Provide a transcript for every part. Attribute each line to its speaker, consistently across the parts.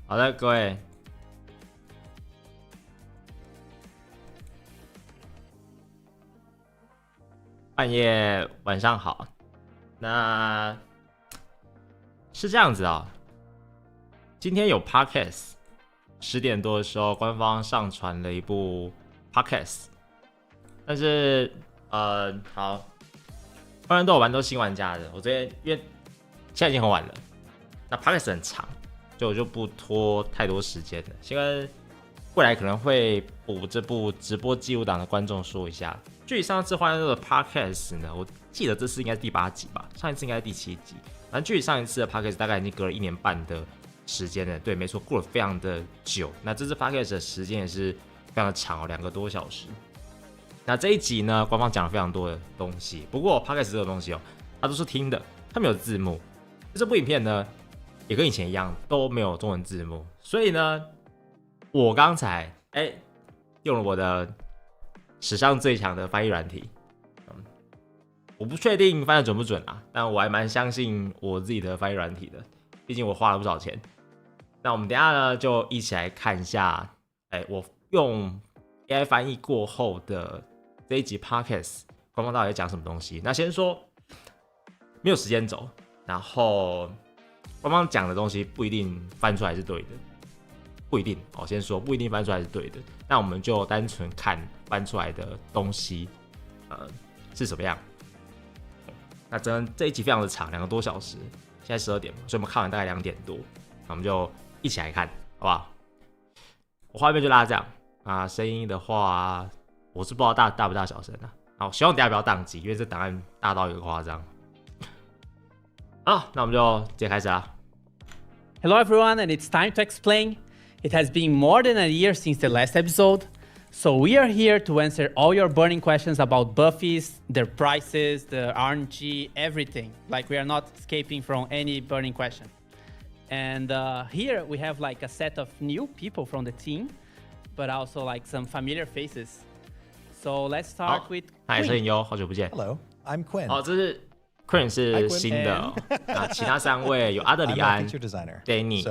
Speaker 1: 好的，各位，半夜晚上好。那是这样子啊、今天有 Podcast， 10点多的时候，官方上传了一部 Podcast， 但是好，当然都有蛮多新玩家的。我昨天因为现在已经很晚了，那 Podcast 很长。所以我就不拖太多时间了，先跟未来可能会补这部直播记录档的观众说一下，距上次荒野乱斗的 podcast 呢，我记得这次应该是第8集吧，上一次应该是第7集，反正距离上一次的 podcast 大概已经隔了1年半的时间了，对，没错，过了非常的久。那这次 podcast 的时间也是非常的长哦，2个多小时。那这一集呢，官方讲了非常多的东西，不过 podcast 这个东西哦，它都是听的，它没有字幕。这部影片呢，也跟以前一样都没有中文字幕，所以呢，我刚才用了我的史上最强的翻译软体，我不确定翻的准不准啊，但我还蛮相信我自己的翻译软体的，毕竟我花了不少钱。那我们等一下呢就一起来看一下，我用 AI 翻译过后的这一集 Podcast 官方到底在讲什么东西。那先说没有时间轴，然后官方讲的东西不一定翻出来是对的，不一定。先说不一定翻出来是对的，那我们就单纯看翻出来的东西，是什么样。那这一集非常的长，2个多小时，现在12点嘛，所以我们看完大概2点多，那我们就一起来看，好不好？我画面就拉这样啊，声音的话，我是不知道大不大小声啊。好，希望等一下不要宕机，因为这档案大到一个夸张。好，那我们就直接开始啦。
Speaker 2: Hello everyone, and it's time to explain. It has been more than a year since the last episode, so we are here to answer all your burning questions about buffies, their prices, the RNG, everything. Like we are not escaping from any burning question. And here we have like a set of new people from the team, but also like some familiar faces. So let's start with Quinn.
Speaker 1: 嗨，摄影优，好久不见。
Speaker 3: Hello, I'm Quinn.
Speaker 1: 这是 Quinn 是新的那其他3位有阿德里安、Danny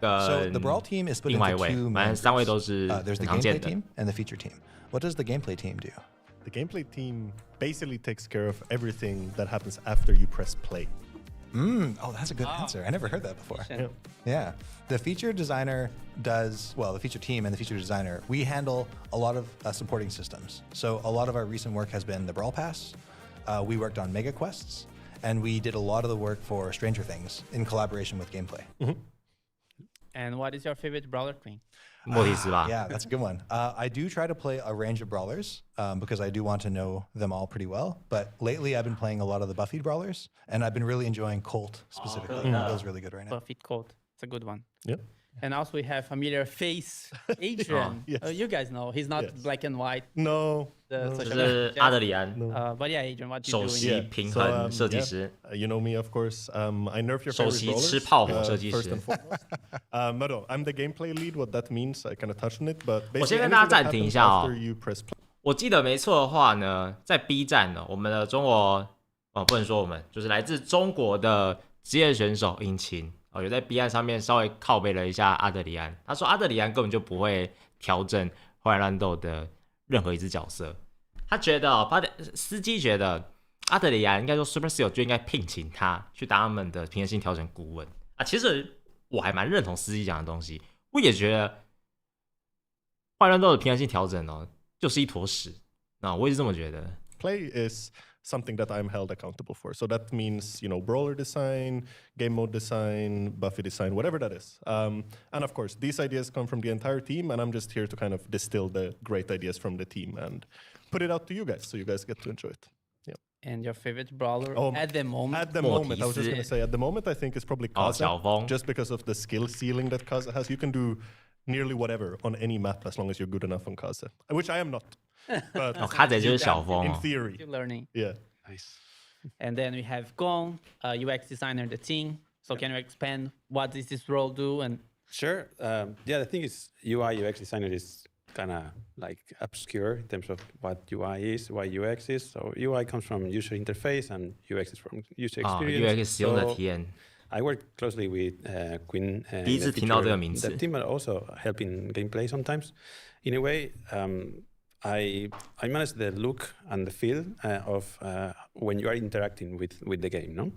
Speaker 1: 跟
Speaker 3: the Brawl team is split
Speaker 1: 另外一
Speaker 3: into
Speaker 1: 位，
Speaker 3: two
Speaker 1: 反正
Speaker 3: members.
Speaker 1: 3位都是
Speaker 3: There's
Speaker 1: 很
Speaker 3: the
Speaker 1: 常
Speaker 3: gameplay
Speaker 1: 见的。
Speaker 3: team and the feature team. What does the gameplay team do?
Speaker 4: The gameplay team basically takes care of everything that happens after you press play.
Speaker 3: Oh, that's a good answer. I never heard that before. Yeah. The feature designer does, well, the feature team and the feature designer, we handle a lot of supporting systems. So a lot of our recent work has been the Brawl Pass. We worked on Mega Quests, and we did a lot of the work for Stranger Things in collaboration with gameplay.
Speaker 2: And what is your favorite brawler, Queen?
Speaker 1: 莫提斯吧。
Speaker 3: Yeah, that's a good one. I do try to play a range of brawlers because I do want to know them all pretty well. But lately, I've been playing a lot of the Buffy brawlers, and I've been really enjoying Colt specifically. It feels really good right now.
Speaker 2: Buffy Colt. It's a good one.
Speaker 4: Yep.
Speaker 2: And also we have familiar face, Adrian.
Speaker 4: Yes.
Speaker 2: You guys know he's not
Speaker 4: Yes.
Speaker 2: black and white.
Speaker 4: No.
Speaker 2: The
Speaker 1: 就
Speaker 2: social
Speaker 1: 是
Speaker 2: media.
Speaker 1: 阿德里安，
Speaker 2: But yeah, Adrian, what you
Speaker 1: 首
Speaker 2: doing?
Speaker 1: 席平衡设计师，
Speaker 4: You know me, of course. I nerf your
Speaker 1: 首
Speaker 4: favorite
Speaker 1: 席
Speaker 4: brawlers.
Speaker 1: 吃炮火设计
Speaker 4: First
Speaker 1: 师
Speaker 4: and。foremost. But no, I'm the gameplay lead. What that means, I kind of touched on it. But
Speaker 1: 我先
Speaker 4: basically,
Speaker 1: 跟大家
Speaker 4: anything that
Speaker 1: 暂停一
Speaker 4: happens
Speaker 1: 下哦。
Speaker 4: after you press play.
Speaker 1: 我记得没错的话呢，在 B 站呢，我们的中国不能说我们，就是来自中国的职业选手引擎有在 B 站上面稍微靠背了一下阿德里安。他说阿德里安根本就不会调整荒野乱斗的任何一只角色，他觉得司机觉得阿德里安应该说 Supercell 就应该聘请他去当他们的平衡性调整顾问啊。其实我还蛮认同司机讲的东西，我也觉得荒野乱斗的平衡性调整就是一坨屎，我也是这么觉得。
Speaker 4: Play is something that I'm held accountable for. So that means, brawler design, game mode design, Buffy design, whatever that is. And of course, these ideas come from the entire team, and I'm just here to kind of distill the great ideas from the team and put it out to you guys, so you guys get to enjoy it. Yeah.
Speaker 2: And your favorite brawler
Speaker 4: at
Speaker 2: the moment?
Speaker 4: At the moment, I was just going to say, at the moment, I think it's probably Kaza,
Speaker 1: 小峰
Speaker 4: just because of the skill ceiling that Kaza has. You can do nearly whatever on any map as long as you're good enough on Kaza, which I am not. But
Speaker 1: 卡仔就是小峰
Speaker 4: in theory,
Speaker 2: Still learning.
Speaker 4: yeah.
Speaker 5: Nice.
Speaker 2: And then we have Gong, UX designer in the team. So can you expand what does this role do? And
Speaker 5: Sure. Yeah, the thing is, UI UX designer is kind of like obscure in terms of what UI is, what UX is. So UI comes from user interface, and UX is from user experience.
Speaker 1: UX 使用的体验。
Speaker 5: I work closely with Quinn.
Speaker 1: 第一次听到这个名词。
Speaker 5: The team are also helping gameplay sometimes. In a way, I manage the look and the feel of when you are interacting with the game. No,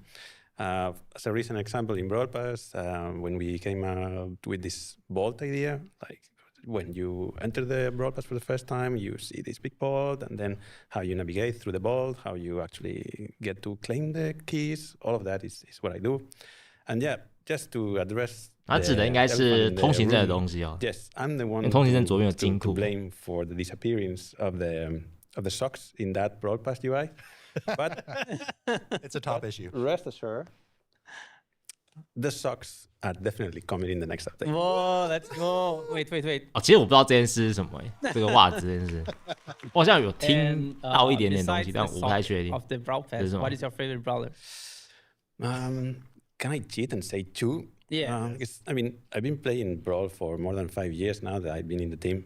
Speaker 5: as a recent example in Brawl Pass, when we came out with this bolt idea, like when you enter the Brawl Pass for the first time, you see this big bolt, and then how you navigate through the bolt, how you actually get to claim the keys. All of that is what I do. And yeah, just to address.
Speaker 1: 它指的应该是通行证的东西哦。
Speaker 5: Yes, I'm the one
Speaker 1: 通行证左边有金
Speaker 5: to
Speaker 1: 库。
Speaker 5: blame for the disappearance of the socks in that broadcast UI. But
Speaker 3: It's a top issue.
Speaker 5: rest assured, the socks are definitely coming in the next update.
Speaker 2: Whoa, let's go. Wait.
Speaker 1: 哦，其实我不知道这件事是什么这个袜子这件事，我好像有听
Speaker 2: And,
Speaker 1: 到一点点东
Speaker 2: besides
Speaker 1: 西，
Speaker 2: the
Speaker 1: 但我不太确定
Speaker 2: of the Brawl
Speaker 1: 这
Speaker 2: Pass,
Speaker 1: 是什么。
Speaker 2: what is your favorite brawler?
Speaker 5: Can I cheat and say two?
Speaker 2: Yeah.
Speaker 5: Because, I mean, I've been playing Brawl for more than 5 years now that I've been in the team.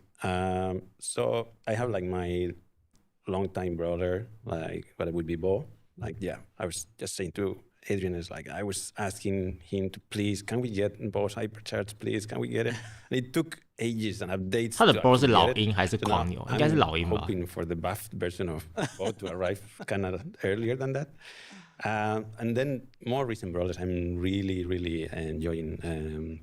Speaker 5: So I have like my long-time brawler, like what would be Bo. Like, yeah, I was just saying to Adrian, is like, I was asking him to please, can we get Bo's hypercharge, please? Can we get it? And it took ages and updates.
Speaker 1: 它的
Speaker 5: to
Speaker 1: Bo 是
Speaker 5: actually
Speaker 1: 老
Speaker 5: get it.
Speaker 1: 鹰还是
Speaker 5: So
Speaker 1: 狂
Speaker 5: now
Speaker 1: 牛？应该是
Speaker 5: I'm
Speaker 1: 老鹰吧。
Speaker 5: hoping for the buffed version of Bo to arrive kind of earlier than that. And then more recent brawlers, I'm really enjoying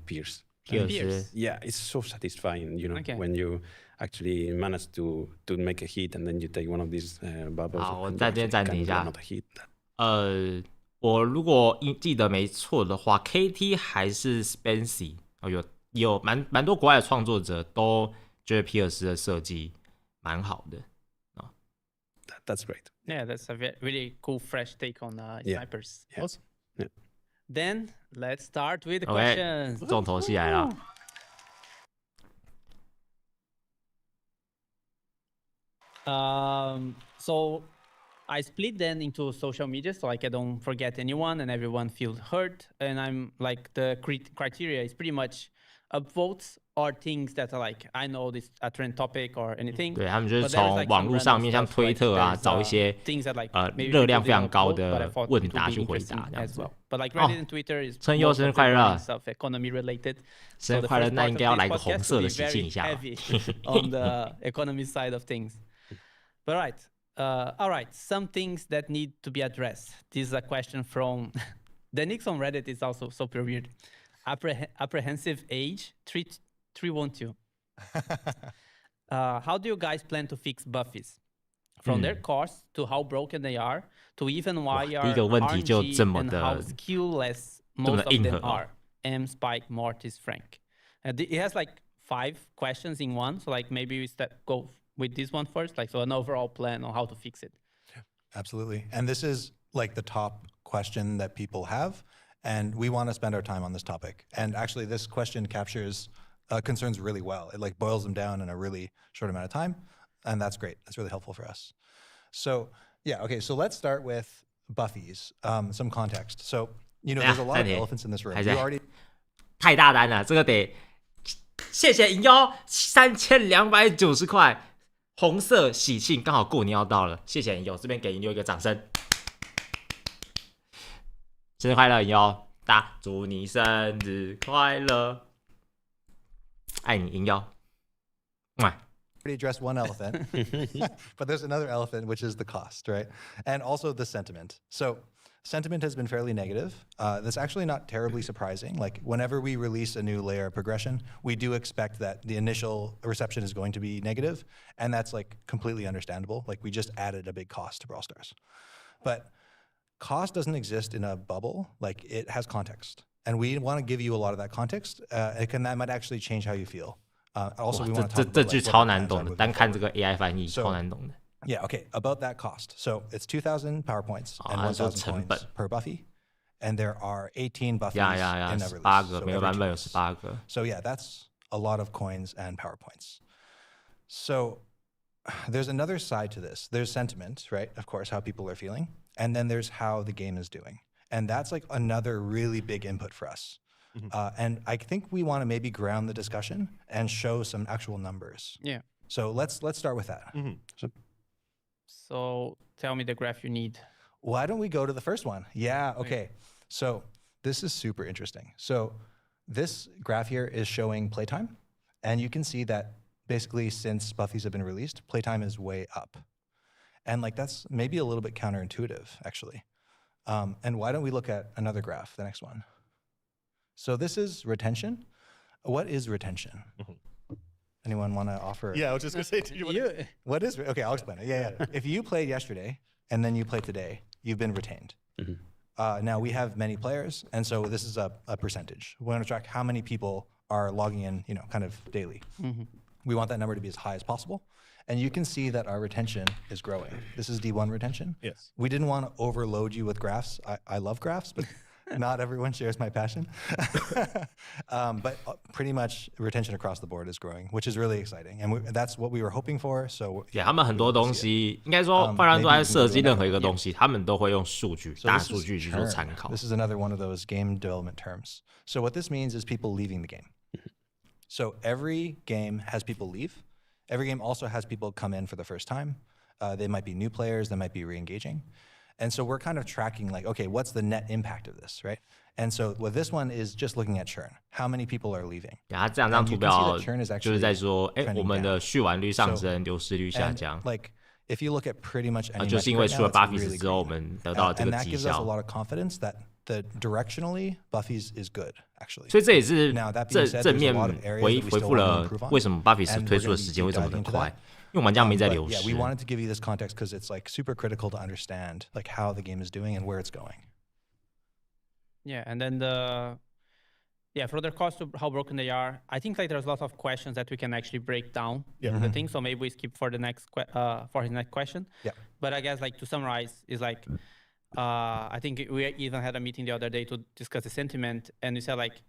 Speaker 5: Pierce.
Speaker 2: Pierce.
Speaker 5: Yeah, it's so satisfying, you know,
Speaker 2: Okay.
Speaker 5: when you actually manage to make a hit and then you take one of these bubbles.
Speaker 1: 好，我
Speaker 5: and you
Speaker 1: 在这边
Speaker 5: actually
Speaker 1: 暂
Speaker 5: can
Speaker 1: 停一
Speaker 5: do
Speaker 1: 下。
Speaker 5: another hit.
Speaker 1: 我如果记得没错的话 ，KT 还是 Spency 哦，有蛮多国外的创作者都觉得皮尔斯的设计蛮好的。
Speaker 5: That's great.
Speaker 2: Yeah, that's a really cool, fresh take on
Speaker 5: Yeah.
Speaker 2: snipers.
Speaker 5: Yeah.
Speaker 4: Awesome.
Speaker 5: Yeah.
Speaker 2: Then let's start with the
Speaker 1: OK，
Speaker 2: questions.
Speaker 1: 重头戏来了。
Speaker 2: So I split them into social media so like I don't forget anyone and everyone feels heard. And I'm like the criteria is pretty much upvotes or things that are like I know this a trend topic or anything.
Speaker 1: 对他们就是
Speaker 2: But there's
Speaker 1: 从
Speaker 2: like
Speaker 1: 网
Speaker 2: some
Speaker 1: 络上
Speaker 2: random
Speaker 1: 面，像
Speaker 2: stuff,
Speaker 1: 推
Speaker 2: like
Speaker 1: 特啊，
Speaker 2: there's,
Speaker 1: 找一些
Speaker 2: things that like maybe
Speaker 1: 热
Speaker 2: people
Speaker 1: 量非常
Speaker 2: didn't
Speaker 1: 高
Speaker 2: upvote, but I
Speaker 1: 的
Speaker 2: thought
Speaker 1: 问
Speaker 2: it would
Speaker 1: 答
Speaker 2: be
Speaker 1: 去回
Speaker 2: interesting
Speaker 1: 答这样
Speaker 2: as
Speaker 1: 子。
Speaker 2: well. But like Reddit and Twitter is
Speaker 1: 春优
Speaker 2: most
Speaker 1: 生日
Speaker 2: of
Speaker 1: 快
Speaker 2: the
Speaker 1: 乐！
Speaker 2: stuff economy related.
Speaker 1: 生
Speaker 2: So
Speaker 1: 日
Speaker 2: the
Speaker 1: 快乐！
Speaker 2: first
Speaker 1: 那
Speaker 2: part
Speaker 1: 应
Speaker 2: of
Speaker 1: 该要
Speaker 2: this
Speaker 1: 来个
Speaker 2: podcast
Speaker 1: 红色
Speaker 2: will
Speaker 1: 的
Speaker 2: be
Speaker 1: 喜庆
Speaker 2: very
Speaker 1: 一下吧。
Speaker 2: heavy on the economy side of things. But all right, some things that need to be addressed. This is a question from the Nix on Reddit is also super weird. Apprehensive age 312. How do you guys plan to fix buffies? From their cost to how broken they are to even why
Speaker 1: 第
Speaker 2: are
Speaker 1: 一个问题就
Speaker 2: RNG
Speaker 1: 这么
Speaker 2: and
Speaker 1: 的
Speaker 2: how skillless
Speaker 1: 这么
Speaker 2: most
Speaker 1: 的
Speaker 2: of
Speaker 1: 硬
Speaker 2: them
Speaker 1: 核哦。
Speaker 2: are. M, Spike, Mortis, Frank. It has like 5 questions in one. So like maybe we go with this one first, like so an overall plan on how to fix it.
Speaker 3: Absolutely. And this is like the top question that people have. And we want to spend our time on this topic. And actually this question captures concerns really well. It like boils them down in a really short amount of time. And that's great. That's really helpful for us. So yeah, okay. So let's start with buffies, some context. So, you know, there's a lot of elephants in this room.
Speaker 1: 还
Speaker 3: You
Speaker 1: 在
Speaker 3: already
Speaker 1: 太大单了，这个得谢谢银妖3290块，红色喜庆，刚好过年要到了，谢谢银妖，这边给银妖一个掌声，生日快乐，银妖，祝你生日快乐，爱你银妖，already
Speaker 3: addressed one elephant, but there's another elephant, which is the cost, right? And also the sentiment. So sentiment has been fairly negative. That's actually not terribly surprising. Like whenever we release a new layer of progression, we do expect that the initial reception is going to be negative, and that's like completely understandable. Like we just added a big cost to Brawl Stars. But cost doesn't exist in a bubble. Like it has context. And we want to give you a lot of that context. That might actually change how you feel. Also, we want to talk
Speaker 1: 这
Speaker 3: about
Speaker 1: 句
Speaker 3: like,
Speaker 1: 超
Speaker 3: what our
Speaker 1: 难
Speaker 3: plans
Speaker 1: 懂
Speaker 3: are
Speaker 1: 的，
Speaker 3: moving
Speaker 1: 单看
Speaker 3: forward.
Speaker 1: 这个 AI 翻译超难懂的。
Speaker 3: Yeah, okay, about that cost. So it's 2,000 PowerPoints and
Speaker 1: 按照
Speaker 3: 1,000
Speaker 1: 成本
Speaker 3: coins per Buffy. And there are 18 Buffies
Speaker 1: 呀
Speaker 3: in every
Speaker 1: 18
Speaker 3: release.
Speaker 1: 个，
Speaker 3: So
Speaker 1: 每个
Speaker 3: every
Speaker 1: 版本
Speaker 3: two
Speaker 1: 有
Speaker 3: weeks.
Speaker 1: 18个。
Speaker 3: So yeah, that's a lot of coins and PowerPoints. So there's another side to this. There's sentiment, right? Of course, how people are feeling. And then there's how the game is doing. And that's like another really big input for us. And I think we want to maybe ground the discussion and show some actual numbers.
Speaker 2: Yeah.
Speaker 3: So let's start with that.
Speaker 2: So tell me the graph you need.
Speaker 3: Why don't we go to the first one? Yeah, okay. So this is super interesting. So this graph here is showing playtime. And you can see that basically since Buffies have been released, playtime is way up. And like that's maybe a little bit counterintuitive, actually. And why don't we look at another graph, the next one? So this is retention. What is retention? Anyone want to offer?
Speaker 4: Yeah, I was just going to say to you.
Speaker 3: What is, okay, I'll explain it. Yeah. If you played yesterday and then you play today, you've been retained. Now we have many players, and so this is a percentage. We want to track how many people are logging in, kind of daily. We want that number to be as high as possible. And you can see that our retention is growing. This is D1 retention.
Speaker 4: Yes.
Speaker 3: We didn't want to overload you with graphs. I love graphs, but not everyone shares my passion. But pretty much retention across the board is growing, which is really exciting. And that's what we were hoping for. So
Speaker 1: yeah, 他们很多东西，应该说，泛滥都在设计任何一个东西，他们都会用数据、大数据去做参考。
Speaker 3: This is another one of those game development terms. So what this means is people leaving the game. So every game has people leave. Every game also has people come in for the first time. They might be new players, they might be re-engaging. And so we're kind of tracking like, okay, what's the net impact of this, right? And so what this one is just looking at churn. How many people are leaving?
Speaker 1: 它这两张图表就是在说，我们的续玩率上升，流失率下降。
Speaker 3: Like if you look at pretty much any
Speaker 1: 就是因为出了 Buffies 之后，我们得到了这个绩
Speaker 3: and that gives us a
Speaker 1: 效。
Speaker 3: lot of confidence that directionally Buffies is good, actually.
Speaker 1: 所以这也是正面回复了为什么 Buffies 推出的时间会这么的快，因为玩家没在流失。
Speaker 3: Yeah, we wanted to give you this context because it's like super critical to understand like how the game is doing and where it's going.
Speaker 2: Yeah, and then for the cost of how broken they are, I think like there's lots of questions that we can actually break down the thing. So maybe we skip for the next for his next question.
Speaker 3: Yeah.
Speaker 2: But I guess like to summarize is like I think we even had a meeting the other day to discuss the sentiment, and we said like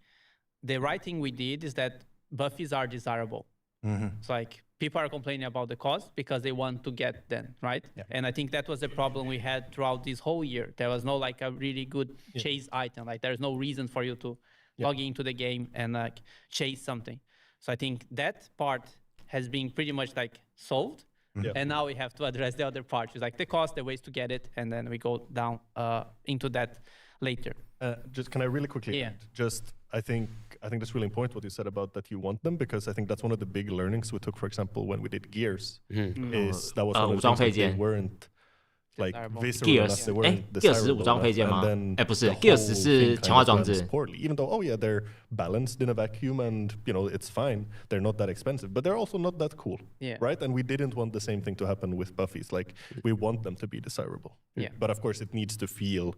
Speaker 2: the right thing we did is that Buffies are desirable. It's like people are complaining about the cost because they want to get them, right?
Speaker 3: Yeah.
Speaker 2: And I think that was the problem we had throughout this whole year. There was no like a really good chase item. Like there's no reason for you to log into the game and like chase something. So I think that part has been pretty much like solved. And now we have to address the other part, which is like the cost, the ways to get it, and then we go down into that later.
Speaker 4: Just can I really quickly?
Speaker 2: Yeah.
Speaker 4: Just I think that's really important what you said about that you want them, because I think that's one of the big learnings we took, for example, when we did Gears. Is that was one of the things that they weren't like visceral enough. They weren't desirable enough. And then
Speaker 1: 不是 Gears 是强化装置
Speaker 4: poorly, even though they're balanced in a vacuum and it's fine. They're not that expensive, but they're also not that cool, right? And we didn't want the same thing to happen with Buffies. Like we want them to be desirable, but of course it needs to feel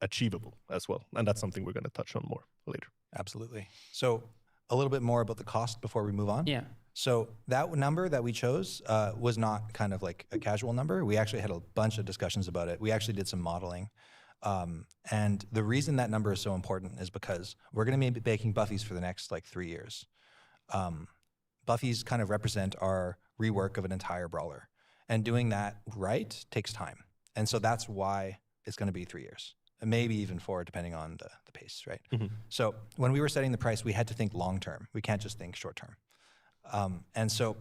Speaker 4: achievable as well, and that's something we're going to touch on more later.
Speaker 3: Absolutely. So a little bit more about the cost before we move on.
Speaker 2: Yeah.
Speaker 3: So that number that we chose was not kind of like a casual number. We actually had a bunch of discussions about it. We actually did some modeling. And the reason that number is so important is because we're going to be making Buffies for the next like 3 years. Buffies kind of represent our rework of an entire brawler. And doing that right takes time. And so that's why it's going to be 3 years. And maybe even 4, depending on the pace, right? So when we were setting the price, we had to think long-term. We can't just think short-term. And so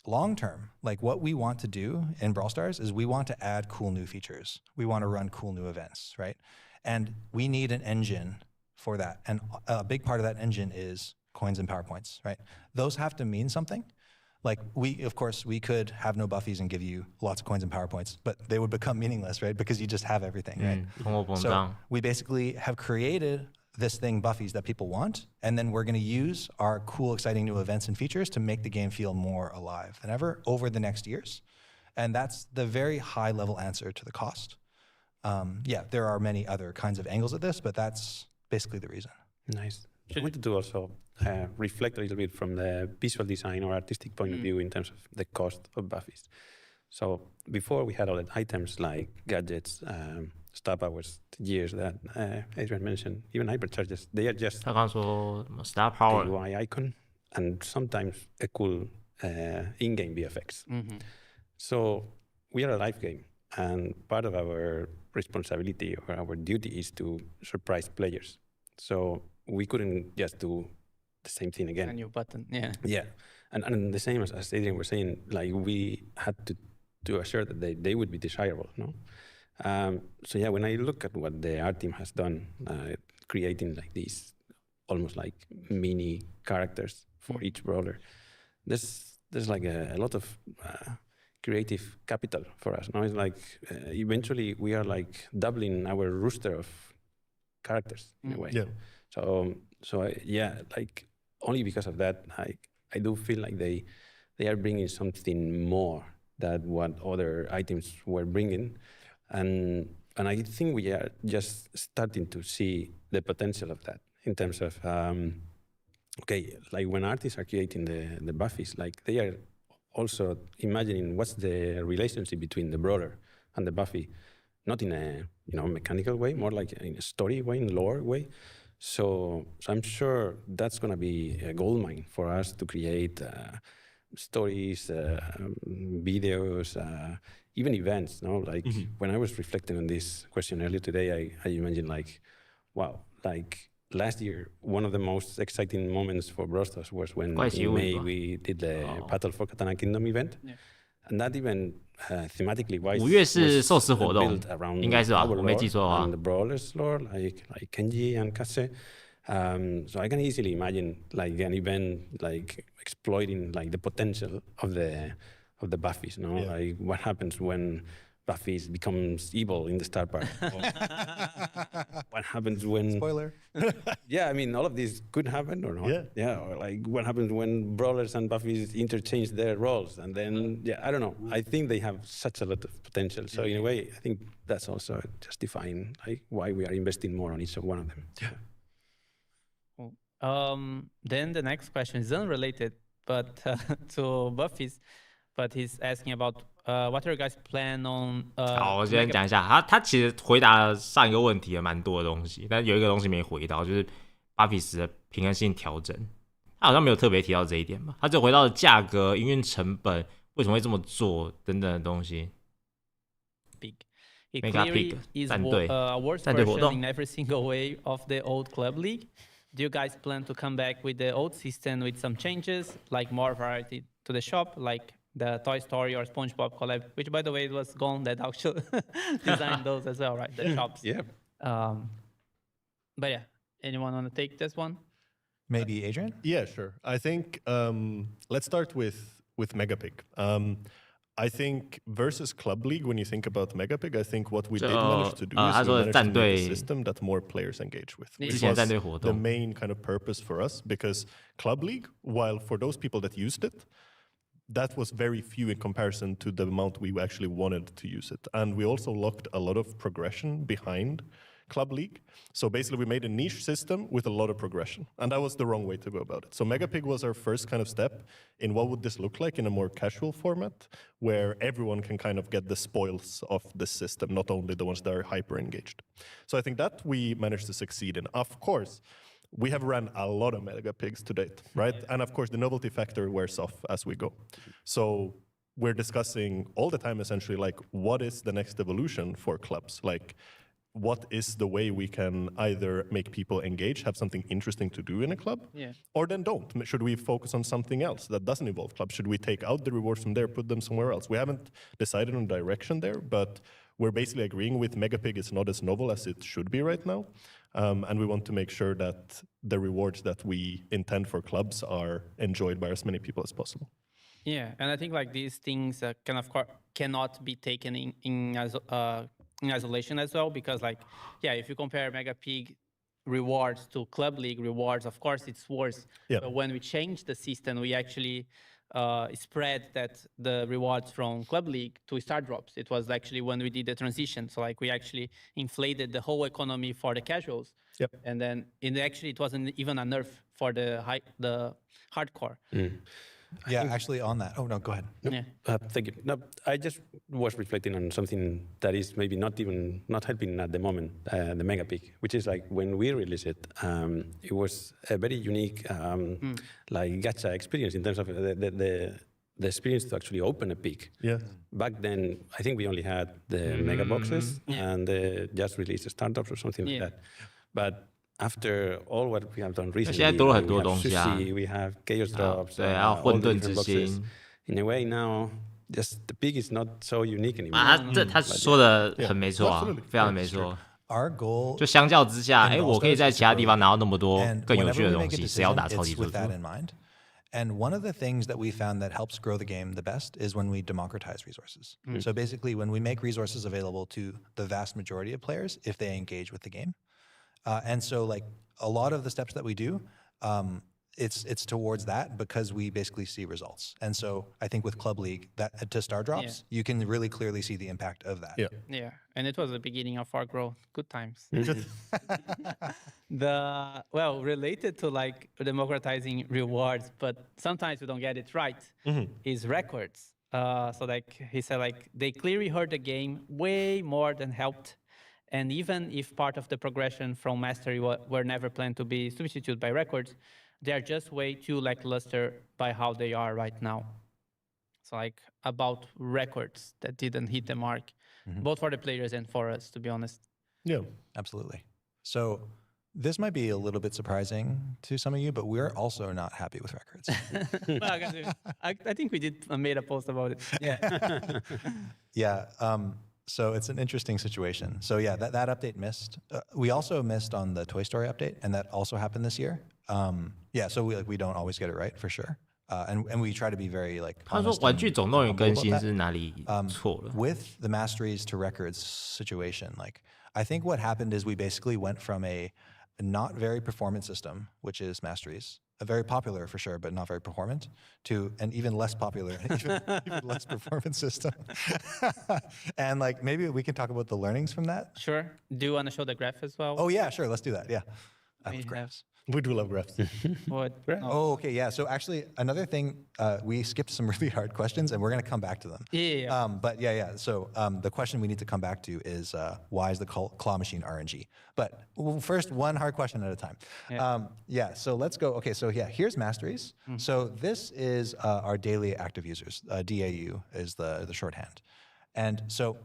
Speaker 3: long-term, like what we want to do in Brawl Stars is we want to add cool new features. We want to run cool new events, right? And we need an engine for that. And a big part of that engine is coins and PowerPoints, right? Those have to mean something. Like of course, we could have no Buffies and give you lots of coins and PowerPoints, but they would become meaningless, right? Because you just have everything, right? So we basically have created this thing, Buffies, that people want, and then we're going to use our cool, exciting new events and features to make the game feel more alive than ever over the next years. And that's the very high-level answer to the cost. There are many other kinds of angles at this, but that's basically the reason.
Speaker 5: Nice. I wanted to also reflect a little bit from the visual design or artistic point of view in terms of the cost of Buffies. So before we had all the items like gadgets, star powers, gears that Adrian mentioned, even hypercharges, they are just
Speaker 1: 他刚说 star power
Speaker 5: a UI icon and sometimes a cool in-game VFX. So we are a live game, and part of our responsibility or our duty is to surprise players. So we couldn't just do the same thing again.
Speaker 2: A new button,
Speaker 5: Yeah, and the same as Adrian was saying, like we had to assure that they would be desirable, no? So yeah, when I look at what the art team has done, creating like these almost like mini characters for each brawler, there's like a lot of creative capital for us. Now it's like eventually we are like doubling our roster of characters in a way.
Speaker 4: Yeah.
Speaker 5: So yeah, like only because of that, I do feel like they are bringing something more than what other items were bringing, and I think we are just starting to see the potential of that in terms of okay, like when artists are creating the buffies, like they are also imagining what's the relationship between the brawler and the buffy, not in a mechanical way, more like in a story way, in lore way. So I'm sure that's going to be a goldmine for us to create stories, videos, even events. No, like when I was reflecting on this question earlier today, I imagined like, wow, like last year, one of the most exciting moments for Brostos was when in May we did the Battle for Katana Kingdom event. Yeah. And that event, thematically wise,
Speaker 1: 5月是寿司活动， 应该是吧？我没记错的话。
Speaker 5: And the brawlers lore, like Kenji and Kase. So I can easily imagine like an event like exploiting like the potential of the Buffies. You know, like what happens when Buffy becomes evil in the Star Park. What happens when...
Speaker 3: Spoiler.
Speaker 5: Yeah, I mean, all of this could happen or not. Yeah, or like what happens when Brawlers and Buffys interchange their roles. And then, yeah, I don't know. I think they have such a lot of potential. So in a way, I think that's also justifying like why we are investing more on each of one of them.
Speaker 2: Yeah. Cool. Then the next question is unrelated, but to Buffy's, but he's asking about what are you guys plan on?
Speaker 1: 好，我先讲一下，他其实回答了上一个问题也蛮多的东西，但有一个东西没回到，就是巴比斯的平衡性调整，他好像没有特别提到这一点吧？他只回到了价格、营运成本为什么会这么做等等的东西。
Speaker 2: Mega Pig is a worse version in every single way of the old Club League. Do you guys plan to come back with the old system with some changes, like more variety to the shop, like the Toy Story or SpongeBob collab, which by the way it was gone that actually designed those as well, right? The shops.
Speaker 5: Yeah.
Speaker 2: But yeah, anyone want to take this one?
Speaker 3: Maybe Adrian?
Speaker 4: Yeah, sure. I think let's start with Megapig. I think versus Club League, when you think about Megapig, I think what we did manage to do is we managed to make a system that more players engage with. Which was the main kind of purpose for us, because Club League, while for those people that used it, that was very few in comparison to the amount we actually wanted to use it. And we also locked a lot of progression behind Club League. So basically we made a niche system with a lot of progression. And that was the wrong way to go about it. So Megapig was our first kind of step in what would this look like in a more casual format, where everyone can kind of get the spoils of the system, not only the ones that are hyper engaged. So I think that we managed to succeed in. Of course, we have ran a lot of Megapigs to date, right? And of course, the novelty factor wears off as we go. So we're discussing all the time, essentially, like, what is the next evolution for clubs? Like, what is the way we can either make people engage, have something interesting to do in a club, or then don't? Should we focus on something else that doesn't involve clubs? Should we take out the rewards from there, put them somewhere else? We haven't decided on direction there, but we're basically agreeing with Megapig is not as novel as it should be right now. And we want to make sure that the rewards that we intend for clubs are enjoyed by as many people as possible.
Speaker 2: Yeah, and I think like these things cannot be taken in isolation as well, because like, yeah, if you compare Megapig rewards to Club League rewards, of course it's worse.
Speaker 4: Yeah.
Speaker 2: But when we changed the system, we actually spread the rewards from Club League to Star Drops. It was actually when we did the transition. So like we actually inflated the whole economy for the casuals.
Speaker 4: Yep.
Speaker 2: And then it wasn't even a nerf for the hardcore.
Speaker 3: Yeah, actually on that. Oh, no, go ahead.
Speaker 2: Yeah.
Speaker 5: Thank you. No, I just was reflecting on something that is maybe not helping at the moment, the Megapig, which is like when we released it, it was a very unique like gacha experience in terms of the experience to actually open a pig.
Speaker 4: Yeah.
Speaker 5: Back then, I think we only had the mega boxes and just released startups or something like that. But after all what we have done recently,
Speaker 1: 现在多了很多东西啊
Speaker 5: we have chaos drops,
Speaker 1: 对，还有混沌之心。
Speaker 5: In a way now, just the peak is not so unique anymore.
Speaker 1: 他说的很没错啊，
Speaker 4: Absolutely.
Speaker 1: 非常的没错。
Speaker 3: Our goal
Speaker 1: 就相较之下，
Speaker 3: in
Speaker 1: 我可以在其他地方拿到那么多
Speaker 3: and
Speaker 1: 更有
Speaker 3: whenever
Speaker 1: 趣的
Speaker 3: we
Speaker 1: 东
Speaker 3: make a
Speaker 1: 西，谁要
Speaker 3: decision,
Speaker 1: 打超级
Speaker 3: it's
Speaker 1: 输
Speaker 3: with
Speaker 1: 出？
Speaker 3: that in mind. And one of the things that we found that helps grow the game the best is when we democratize resources. So basically, when we make resources available to the vast majority of players if they engage with the game. And so like a lot of the steps that we do, it's towards that because we basically see results. And so I think with Club League, that to Star Drops, you can really clearly see the impact of that.
Speaker 2: Yeah, and it was the beginning of our growth. Good times. Related to like democratizing rewards, but sometimes we don't get it right, is records. So like he said, like they clearly hurt the game way more than helped. And even if part of the progression from mastery were never planned to be substituted by records, they are just way too lackluster by how they are right now. So like about records that didn't hit the mark, both for the players and for us, to be honest.
Speaker 4: Yeah.
Speaker 3: Absolutely. So this might be a little bit surprising to some of you, but we're also not happy with records.
Speaker 2: I think we made a post about it.
Speaker 3: Yeah. So it's an interesting situation. So yeah, that update missed. We also missed on the Toy Story update, and that also happened this year. Yeah, so we don't always get it right for sure. And we try to be very like
Speaker 1: 他说
Speaker 3: honest
Speaker 1: 玩
Speaker 3: and
Speaker 1: 具总动员
Speaker 3: humble
Speaker 1: 更
Speaker 3: about
Speaker 1: 新
Speaker 3: that.
Speaker 1: 是哪里错了？
Speaker 3: With the masteries to records situation, like I think what happened is we basically went from a not very performant system, which is masteries, a very popular for sure, but not very performant, to an even less popular, even less performant system. And like maybe we can talk about the learnings from that.
Speaker 2: Sure. Do you want to show the graph as well?
Speaker 3: Oh yeah, sure, let's do that. Yeah, I
Speaker 2: We
Speaker 3: love
Speaker 2: have-
Speaker 3: graphs.
Speaker 4: We do love graphs.
Speaker 2: What?
Speaker 3: Oh, okay, yeah. So actually, another thing, we skipped some really hard questions, and we're going to come back to them.
Speaker 2: Yeah.
Speaker 3: But yeah. So the question we need to come back to is why is the claw machine RNG? But first, one hard question at a time. So let's go. Okay, so yeah, here's masteries. So this is our daily active users. DAU is the shorthand. And so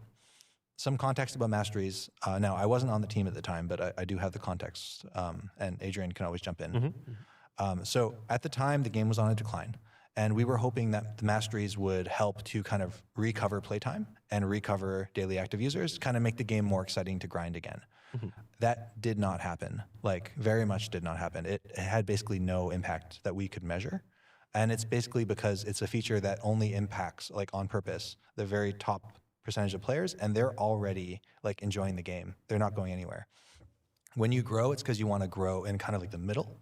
Speaker 3: some context about masteries. Now, I wasn't on the team at the time, but I do have the context, and Adrian can always jump in. So at the time, the game was on a decline, and we were hoping that the masteries would help to kind of recover playtime and recover daily active users, kind of make the game more exciting to grind again. That did not happen, like very much did not happen. It had basically no impact that we could measure. And it's basically because it's a feature that only impacts, like on purpose, the very top percentage of players, and they're already like enjoying the game. They're not going anywhere. When you grow, it's because you want to grow in kind of like the middle.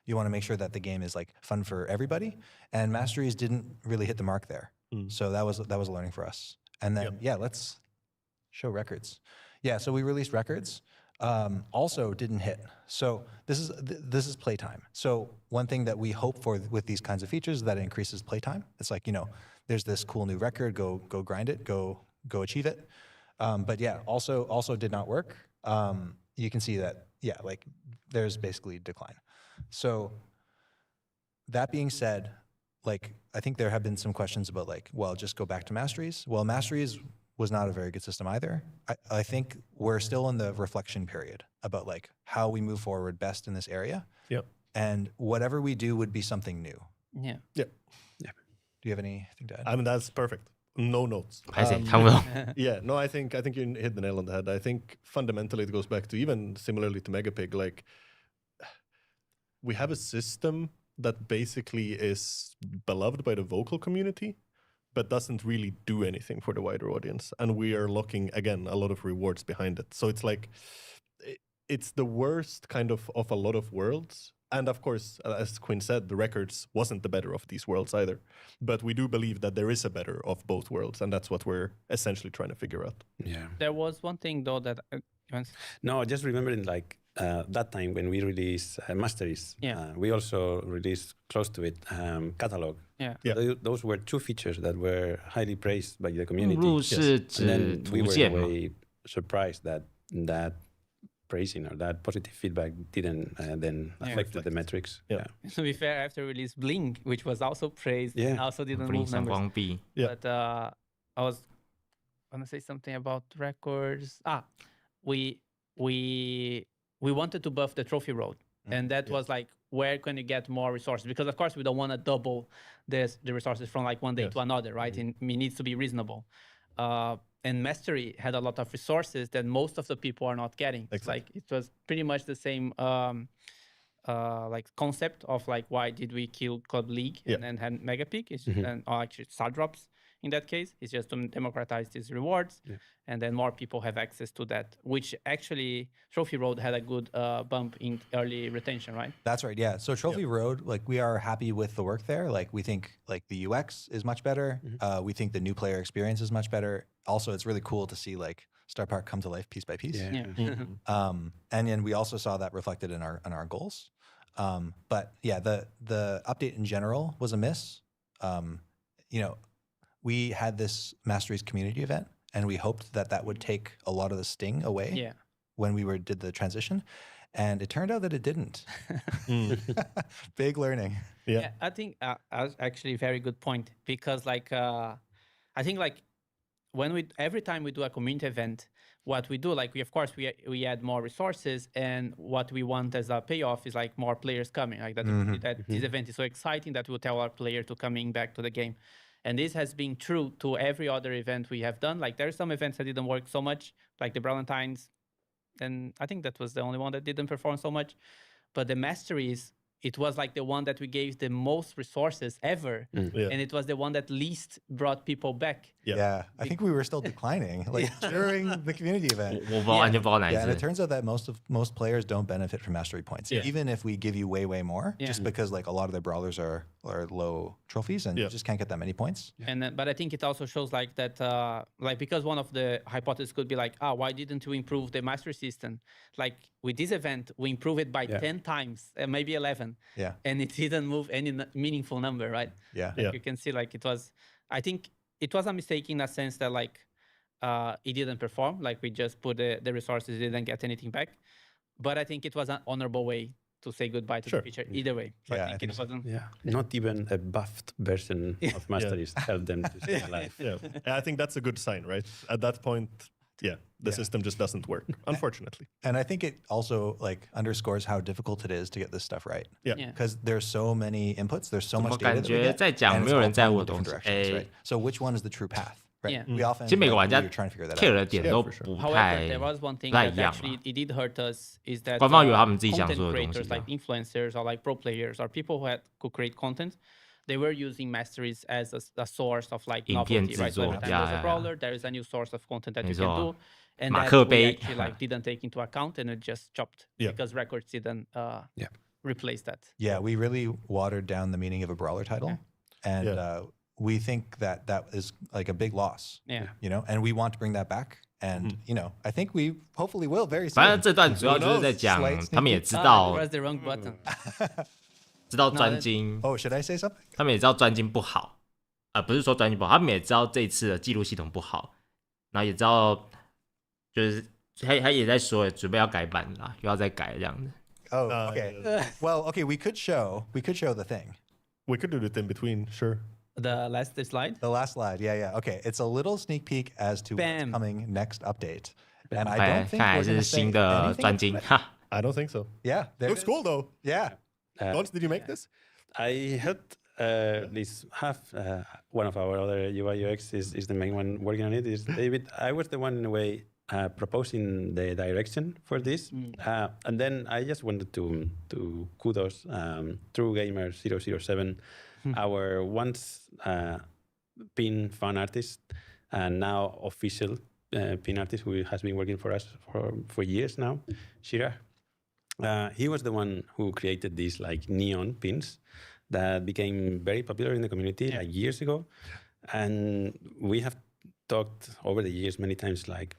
Speaker 3: You want to make sure that the game is like fun for everybody. And masteries didn't really hit the mark there. So that was a learning for us. And then let's show records. Yeah, so we released records. Also didn't hit. So this is playtime. So one thing that we hope for with these kinds of features is that it increases playtime. It's like, there's this cool new record, go grind it, go achieve it. But yeah, also did not work. You can see that, like there's basically decline. So that being said, like I think there have been some questions about like, well, just go back to masteries. Well, masteries was not a very good system either. I think we're still in the reflection period about like how we move forward best in this area.
Speaker 4: Yep.
Speaker 3: And whatever we do would be something new.
Speaker 2: Yeah.
Speaker 4: Yep.
Speaker 3: Do you have anything to add?
Speaker 4: I mean, that's perfect. No notes.
Speaker 1: 拍谁看不懂？
Speaker 4: Yeah, no, I think you hit the nail on the head. I think fundamentally it goes back to even similarly to Megapig, like we have a system that basically is beloved by the vocal community, but doesn't really do anything for the wider audience. And we are locking, again, a lot of rewards behind it. So it's like, it's the worst kind of a lot of worlds. And of course, as Quinn said, the records wasn't the better of these worlds either. But we do believe that there is a better of both worlds. And that's what we're essentially trying to figure out.
Speaker 5: Yeah.
Speaker 2: There was one thing though that
Speaker 5: No, just remembering like that time when we released Masteries, we also released close to it Catalog.
Speaker 2: Yeah.
Speaker 5: Those were two features that were highly praised by the community.
Speaker 1: 目录是
Speaker 5: And
Speaker 1: 指
Speaker 5: then
Speaker 1: 图
Speaker 5: we were
Speaker 1: 鉴
Speaker 5: in
Speaker 1: 嘛
Speaker 5: a way surprised that praising or that positive feedback didn't then affect the metrics.
Speaker 4: Yeah.
Speaker 2: To be fair, after release Bling, which was also praised,
Speaker 5: Yeah.
Speaker 2: also didn't
Speaker 1: 不影
Speaker 2: move
Speaker 1: 响
Speaker 2: numbers.
Speaker 1: 光壁。
Speaker 4: Yeah.
Speaker 2: But I was gonna say something about records. We wanted to buff the trophy road, and that was like where can you get more resources? Because of course we don't want to double the resources from like one day to another, right? And it needs to be reasonable. And Mastery had a lot of resources that most of the people are not getting.
Speaker 4: Exactly.
Speaker 2: Like it was pretty much the same like concept of like why did we kill Club League and then had Mega Peak, or actually Star Drops in that case. It's just to democratize these rewards, and then more people have access to that, which actually Trophy Road had a good bump in early retention, right?
Speaker 3: That's right. Yeah. So Trophy Road, like we are happy with the work there. Like we think like the UX is much better. We think the new player experience is much better. Also, it's really cool to see like Star Park come to life piece by piece. And then we also saw that reflected in our goals. But yeah, the update in general was a miss. You know, we had this Masteries community event, and we hoped that that would take a lot of the sting away when we did the transition. And it turned out that it didn't. Big learning.
Speaker 2: Yeah, I think actually a very good point, because like I think like when every time we do a community event, what we do, like we add more resources, and what we want as a payoff is like more players coming. Like that, that this event is so exciting that we'll tell our player to coming back to the game. And this has been true to every other event we have done. Like there are some events that didn't work so much, like the Valentine's, and I think that was the only one that didn't perform so much. But the Masteries, it was like the one that we gave the most resources ever, and it was the one that least brought people back.
Speaker 3: Yeah, I think we were still declining like during the community event.
Speaker 1: 我不知道完全不知道哪一
Speaker 3: Yeah, and it
Speaker 1: 支。
Speaker 3: turns out that most players don't benefit from mastery points, even if we give you way more, just because like a lot of the brawlers are low trophies and you just can't get that many points.
Speaker 2: And then, but I think it also shows like that, like because one of the hypotheses could be like, why didn't we improve the mastery system? Like with this event, we improve it by 10 times, maybe 11.
Speaker 3: Yeah.
Speaker 2: And it didn't move any meaningful number, right?
Speaker 3: Yeah.
Speaker 2: Like you can see like it was, I think it was a mistake in a sense that like it didn't perform. Like we just put the resources, didn't get anything back. But I think it was an honorable way to say goodbye to the feature either way. So I think it wasn't.
Speaker 5: Not even a buffed version of Masteries helped them to stay alive.
Speaker 4: I think that's a good sign, right? At that point, the system just doesn't work, unfortunately.
Speaker 3: And I think it also like underscores how difficult it is to get this stuff right.
Speaker 4: Yeah.
Speaker 3: Because there's so many inputs, there's so
Speaker 1: 怎么
Speaker 3: much
Speaker 1: 感
Speaker 3: data that we
Speaker 1: 觉
Speaker 3: get,
Speaker 1: 在讲
Speaker 3: and
Speaker 1: 没
Speaker 3: it's
Speaker 1: 有
Speaker 3: all
Speaker 1: 人在
Speaker 3: pointing
Speaker 1: 乎
Speaker 3: in
Speaker 1: 的
Speaker 3: different
Speaker 1: 东西？
Speaker 3: directions, right? So which one is the true path, right?
Speaker 2: Yeah.
Speaker 3: We often
Speaker 1: 其实每个玩家
Speaker 3: we're trying to figure that
Speaker 1: care
Speaker 3: out.
Speaker 1: 的点都
Speaker 4: for sure.
Speaker 1: 不
Speaker 2: However,
Speaker 1: 太
Speaker 2: there was one thing
Speaker 1: 不太
Speaker 2: that
Speaker 1: 一样
Speaker 2: actually
Speaker 1: 啊。
Speaker 2: it did hurt us is that
Speaker 1: 官方有他们自己想
Speaker 2: content
Speaker 1: 做的东西
Speaker 2: creators like influencers or like pro players or people who could create content, they were using Masteries as a source of like
Speaker 1: 影片
Speaker 2: novelty, right?
Speaker 1: 制作
Speaker 2: So every time there's a brawler, there is a new source of content that you can do. And
Speaker 1: 马
Speaker 2: that
Speaker 1: 克
Speaker 2: we
Speaker 1: 杯
Speaker 2: actually like didn't take into account, and it just chopped because records didn't replace that.
Speaker 3: Yeah, we really watered down the meaning of a brawler title. And we think that is like a big loss.
Speaker 2: Yeah.
Speaker 3: You know, and we want to bring that back. And, you know, I think we hopefully will very
Speaker 1: 反正
Speaker 3: soon.
Speaker 1: 这段主要就是在讲 他们也知道
Speaker 2: press the wrong button.
Speaker 1: 知道专精，
Speaker 3: Oh, should I say something?
Speaker 1: 他们也知道专精不好，不是说专精不好，他们也知道这一次的记录系统不好，然后也知道就是他也在说准备要改版啦，又要再改这样子。
Speaker 3: Oh, okay. Well, okay, we could show the thing.
Speaker 4: We could do it in between, sure.
Speaker 2: The last slide.
Speaker 3: The last slide. Yeah. Okay. It's a little sneak peek as to what's
Speaker 2: Bam.
Speaker 3: coming next update. And I
Speaker 1: 看
Speaker 3: don't think
Speaker 1: 看还
Speaker 3: we're
Speaker 1: 是
Speaker 3: going to say
Speaker 1: 新的
Speaker 3: anything.
Speaker 1: 专精，哈，
Speaker 4: I don't think so.
Speaker 3: Yeah. there
Speaker 4: Looks
Speaker 3: it is.
Speaker 4: cool, though.
Speaker 3: Yeah.
Speaker 4: Lons, did you make this?
Speaker 5: I helped this half. One of our other UI UX is the main one working on it. Is David? I was the one in a way proposing the direction for this, and then I just wanted to kudos True Gamer 007, our once pin fan artist and now official pin artist who has been working for us for years now, Shira. He was the one who created these like neon pins that became very popular in the community like years ago, and we have talked over the years many times like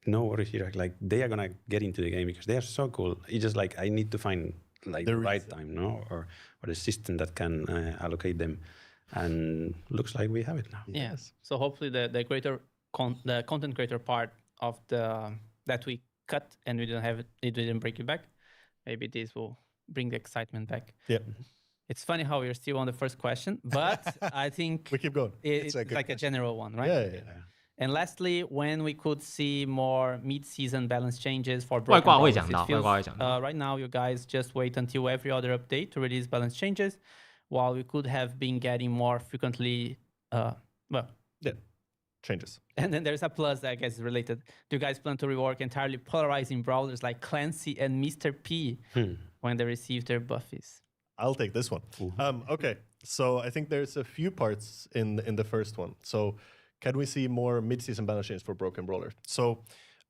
Speaker 5: no worries here, like they are gonna get into the game because they are so cool. It's just like I need to find like the right time, no, or a system that can allocate them, and looks like we have it now.
Speaker 2: Yes. So hopefully the content creator part of the that we cut and we didn't have it didn't break it back. Maybe this will bring the excitement back.
Speaker 4: Yeah.
Speaker 2: It's funny how we're still on the first question, but I think
Speaker 4: We keep going.
Speaker 2: it's like a general one, right?
Speaker 4: Yeah.
Speaker 2: And lastly, when we could see more mid-season balance changes for
Speaker 1: 外
Speaker 2: broken
Speaker 1: 挂会
Speaker 2: brawlers,
Speaker 1: 讲
Speaker 2: it
Speaker 1: 到， 外
Speaker 2: feels,
Speaker 1: 挂会讲到。
Speaker 2: right now, you guys just wait until every other update to release balance changes, while we could have been getting more frequently,
Speaker 4: Yeah, changes.
Speaker 2: And then there's a plus that I guess is related. Do you guys plan to rework entirely polarizing brawlers like Clancy and Mr. P when they receive their buffies?
Speaker 4: I'll take this one. Okay, so I think there's a few parts in the first one. So can we see more mid-season balance changes for Broken Brawler? So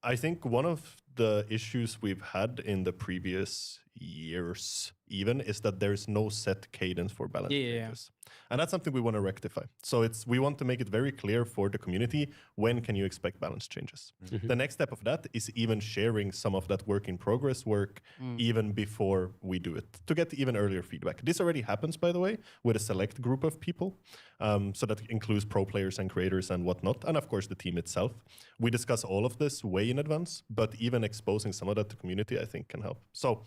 Speaker 4: I think one of the issues we've had in the previous years even is that there's no set cadence for balance changes. And that's something we want to rectify. So we want to make it very clear for the community, when can you expect balance changes? The next step of that is even sharing some of that work in progress work even before we do it, to get even earlier feedback. This already happens, by the way, with a select group of people. So that includes pro players and creators and whatnot, and of course the team itself. We discuss all of this way in advance, but even exposing some of that to community, I think, can help. So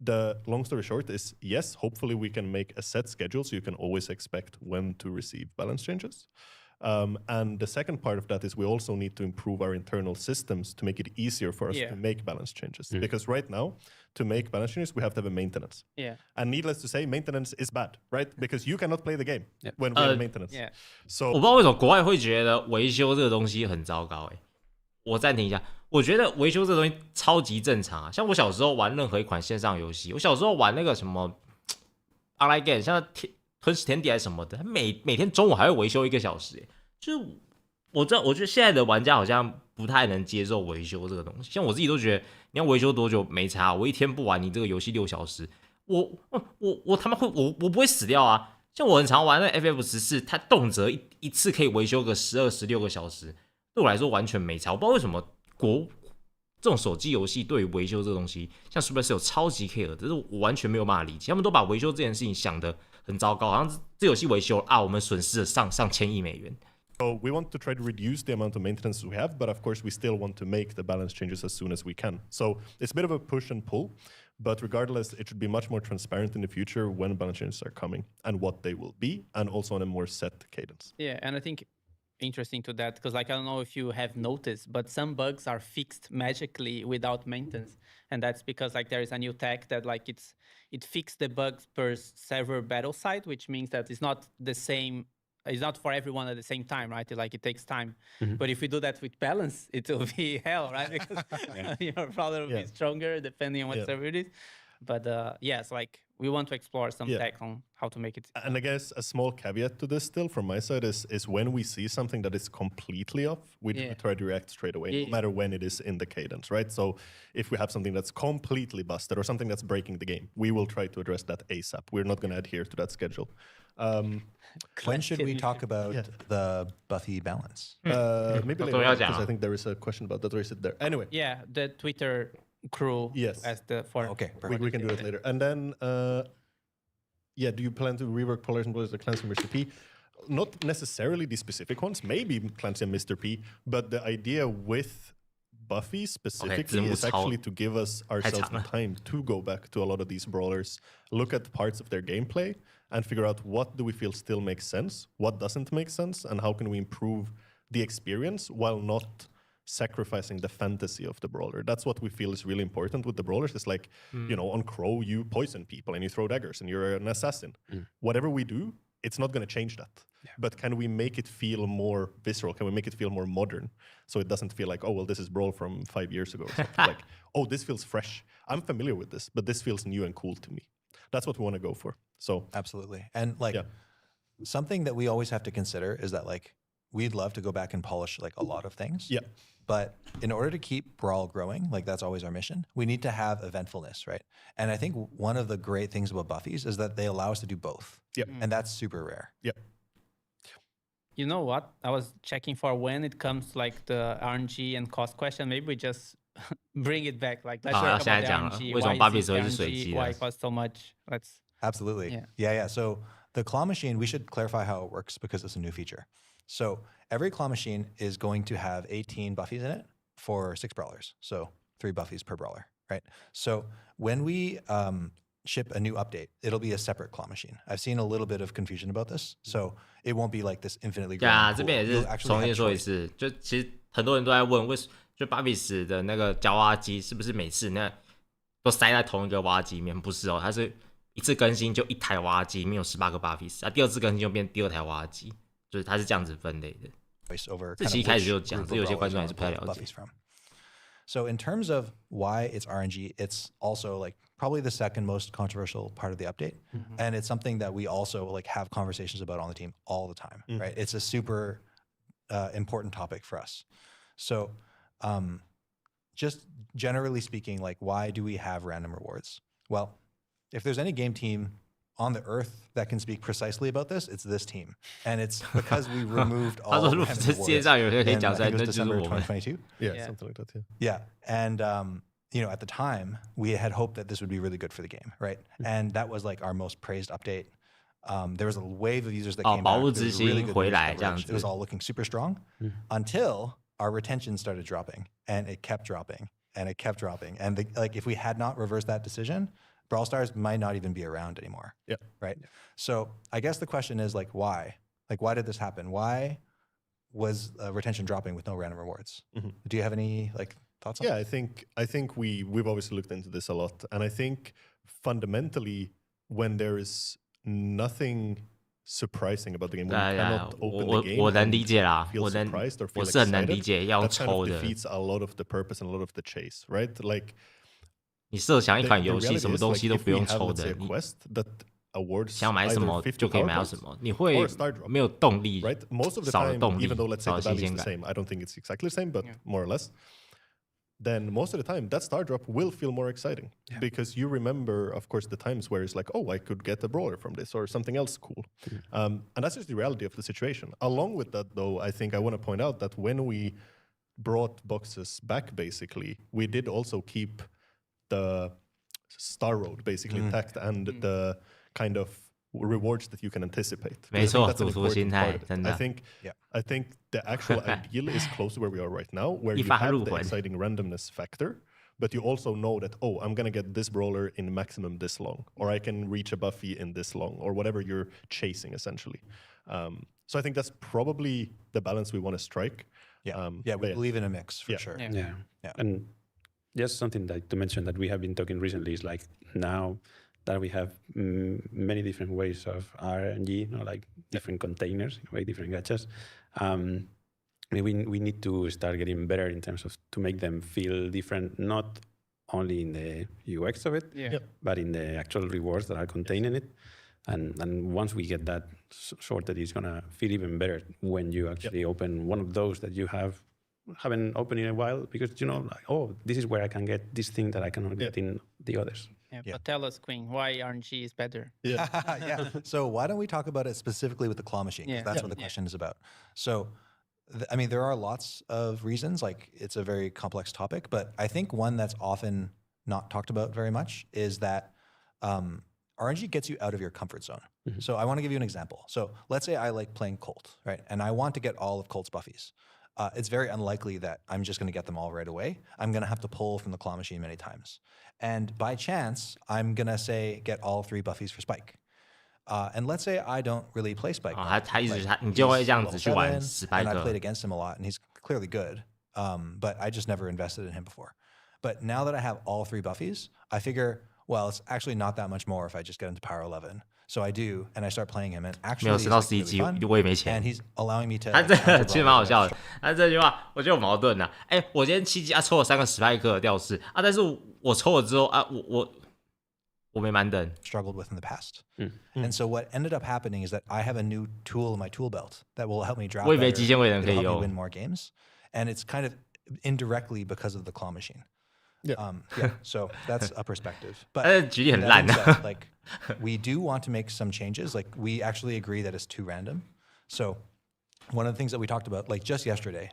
Speaker 4: the long story short is, yes, hopefully we can make a set schedule so you can always expect when to receive balance changes. And the second part of that is we also need to improve our internal systems to make it easier for us to make balance changes. Because right now, to make balance changes, we have to have a maintenance. And needless to say, maintenance is bad, right? Because you cannot play the game when we have maintenance. So
Speaker 1: 我不知道为什么国外会觉得维修这个东西很糟糕。我暂停一下，我觉得维修这个东西超级正常啊。像我小时候玩任何一款线上游戏，我小时候玩那个什么 online game， 像吞食天地还是什么的，他每天中午还会维修1个小时。就是我觉得现在的玩家好像不太能接受维修这个东西。像我自己都觉得，你要维修多久没差，我一天不玩你这个游戏6小时，我他妈会我不会死掉啊。像我很常玩那 FF14， 它动辄一次可以维修个12、16个小时。对我来说完全没差，我不知道为什么这种手机游戏对于维修这个东西，像 Supercell 有超级 care， 这是我完全没有办法理解。他们都把维修这件事情想得很糟糕，好像这游戏维修啊，我们损失了上千亿美元。
Speaker 4: So we want to try to reduce the amount of maintenance we have, but of course we still want to make the balance changes as soon as we can. So it's a bit of a push and pull, but regardless, it should be much more transparent in the future when balance changes are coming and what they will be, and also on a more set cadence.
Speaker 2: Yeah, and I think interesting to that, because like I don't know if you have noticed, but some bugs are fixed magically without maintenance, and that's because like there is a new tech that like it fixed the bugs per server battle site, which means that it's not the same. It's not for everyone at the same time, right? Like it takes time. But if we do that with balance, it will be hell, right? Because your brawler will be stronger depending on what server it is. But yes, like we want to explore some tech on how to make it.
Speaker 4: And I guess a small caveat to this still from my side is when we see something that is completely off, we try to react straight away, no matter when it is in the cadence, right? So if we have something that's completely busted or something that's breaking the game, we will try to address that ASAP. We're not going to adhere to that schedule.
Speaker 3: When should we talk about the Buffy balance?
Speaker 4: Maybe later, because I think there is a question about that. Or is it there? Anyway.
Speaker 2: Yeah, the Twitter crew as the for
Speaker 3: okay,
Speaker 4: we can do it later. And then do you plan to rework Polaris and Polaris, the Clancy and Mr. P? Not necessarily the specific ones, maybe Clancy and Mr. P, but the idea with Buffy specifically is actually to give ourselves the time to go back to a lot of these brawlers, look at parts of their gameplay, and figure out what do we feel still makes sense, what doesn't make sense, and how can we improve the experience while not sacrificing the fantasy of the brawler. That's what we feel is really important with the brawlers. It's like, you know, on Crow, you poison people and you throw daggers and you're an assassin. Whatever we do, it's not going to change that. But can we make it feel more visceral? Can we make it feel more modern? So it doesn't feel like, oh, well, this is Brawl from 5 years ago. Or something. Like, oh, this feels fresh. I'm familiar with this, but this feels new and cool to me. That's what we want to go for. So
Speaker 3: absolutely. And like something that we always have to consider is that like we'd love to go back and polish like a lot of things.
Speaker 4: Yeah.
Speaker 3: But in order to keep Brawl growing, like that's always our mission, we need to have eventfulness, right? And I think one of the great things about Buffy's is that they allow us to do both.
Speaker 4: Yep.
Speaker 3: And that's super rare.
Speaker 4: Yep.
Speaker 2: You know what? I was checking for when it comes to like the RNG and cost question. Maybe we just bring it back. Like let's talk about the RNG. Why it costs so much? Let's
Speaker 3: absolutely. Yeah. So the claw machine, we should clarify how it works because it's a new feature. So every claw machine is going to have 18 Buffys in it for 6 brawlers. So 3 Buffys per brawler, right? So when we ship a new update, it'll be a separate claw machine. I've seen a little bit of confusion about this, so it won't be like this infinitely growing pool.
Speaker 1: 这边也是重新说一次，就其实很多人都在问，就 Buffy 的那个浇挖机是不是每次那都塞在同一个挖机里面？不是哦，它是一次更新就一台挖机，里面有18个 Buffy，第二次更新就变第二台挖机，就是它是这样子分类的。这期一开始就讲，这有些观众还是不太了解。
Speaker 3: So in terms of why it's RNG, it's also like probably the second most controversial part of the update. And it's something that we also like have conversations about on the team all the time, right? It's a super important topic for us. So just generally speaking, like why do we have random rewards? Well, if there's any game team on the earth that can speak precisely about this, it's this team. And it's because we removed all random rewards in, I think it was December 2022.
Speaker 4: Yeah, something like that,
Speaker 3: Yeah, and you know, at the time, we had hoped that this would be really good for the game, right? And that was like our most praised update. There was a wave of users that came back. It was really good news coverage. It was all looking super strong until our retention started dropping, and it kept dropping, and it kept dropping. And like if we had not reversed that decision, Brawl Stars might not even be around anymore.
Speaker 4: Yeah.
Speaker 3: Right. So I guess the question is like, why? Like, why did this happen? Why was retention dropping with no random rewards? Do you have any like thoughts on that?
Speaker 4: Yeah, I think we've obviously looked into this a lot, and I think fundamentally when there is nothing surprising about the game, when you cannot open the game,
Speaker 1: 我能理解啦，
Speaker 4: feel surprised or feel
Speaker 1: 我是很能理
Speaker 4: excited,
Speaker 1: 解要用
Speaker 4: that kind
Speaker 1: 抽
Speaker 4: of
Speaker 1: 的。
Speaker 4: defeats a lot of the purpose and a lot of the chase, right? Like
Speaker 1: 你设想一款
Speaker 4: the
Speaker 1: 游戏，
Speaker 4: reality
Speaker 1: 什么
Speaker 4: is,
Speaker 1: 东
Speaker 4: like,
Speaker 1: 西都
Speaker 4: if
Speaker 1: 不
Speaker 4: we
Speaker 1: 用
Speaker 4: have,
Speaker 1: 抽
Speaker 4: let's say,
Speaker 1: 的，
Speaker 4: a
Speaker 1: 你
Speaker 4: quest that awards
Speaker 1: 想买什
Speaker 4: either
Speaker 1: 么
Speaker 4: 50
Speaker 1: 就可以买到
Speaker 4: power
Speaker 1: 什么，
Speaker 4: points
Speaker 1: 你会
Speaker 4: or Star Drop,
Speaker 1: 没有动力，
Speaker 4: right? Most of the
Speaker 1: 少了
Speaker 4: time,
Speaker 1: 动力，
Speaker 4: even though let's say
Speaker 1: 少
Speaker 4: the
Speaker 1: 了
Speaker 4: value
Speaker 1: 新
Speaker 4: is
Speaker 1: 鲜
Speaker 4: the
Speaker 1: 感。
Speaker 4: same, I don't think it's exactly the same, but more or less. Then most of the time, that Star Drop will feel more exciting because you remember, of course, the times where it's like, oh, I could get a brawler from this or something else cool. And that's just the reality of the situation. Along with that, though, I think I want to point out that when we brought boxes back, basically, we did also keep the Star Road basically intact and the kind of rewards that you can anticipate.
Speaker 1: 没错，
Speaker 4: That's an
Speaker 1: 赌徒心
Speaker 4: important
Speaker 1: 态
Speaker 4: part of it.
Speaker 1: 真
Speaker 4: I
Speaker 1: 的。
Speaker 4: think I think the actual ideal is close to where we are right now, where you
Speaker 1: 一发
Speaker 4: have
Speaker 1: 入
Speaker 4: the
Speaker 1: 魂。
Speaker 4: exciting randomness factor, but you also know that, oh, I'm going to get this brawler in maximum this long, or I can reach a Buffy in this long, or whatever you're chasing, essentially. So I think that's probably the balance we want to strike.
Speaker 3: We believe in a mix for sure.
Speaker 5: Yeah. And just something like to mention that we have been talking recently is like now that we have many different ways of RNG, you know, like different containers, right, different gachas. We need to start getting better in terms of to make them feel different, not only in the UX of it, but in the actual rewards that are contained in it. And once we get that sorted, it's gonna feel even better when you actually open one of those that you haven't opened in a while, because you know, like, oh, this is where I can get this thing that I cannot get in the others.
Speaker 2: But tell us, Queen, why RNG is better?
Speaker 3: So why don't we talk about it specifically with the claw machine? 'Cause that's what the question is about. So, I mean, there are lots of reasons. Like, it's a very complex topic, but I think one that's often not talked about very much is that RNG gets you out of your comfort zone. So I want to give you an example. So let's say I like playing Colt, right? And I want to get all of Colt's Buffies. It's very unlikely that I'm just going to get them all right away. I'm going to have to pull from the claw machine many times. And by chance, I'm going to say get all 3 Buffies for Spike. And let's say I don't really play Spike.
Speaker 1: 他一直你就会这样子去玩
Speaker 3: and I played against him a lot, and he's clearly good. But I just never invested in him before. But now that I have all 3 Buffies, I figure, well, it's actually not that much more if I just get into Power 11. So I do, and I start playing him, and
Speaker 1: 没
Speaker 3: actually
Speaker 1: 有
Speaker 3: he's
Speaker 1: 升到
Speaker 3: like
Speaker 1: 11
Speaker 3: really
Speaker 1: 级
Speaker 3: fun,
Speaker 1: 我也没钱
Speaker 3: and。he's allowing me to.
Speaker 1: 他这其实蛮好笑的，他这句话我觉得有矛盾呐。我今天7级抽了3个史派克的吊饰啊，但是我抽了之后啊，我没满等。
Speaker 3: Struggled with in the past. And so what ended up happening is that I have a new tool in my tool belt that will help me draft
Speaker 1: 我以
Speaker 3: better.
Speaker 1: 为极限位人
Speaker 3: It'll
Speaker 1: 可以
Speaker 3: help me
Speaker 1: 用
Speaker 3: win more games, and it's kind of indirectly because of the claw machine. So that's a perspective. But
Speaker 1: 但是举例很
Speaker 3: that
Speaker 1: 烂
Speaker 3: being
Speaker 1: 啊。
Speaker 3: said, like, we do want to make some changes. Like, we actually agree that it's too random. So one of the things that we talked about, like just yesterday,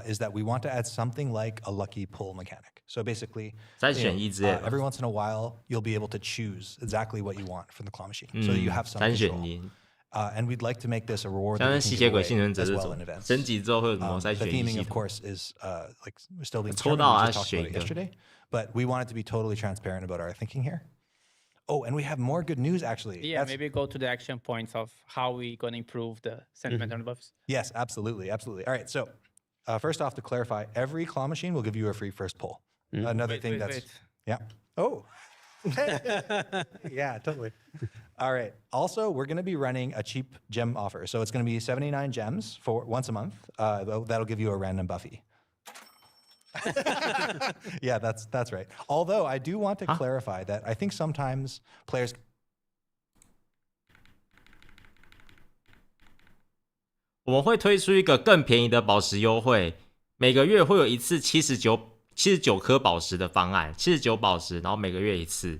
Speaker 3: is that we want to add something like a lucky pull mechanic. So basically,
Speaker 1: 3选1之类的
Speaker 3: every once in a while, you'll be able to choose exactly what you want from the claw machine. So that you have some
Speaker 1: 3选
Speaker 3: control.
Speaker 1: 1，
Speaker 3: And we'd like to make this a reward
Speaker 1: 像
Speaker 3: that we
Speaker 1: 是
Speaker 3: can
Speaker 1: 吸血
Speaker 3: give
Speaker 1: 鬼
Speaker 3: away
Speaker 1: 幸存者
Speaker 3: as
Speaker 1: 这
Speaker 3: well
Speaker 1: 种
Speaker 3: in events.
Speaker 1: 升级之后会有什么
Speaker 3: The
Speaker 1: 3选1
Speaker 3: theming,
Speaker 1: 系
Speaker 3: of
Speaker 1: 统。
Speaker 3: course, is like still being
Speaker 1: 抽
Speaker 3: determined.
Speaker 1: 到
Speaker 3: We
Speaker 1: 啊
Speaker 3: just talked
Speaker 1: 选
Speaker 3: about
Speaker 1: 一
Speaker 3: it
Speaker 1: 个。
Speaker 3: yesterday, but we wanted to be totally transparent about our thinking here. Oh, and we have more good news, actually.
Speaker 2: Yeah, maybe go to the action points of how we're going to improve the sentiment on the buffs.
Speaker 3: Yes, absolutely. All right, so first off, to clarify, every claw machine will give you a free first pull. Another thing that's... Yeah. Oh. Yeah, totally. All right. Also, we're going to be running a cheap gem offer. So it's going to be 79 gems for once a month. That'll give you a random Buffy. Yeah, that's right. Although I do want to clarify that I think sometimes players...
Speaker 1: 我们会推出一个更便宜的宝石优惠，每个月会有一次79颗宝石的方案，79宝石，然后每个月一次，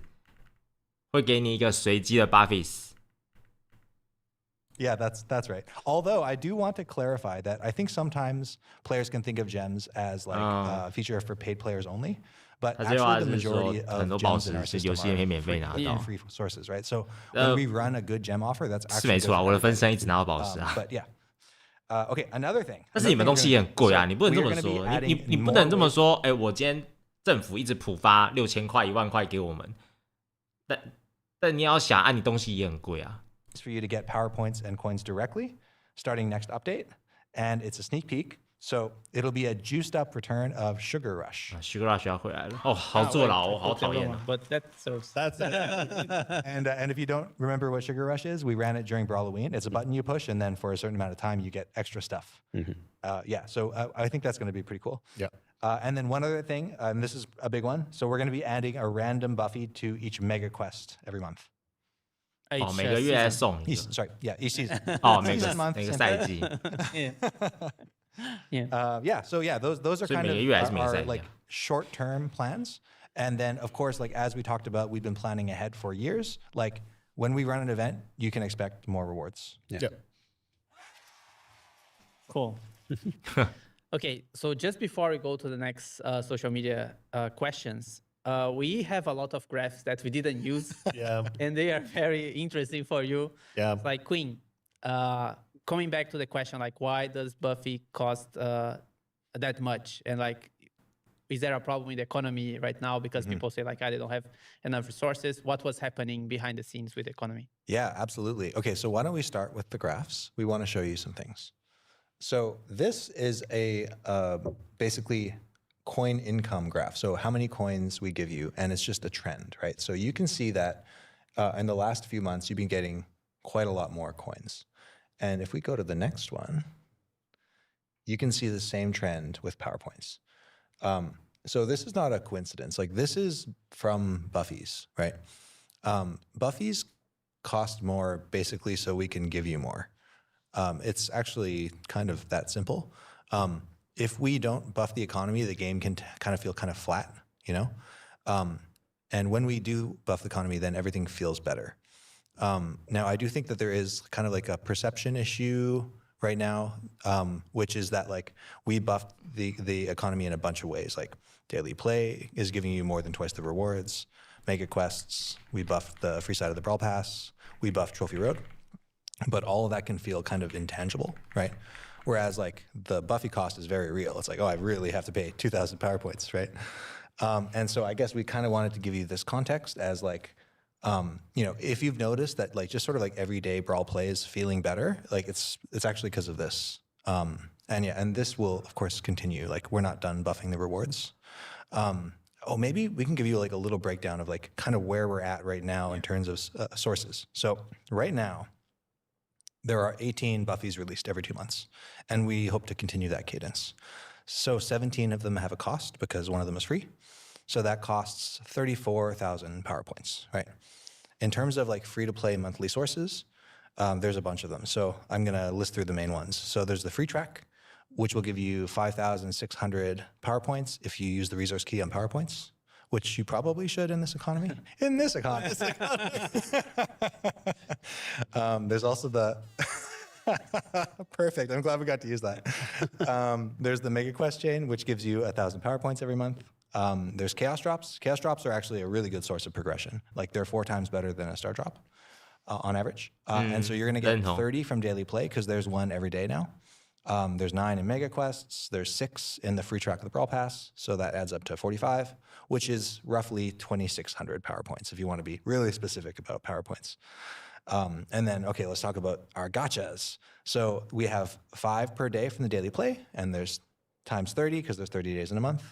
Speaker 1: 会给你一个随机的 Buffys。Yeah,
Speaker 3: that's right. Although I do want to clarify that I think sometimes players can think of gems as like a feature for paid players only, but actually the majority of gems in our system are free sources, right? So when we run a good gem offer, that's actually
Speaker 1: 是没错啊，我的分身一直拿到宝石啊。
Speaker 3: But yeah. Okay, another thing.
Speaker 1: 但是你们东西也很贵啊，你不能这么说，你不能这么说。我今天政府一直普发6000块、1万块给我们，但你要想啊，你东西也很贵啊。
Speaker 3: For you to get PowerPoints and coins directly, starting next update, and it's a sneak peek. So it'll be a juiced up return of Sugar Rush.
Speaker 1: Sugar Rush 要回来了，好坐牢哦，好讨厌哦。
Speaker 2: But that's
Speaker 3: it. And if you don't remember what Sugar Rush is, we ran it during Brawloween. It's a button you push, and then for a certain amount of time, you get extra stuff. So I think that's going to be pretty cool.
Speaker 4: Yeah.
Speaker 3: And then one other thing, and this is a big one. So we're going to be adding a random Buffy to each mega quest every month.
Speaker 1: 每个月来送一个。
Speaker 3: each season.
Speaker 1: 每个赛季。
Speaker 3: Those are kind of our like short-term plans. And then, of course, like as we talked about, we've been planning ahead for years. Like when we run an event, you can expect more rewards.
Speaker 4: Yeah.
Speaker 2: Cool. Okay, so just before we go to the next social media questions, we have a lot of graphs that we didn't use.
Speaker 4: Yeah.
Speaker 2: And they are very interesting for you.
Speaker 4: Yeah.
Speaker 2: Like Queen, coming back to the question, like why does Buffy cost that much? And like, is there a problem in the economy right now? Because people say like, they don't have enough resources. What was happening behind the scenes with the economy?
Speaker 3: Yeah, absolutely. Okay, so why don't we start with the graphs? We want to show you some things. So this is a basically coin income graph. So how many coins we give you, and it's just a trend, right? So you can see that in the last few months, you've been getting quite a lot more coins. And if we go to the next one, you can see the same trend with PowerPoints. So this is not a coincidence. Like this is from Buffy's, right? Buffy's cost more basically so we can give you more. It's actually kind of that simple. If we don't buff the economy, the game can kind of feel kind of flat, you know? And when we do buff the economy, then everything feels better. Now, I do think that there is kind of like a perception issue right now, which is that like we buffed the economy in a bunch of ways. Like daily play is giving you more than twice the rewards. Mega quests, we buffed the free side of the Brawl Pass. We buffed Trophy Road. But all of that can feel kind of intangible, right? Whereas like the Buffy cost is very real. It's like, oh, I really have to pay 2,000 PowerPoints, right? And so I guess we kind of wanted to give you this context as like, if you've noticed that like just sort of like everyday Brawl play is feeling better, like it's actually because of this. And this will of course continue. Like we're not done buffing the rewards. Maybe we can give you like a little breakdown of like kind of where we're at right now in terms of sources. So right now, there are 18 Buffys released every 2 months, and we hope to continue that cadence. So 17 of them have a cost because one of them is free. So that costs 34,000 PowerPoints, right? In terms of like free-to-play monthly sources, there's a bunch of them. So I'm going to list through the main ones. So there's the free track, which will give you 5,600 PowerPoints if you use the resource key on PowerPoints, which you probably should in this economy. In this economy. There's also the... Perfect. I'm glad we got to use that. There's the Mega Quest chain, which gives you 1,000 PowerPoints every month. There's Chaos Drops. Chaos Drops are actually a really good source of progression. Like they're 4 times better than a Star Drop on average. And so you're going to get 30 from daily play because there's one every day now. There's 9 in Mega Quests. There's 6 in the free track of the Brawl Pass. So that adds up to 45, which is roughly 2,600 power points if you want to be really specific about power points. And then, okay, let's talk about our gachas. So we have 5 per day from the daily play, and there's times 30 because there's 30 days in a month.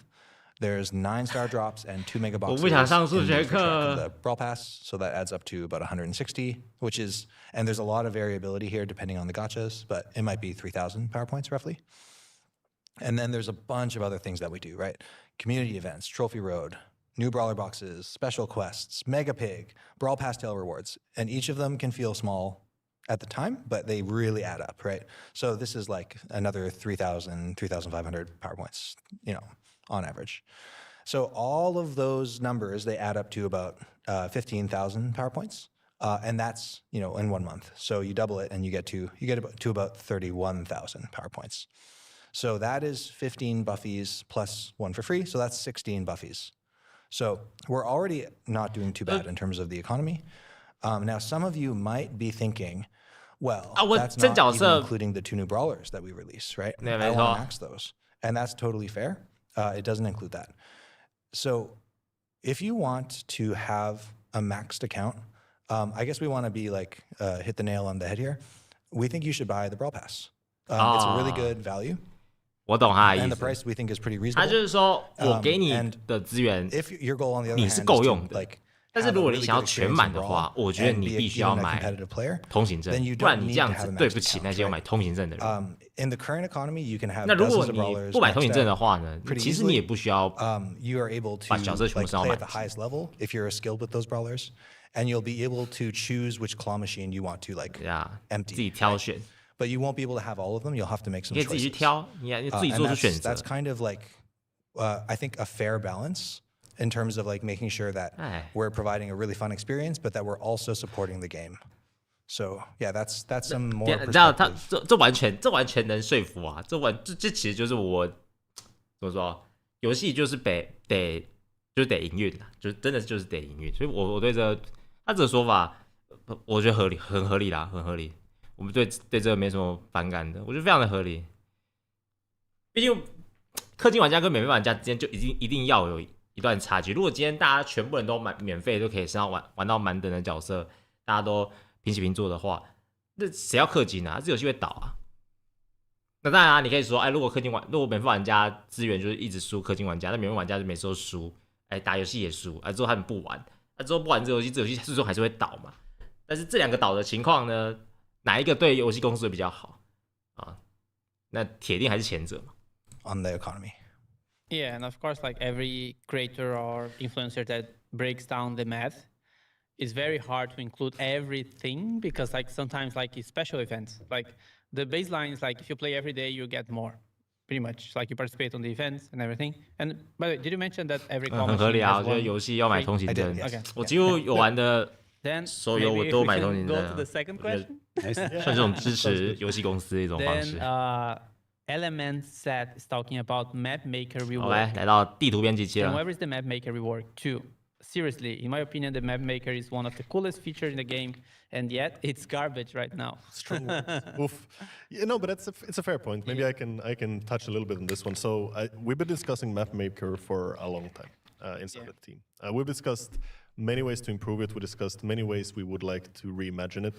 Speaker 3: There's 9 star drops and 2 mega boxes in the Brawl Pass, so that adds up to about 160, which is, and there's a lot of variability here depending on the gachas, but it might be 3,000 power points roughly. And then there's a bunch of other things that we do, right? Community events, Trophy Road, new brawler boxes, special quests, Mega Pig, Brawl Pass tail rewards, and each of them can feel small at the time, but they really add up, right? So this is like another 3,000, 3,500 power points, on average. So all of those numbers, they add up to about 15,000 power points. And that's, in 1 month. So you double it and you get to about 31,000 power points. So that is 15 buffies plus 1 for free. So that's 16 buffies. So we're already not doing too bad in terms of the economy. Now, some of you might be thinking, well, that's not even including the 2 new brawlers that we release, right? I want to max those. And that's totally fair. It doesn't include that. So if you want to have a maxed account, I guess we want to be like, hit the nail on the head here. We think you should buy the Brawl Pass. It's a really good value.
Speaker 1: 我懂他的意思。
Speaker 3: And the price we think is pretty reasonable.
Speaker 1: 他就是说我给你的资源，
Speaker 3: if your goal on the other
Speaker 1: 你
Speaker 3: hand
Speaker 1: 是够用的。
Speaker 3: like
Speaker 1: 但是如果你想要全满的话，我觉得你必须要买通行证，不然你这样子对不起那些有买通行证的人。
Speaker 3: In the current economy, you can have
Speaker 1: 那如果你不买通行证的话呢，其实你也不需要
Speaker 3: you are able to
Speaker 1: 把角色全部上
Speaker 3: play
Speaker 1: 满
Speaker 3: at the highest level if you're skilled with those brawlers, and you'll be able to choose which claw machine you want to like empty.
Speaker 1: 自己挑选。
Speaker 3: But you won't be able to have all of them. You'll have to make some choices.
Speaker 1: 你可以自己去挑，你自己做出选择。
Speaker 3: That's kind of like, I think, a fair balance in terms of like making sure that we're providing a really fun experience, but that we're also supporting the game. So yeah, that's some more perspective.
Speaker 1: 你知道他这完全能说服啊！这其实就是我怎么说，游戏就是得营运啦，就是真的就是得营运。所以我对他这个说法，我觉得合理，很合理啦，很合理。 我们对这个没什么反感的，我觉得非常的合理。毕竟氪金玩家跟免费玩家之间就一定要有一段差距。如果今天大家全部人都免费都可以上玩到满等的角色，大家都平起平坐的话，那谁要氪金啊？这游戏会倒啊。那当然啊，你可以说，如果免费玩家资源就是一直输氪金玩家，那免费玩家就每次都输，打游戏也输，之后他们不玩，之后不玩这游戏最终还是会倒嘛。但是这两个倒的情况呢？ 哪一个对游戏公司比较好啊？那铁定还是前者嘛。
Speaker 3: On the economy.
Speaker 2: Yeah, and of course, like every creator or influencer that breaks down the math, it's very hard to include everything because like sometimes like it's special events. Like the baseline is like if you play every day, you get more. Pretty much, like you participate on the events and everything. And by the way, did you mention that every
Speaker 1: 很合理啊，我觉得游戏要买通行证。我几乎有玩的。 所有我都买通行证，算这种支持游戏公司的一种方式。
Speaker 2: Element set is talking about map maker reward.
Speaker 1: 来到地图编辑器了。
Speaker 2: And where is the map maker reward too? Seriously, in my opinion, the map maker is one of the coolest features in the game, and yet it's garbage right now.
Speaker 4: It's true. Oof. But it's a fair point. Maybe I can touch a little bit on this one. So we've been discussing map maker for a long time inside the team. We've discussed many ways to improve it. We discussed many ways we would like to reimagine it.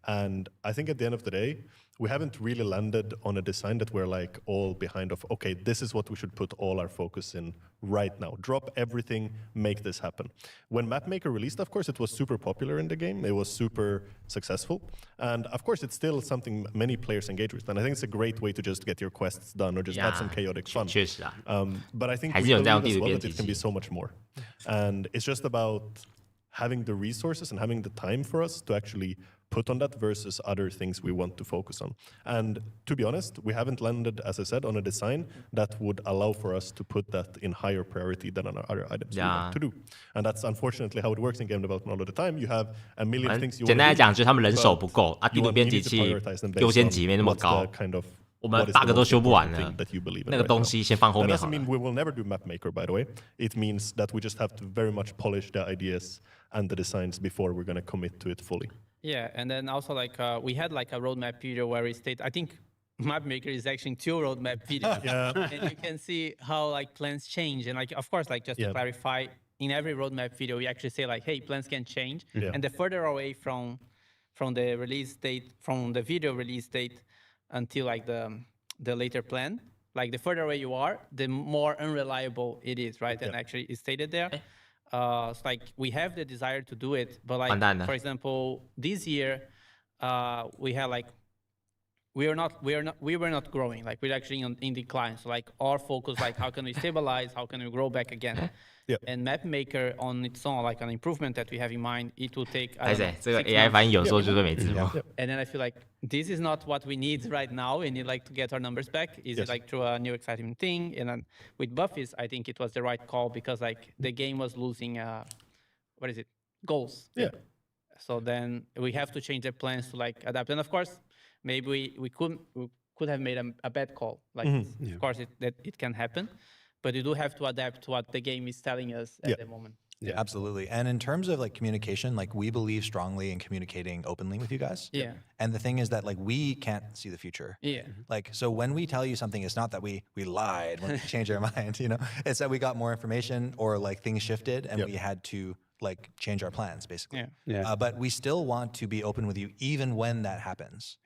Speaker 4: And I think at the end of the day, we haven't really landed on a design that we're like all behind of, okay, this is what we should put all our focus in right now. Drop everything, make this happen. When Mapmaker released, of course, it was super popular in the game. It was super successful. And of course, it's still something many players engage with. And I think it's a great way to just get your quests done or just have some chaotic fun. But I think we believe as well that it can be so much more. And it's just about having the resources and having the time for us to actually put on that versus other things we want to focus on. And to be honest, we haven't landed, as I said, on a design that would allow for us to put that in higher priority than on other items we want to do. And that's unfortunately how it works in game development all of the time. You have a million things you want to do.
Speaker 1: 简单来讲，就是他们人手不够啊，地图编辑器优先级没那么高。我们bug都修不完了，那个东西先放后面好了。
Speaker 4: That doesn't mean we will never do Mapmaker, by the way. It means that we just have to very much polish the ideas and the designs before we're going to commit to it fully.
Speaker 2: Yeah, and then also like we had like a roadmap period where we stayed, I think map maker is actually 2 roadmap videos. And you can see how like plans change. And like, of course, like just to clarify, in every roadmap video, we actually say like, hey, plans can change. And the further away from the release date, from the video release date until like the later plan, like the further away you are, the more unreliable it is, right? And actually it's stated there. It's like we have the desire to do it, but like, for example, this year, we had like, we were not growing, like we're actually in decline. So like our focus, like how can we stabilize, how can we grow back again? And map maker on its own, like an improvement that we have in mind, it will take.
Speaker 1: 这个 AI 翻译有时候就是没字幕。
Speaker 2: And then I feel like this is not what we need right now. We need like to get our numbers back. Is it like through a new exciting thing? And then with Buffies, I think it was the right call because like the game was losing, goals. So then we have to change the plans to like adapt. And of course, maybe we could have made a bad call. Like of course it can happen. But you do have to adapt to what the game is telling us at the moment.
Speaker 3: Yeah, absolutely. And in terms of like communication, like we believe strongly in communicating openly with you guys.
Speaker 2: Yeah.
Speaker 3: And the thing is that like we can't see the future.
Speaker 2: Yeah.
Speaker 3: Like, so when we tell you something, it's not that we lied when we changed our mind, you know, it's that we got more information or like things shifted and we had to like change our plans basically. But we still want to be open with you even when that happens.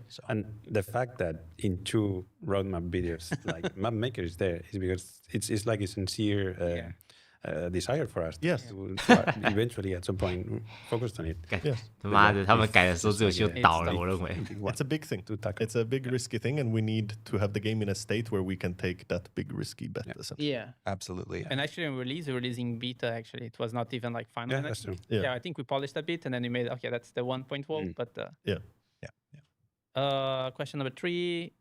Speaker 5: So. And the fact that in 2 roadmap videos, like map maker is there, is because it's like a sincere desire for us to eventually at some point focus on it.
Speaker 1: 他妈的，他们改的时候只有就倒了，我认为。
Speaker 4: It's a big thing to tackle. It's a big risky thing, and we need to have the game in a state where we can take that big risky bet.
Speaker 2: Yeah,
Speaker 3: absolutely.
Speaker 2: And actually, in releasing beta, actually, it was not even like final.
Speaker 5: Yeah, that's true.
Speaker 2: I think we polished a bit, and then we made that's the 1.0. But question number 3.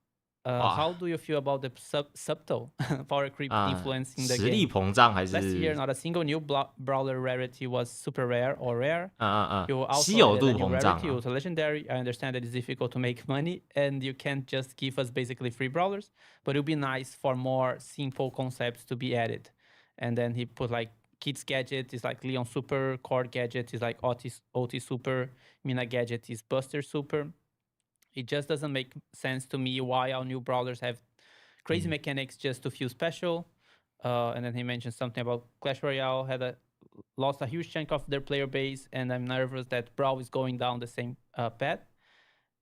Speaker 2: How do you feel about the subtle power creep influencing the
Speaker 1: 实力
Speaker 2: game?
Speaker 1: 膨胀还是
Speaker 2: Last year, not a single new brawler rarity was super rare or rare. You also
Speaker 1: 稀有
Speaker 2: added
Speaker 1: 度
Speaker 2: a new
Speaker 1: 膨胀
Speaker 2: rarity, it was legendary. I understand that it's difficult to make money, and you can't just give us basically free brawlers, but it would be nice for more simple concepts to be added. And then he put like Kids gadget is like Leon Super, Cord gadget is like OT Super, Mina gadget is Buster Super. It just doesn't make sense to me why our new brawlers have crazy mechanics just to feel special. And then he mentioned something about Clash Royale lost a huge chunk of their player base, and I'm nervous that Brawl is going down the same path.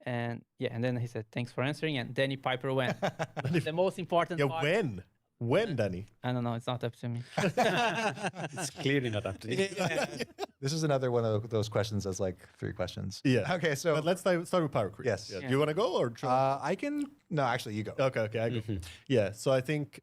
Speaker 2: And then he said, thanks for answering. And Danny Piper went. The most important part.
Speaker 4: When, Danny?
Speaker 2: I don't know. It's not up to me.
Speaker 5: It's clearly not up to you.
Speaker 3: This is another one of those questions that's like 3 questions.
Speaker 4: Yeah.
Speaker 3: Okay, so
Speaker 4: but let's start with power creep.
Speaker 3: Yes.
Speaker 4: Do you want to go or?
Speaker 3: I can. No, actually, you go.
Speaker 4: Okay, I go. Yeah. So I think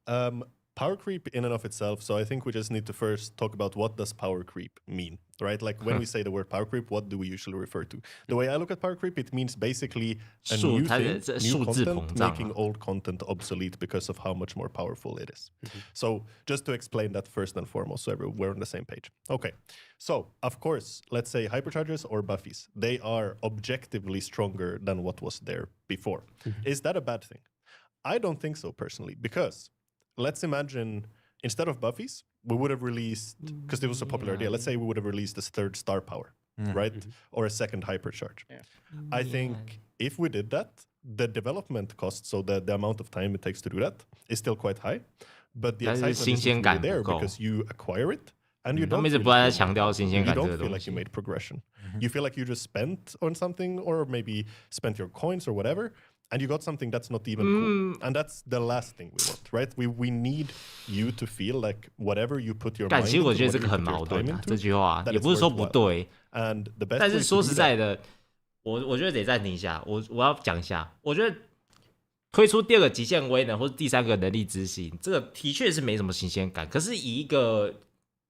Speaker 4: power creep in and of itself. So I think we just need to first talk about what does power creep mean, right? Like when we say the word power creep, what do we usually refer to? The way I look at power creep, it means basically a new thing, new content, making old content obsolete because of how much more powerful it is. So just to explain that first and foremost, so we're on the same page. Okay. So of course, let's say hyperchargers or buffies, they are objectively stronger than what was there before. Is that a bad thing? I don't think so personally, because let's imagine instead of buffies, we would have released, because it was a popular idea, let's say we would have released this 3rd star power, right? Or a 2nd hypercharge. I think if we did that, the development cost, so the amount of time it takes to do that, is still quite high. But the excitement is really there because you acquire it and you don't feel like you made progression. You feel like you just spent on something or maybe spent your coins or whatever, and you got something that's not even cool. And that's the last thing we want, right? We need you to feel like whatever you put your mind into,
Speaker 1: 其实我觉得这个很矛盾啊，这句话也不是说不对，
Speaker 4: and the best
Speaker 1: 但是说实在的，我觉得得暂停一下，我要讲一下，我觉得推出第2个极限威能或者第3个能力之心，这个的确是没什么新鲜感。可是以一个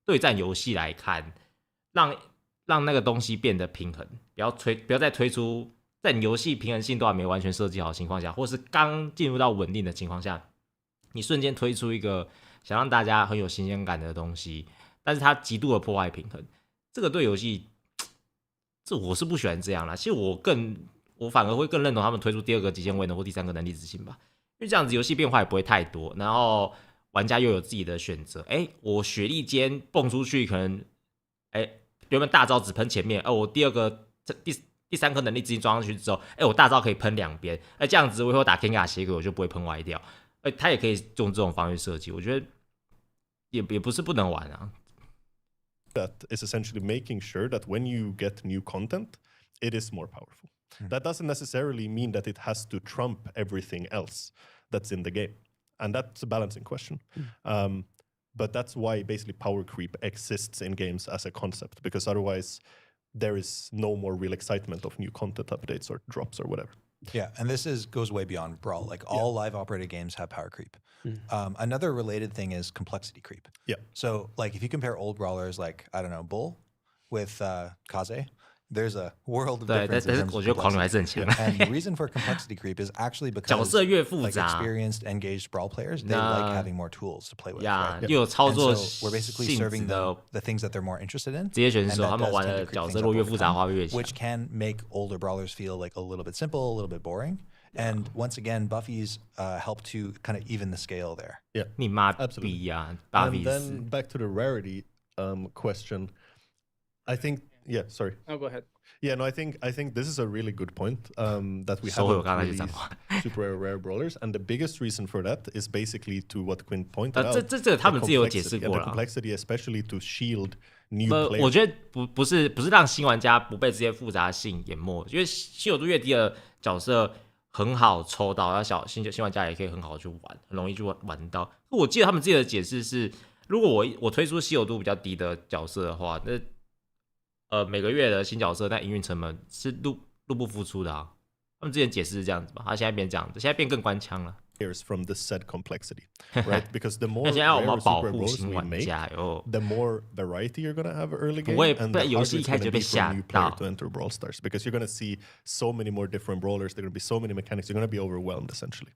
Speaker 1: 对战游戏来看，让那个东西变得平衡，不要再推出在你游戏平衡性都还没完全设计好的情况下，或是刚进入到稳定的情况下，你瞬间推出一个想让大家很有新鲜感的东西，但是它极度的破坏平衡，这个对游戏，这我是不喜欢这样啦。其实我反而会更认同他们推出第2个极限威能或第3个能力之心吧，因为这样子游戏变化也不会太多，然后玩家又有自己的选择。我雪莉间蹦出去，可能原本大招只喷前面，我第2个第3颗能力之星装上去之后，我大招可以喷2边，这样子我以后打 Kenga 血鬼我就不会喷歪掉，他也可以用这种方式设计，我觉得也不是不能玩啊。
Speaker 4: That is essentially making sure that when you get new content, it is more powerful. That doesn't necessarily mean that it has to trump everything else that's in the game. And that's a balancing question. But that's why basically power creep exists in games as a concept, because otherwise there is no more real excitement of new content updates or drops or whatever.
Speaker 3: Yeah, and this goes way beyond Brawl. Like all live operated games have power creep. Another related thing is complexity creep.
Speaker 4: Yeah.
Speaker 3: So like if you compare old brawlers like, I don't know, Bull with Kaze, there's a world of difference.
Speaker 1: 但是我觉得狂牛还是很强。
Speaker 3: And the reason for complexity creep is actually because
Speaker 1: 角色越复
Speaker 3: like
Speaker 1: 杂
Speaker 3: experienced, engaged brawl players, they like having more tools to play with.
Speaker 1: 呀
Speaker 3: Right?
Speaker 1: 又有操
Speaker 3: And
Speaker 1: 作
Speaker 3: so we're basically
Speaker 1: 性
Speaker 3: serving
Speaker 1: 质的
Speaker 3: the things that they're more interested in.
Speaker 1: 职业选
Speaker 3: and
Speaker 1: 手，
Speaker 3: that
Speaker 1: 他们
Speaker 3: does
Speaker 1: 玩
Speaker 3: tend
Speaker 1: 的
Speaker 3: to creep
Speaker 1: 角
Speaker 3: things
Speaker 1: 色
Speaker 3: up
Speaker 1: 如果越
Speaker 3: over
Speaker 1: 复杂
Speaker 3: time,
Speaker 1: 化会越强。
Speaker 3: which can make older brawlers feel like a little bit simple, a little bit boring. And once again, Buffy's help to kind of even the scale there.
Speaker 4: Yeah.
Speaker 1: 你妈
Speaker 4: Absolutely.
Speaker 1: 逼呀，
Speaker 4: And
Speaker 1: 巴比
Speaker 4: then back to the rarity question. I think, sorry.
Speaker 2: No, go ahead.
Speaker 4: Yeah, no, I think this is a really good point that we
Speaker 1: 收回我
Speaker 4: haven't
Speaker 1: 刚才那句
Speaker 4: released
Speaker 1: 脏话。
Speaker 4: super rare brawlers, and the biggest reason for that is basically to what Quinn pointed
Speaker 1: 这
Speaker 4: out.
Speaker 1: 这他们自己有解
Speaker 4: complexity-
Speaker 1: 释
Speaker 4: and
Speaker 1: 过
Speaker 4: the
Speaker 1: 了。
Speaker 4: complexity, especially to shield new
Speaker 1: 我
Speaker 4: players.
Speaker 1: 觉得不是让新玩家不被这些复杂性淹没，因为稀有度越低的角色很好抽到，然后新玩家也可以很好去玩，很容易就玩到。我记得他们自己的解释是，如果我推出稀有度比较低的角色的话，那每个月的新角色，但营运成本是入不敷出的啊。他们之前解释是这样子嘛，他现在变这样子，现在变更官腔了。
Speaker 4: From the said complexity, right? Because the more
Speaker 1: 那现在我们要
Speaker 4: rare
Speaker 1: 保
Speaker 4: super
Speaker 1: 护
Speaker 4: brawlers
Speaker 1: 新
Speaker 4: we
Speaker 1: 玩
Speaker 4: make,
Speaker 1: 家哟。
Speaker 4: the more variety you're going to have early game,
Speaker 1: 不会
Speaker 4: and
Speaker 1: 被
Speaker 4: the
Speaker 1: 游
Speaker 4: harder
Speaker 1: 戏一
Speaker 4: it's
Speaker 1: 开
Speaker 4: going
Speaker 1: 始就
Speaker 4: to
Speaker 1: 被
Speaker 4: be for
Speaker 1: 吓
Speaker 4: a new player
Speaker 1: 到。
Speaker 4: to enter Brawl Stars, because you're going to see so many more different brawlers. There are going to be so many mechanics. You're going to be overwhelmed essentially,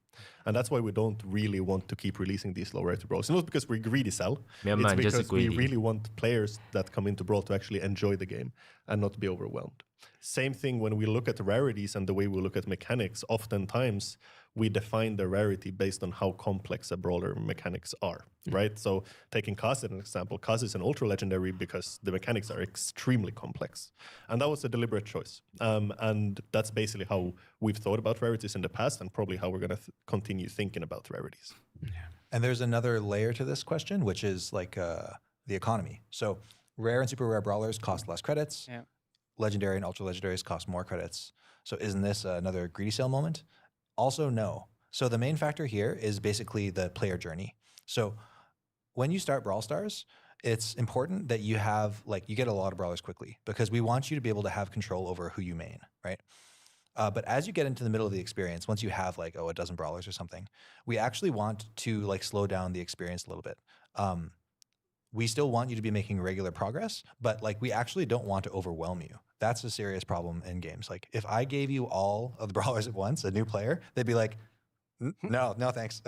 Speaker 4: and that's why we don't really want to keep releasing these low rarity brawlers. It's not because we're greedy, Sal.
Speaker 1: 没有
Speaker 4: It's
Speaker 1: 你就是
Speaker 4: because we
Speaker 1: greedy。
Speaker 4: really want players that come into Brawl to actually enjoy the game and not be overwhelmed. Same thing when we look at rarities and the way we look at mechanics. Oftentimes, we define the rarity based on how complex a brawler mechanics are, right? So taking Kaz as an example, Kaz is an ultra legendary because the mechanics are extremely complex. And that was a deliberate choice. And that's basically how we've thought about rarities in the past and probably how we're going to continue thinking about rarities.
Speaker 3: And there's another layer to this question, which is like the economy. So rare and super rare brawlers cost less credits.
Speaker 2: Yeah.
Speaker 3: Legendary and ultra legendaries cost more credits. So isn't this another greedy sale moment? Also, no. So the main factor here is basically the player journey. So when you start Brawl Stars, it's important that you have, like, you get a lot of brawlers quickly because we want you to be able to have control over who you main, right? But as you get into the middle of the experience, once you have like, a dozen brawlers or something, we actually want to like slow down the experience a little bit. We still want you to be making regular progress, but like we actually don't want to overwhelm you. That's a serious problem in games. Like if I gave you all of the brawlers at once, a new player, they'd be like, no, thanks.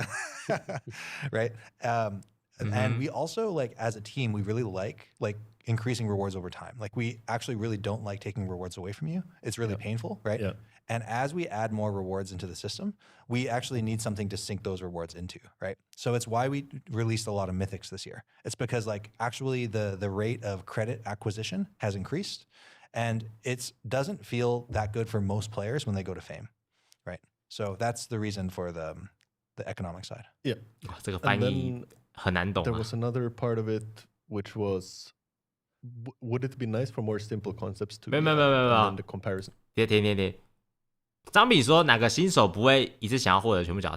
Speaker 3: Right? And we also like as a team, we really like increasing rewards over time. Like we actually really don't like taking rewards away from you. It's really painful, right?
Speaker 4: Yeah.
Speaker 3: And as we add more rewards into the system, we actually need something to sink those rewards into, right? So it's why we released a lot of mythics this year. It's because like actually the rate of credit acquisition has increased and it doesn't feel that good for most players when they go to fame, right? So that's the reason for the economic side.
Speaker 4: Yeah.
Speaker 1: 这个翻
Speaker 4: And
Speaker 1: 译
Speaker 4: then
Speaker 1: 很难懂
Speaker 4: there
Speaker 1: 啊。
Speaker 4: was another part of it, which was, would it be nice for more simple concepts to be
Speaker 1: No.
Speaker 4: and then the comparison?
Speaker 1: 停。张比说哪个新手不会一次想要获得全部角色？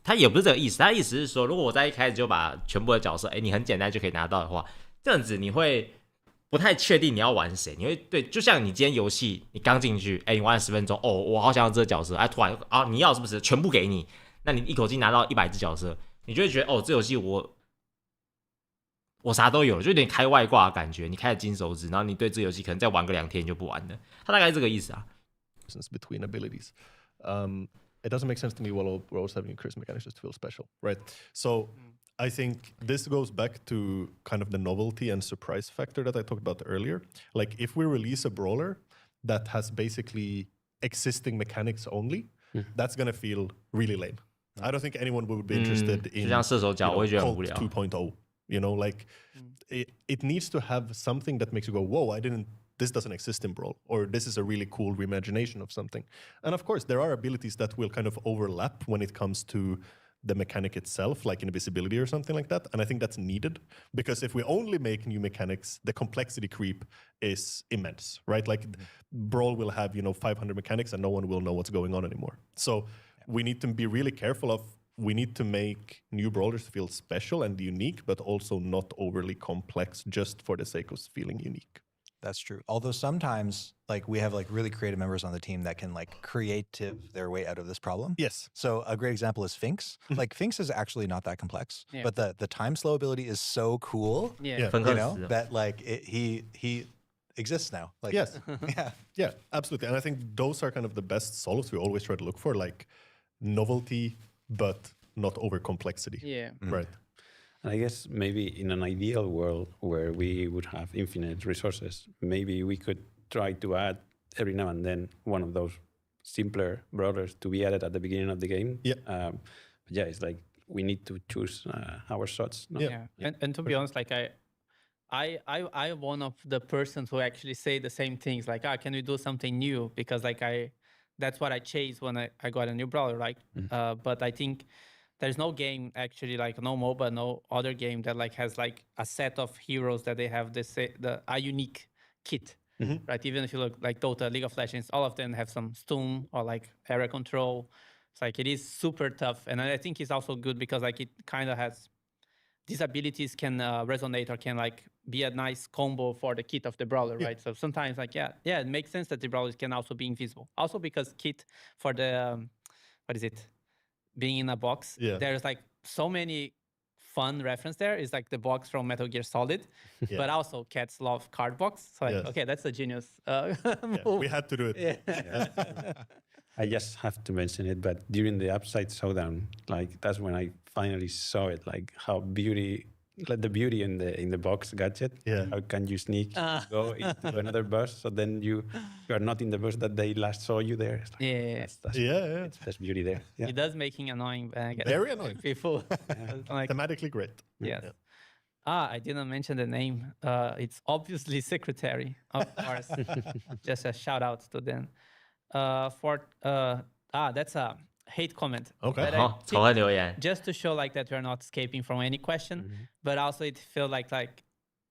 Speaker 1: 他也不是这个意思，他的意思是说，如果我在一开始就把全部的角色，你很简单就可以拿到的话，这样子你会不太确定你要玩谁，你会对，就像你今天游戏你刚进去，你玩了10分钟，我好想要这个角色，突然你要是不是全部给你？那你一口气拿到100只角色，你就会觉得这游戏我啥都有了，就有点开外挂的感觉。你开了金手指，然后你对这游戏可能再玩个2天你就不玩了，他大概是这个意思啊。
Speaker 4: Between abilities. It doesn't make sense to me while all brawlers having increased mechanics just to feel special, right? So I think this goes back to kind of the novelty and surprise factor that I talked about earlier. Like if we release a brawler that has basically existing mechanics only, that's going to feel really lame. I don't think anyone would be interested in
Speaker 1: 就像射手角，我会觉得很无聊。
Speaker 4: 2.0. You know, like it needs to have something that makes you go, whoa, I didn't this doesn't exist in Brawl, or this is a really cool reimagination of something. And of course, there are abilities that will kind of overlap when it comes to the mechanic itself, like invisibility or something like that. And I think that's needed, because if we only make new mechanics, the complexity creep is immense, right? Like Brawl will have, 500 mechanics and no one will know what's going on anymore. So we need to be really careful of, we need to make new brawlers feel special and unique, but also not overly complex just for the sake of feeling unique.
Speaker 3: That's true. Although sometimes we have really creative members on the team that can creative their way out of this problem.
Speaker 4: Yes.
Speaker 3: So a great example is Finks. Finks is actually not that complex, but the time slow ability is so cool. That he exists now.
Speaker 4: Yes. Yeah, absolutely. And I think those are kind of the best solves we always try to look for, novelty, but not over complexity.
Speaker 2: Yeah.
Speaker 4: Right.
Speaker 5: And I guess maybe in an ideal world where we would have infinite resources, maybe we could try to add every now and then one of those simpler brawlers to be added at the beginning of the game.
Speaker 4: Yeah.
Speaker 5: But yeah, it's we need to choose our shots. No?
Speaker 2: Yeah. And to be honest, I'm one of the persons who actually say the same things, can we do something new? Because that's what I chase when I got a new brawler, right? But I think there's no game actually, no MOBA, no other game that has a set of heroes that they have a unique kit, right? Even if you look Dota, League of Legends, all of them have some stun or area control. It's it is super tough, and I think it's also good because it kind of has these abilities can resonate or can be a nice combo for the kit of the brawler, right? So sometimes it makes sense that the brawlers can also be invisible. Also because kit for the being in a box, there's so many fun reference there. Is the box from Metal Gear Solid, but also cats love card box. So okay, that's a genius move.
Speaker 4: We had to do it.
Speaker 5: I just have to mention it, but during the Upside Showdown, that's when I finally saw it, how the beauty in the box gadget.
Speaker 4: Yeah.
Speaker 5: How can you sneak, go into another bus, so then you are not in the bus that they last saw you there. That's beauty there. Yeah.
Speaker 2: It does making annoying.
Speaker 4: Very annoying.
Speaker 2: People.
Speaker 4: Thematically great.
Speaker 2: Yes. Yeah. I didn't mention the name. It's obviously Secretary, of course. Just a shout out to them. That's a hate comment.
Speaker 4: Okay.
Speaker 1: 仇恨留言
Speaker 2: Just to show that we're not escaping from any question, but also it feels like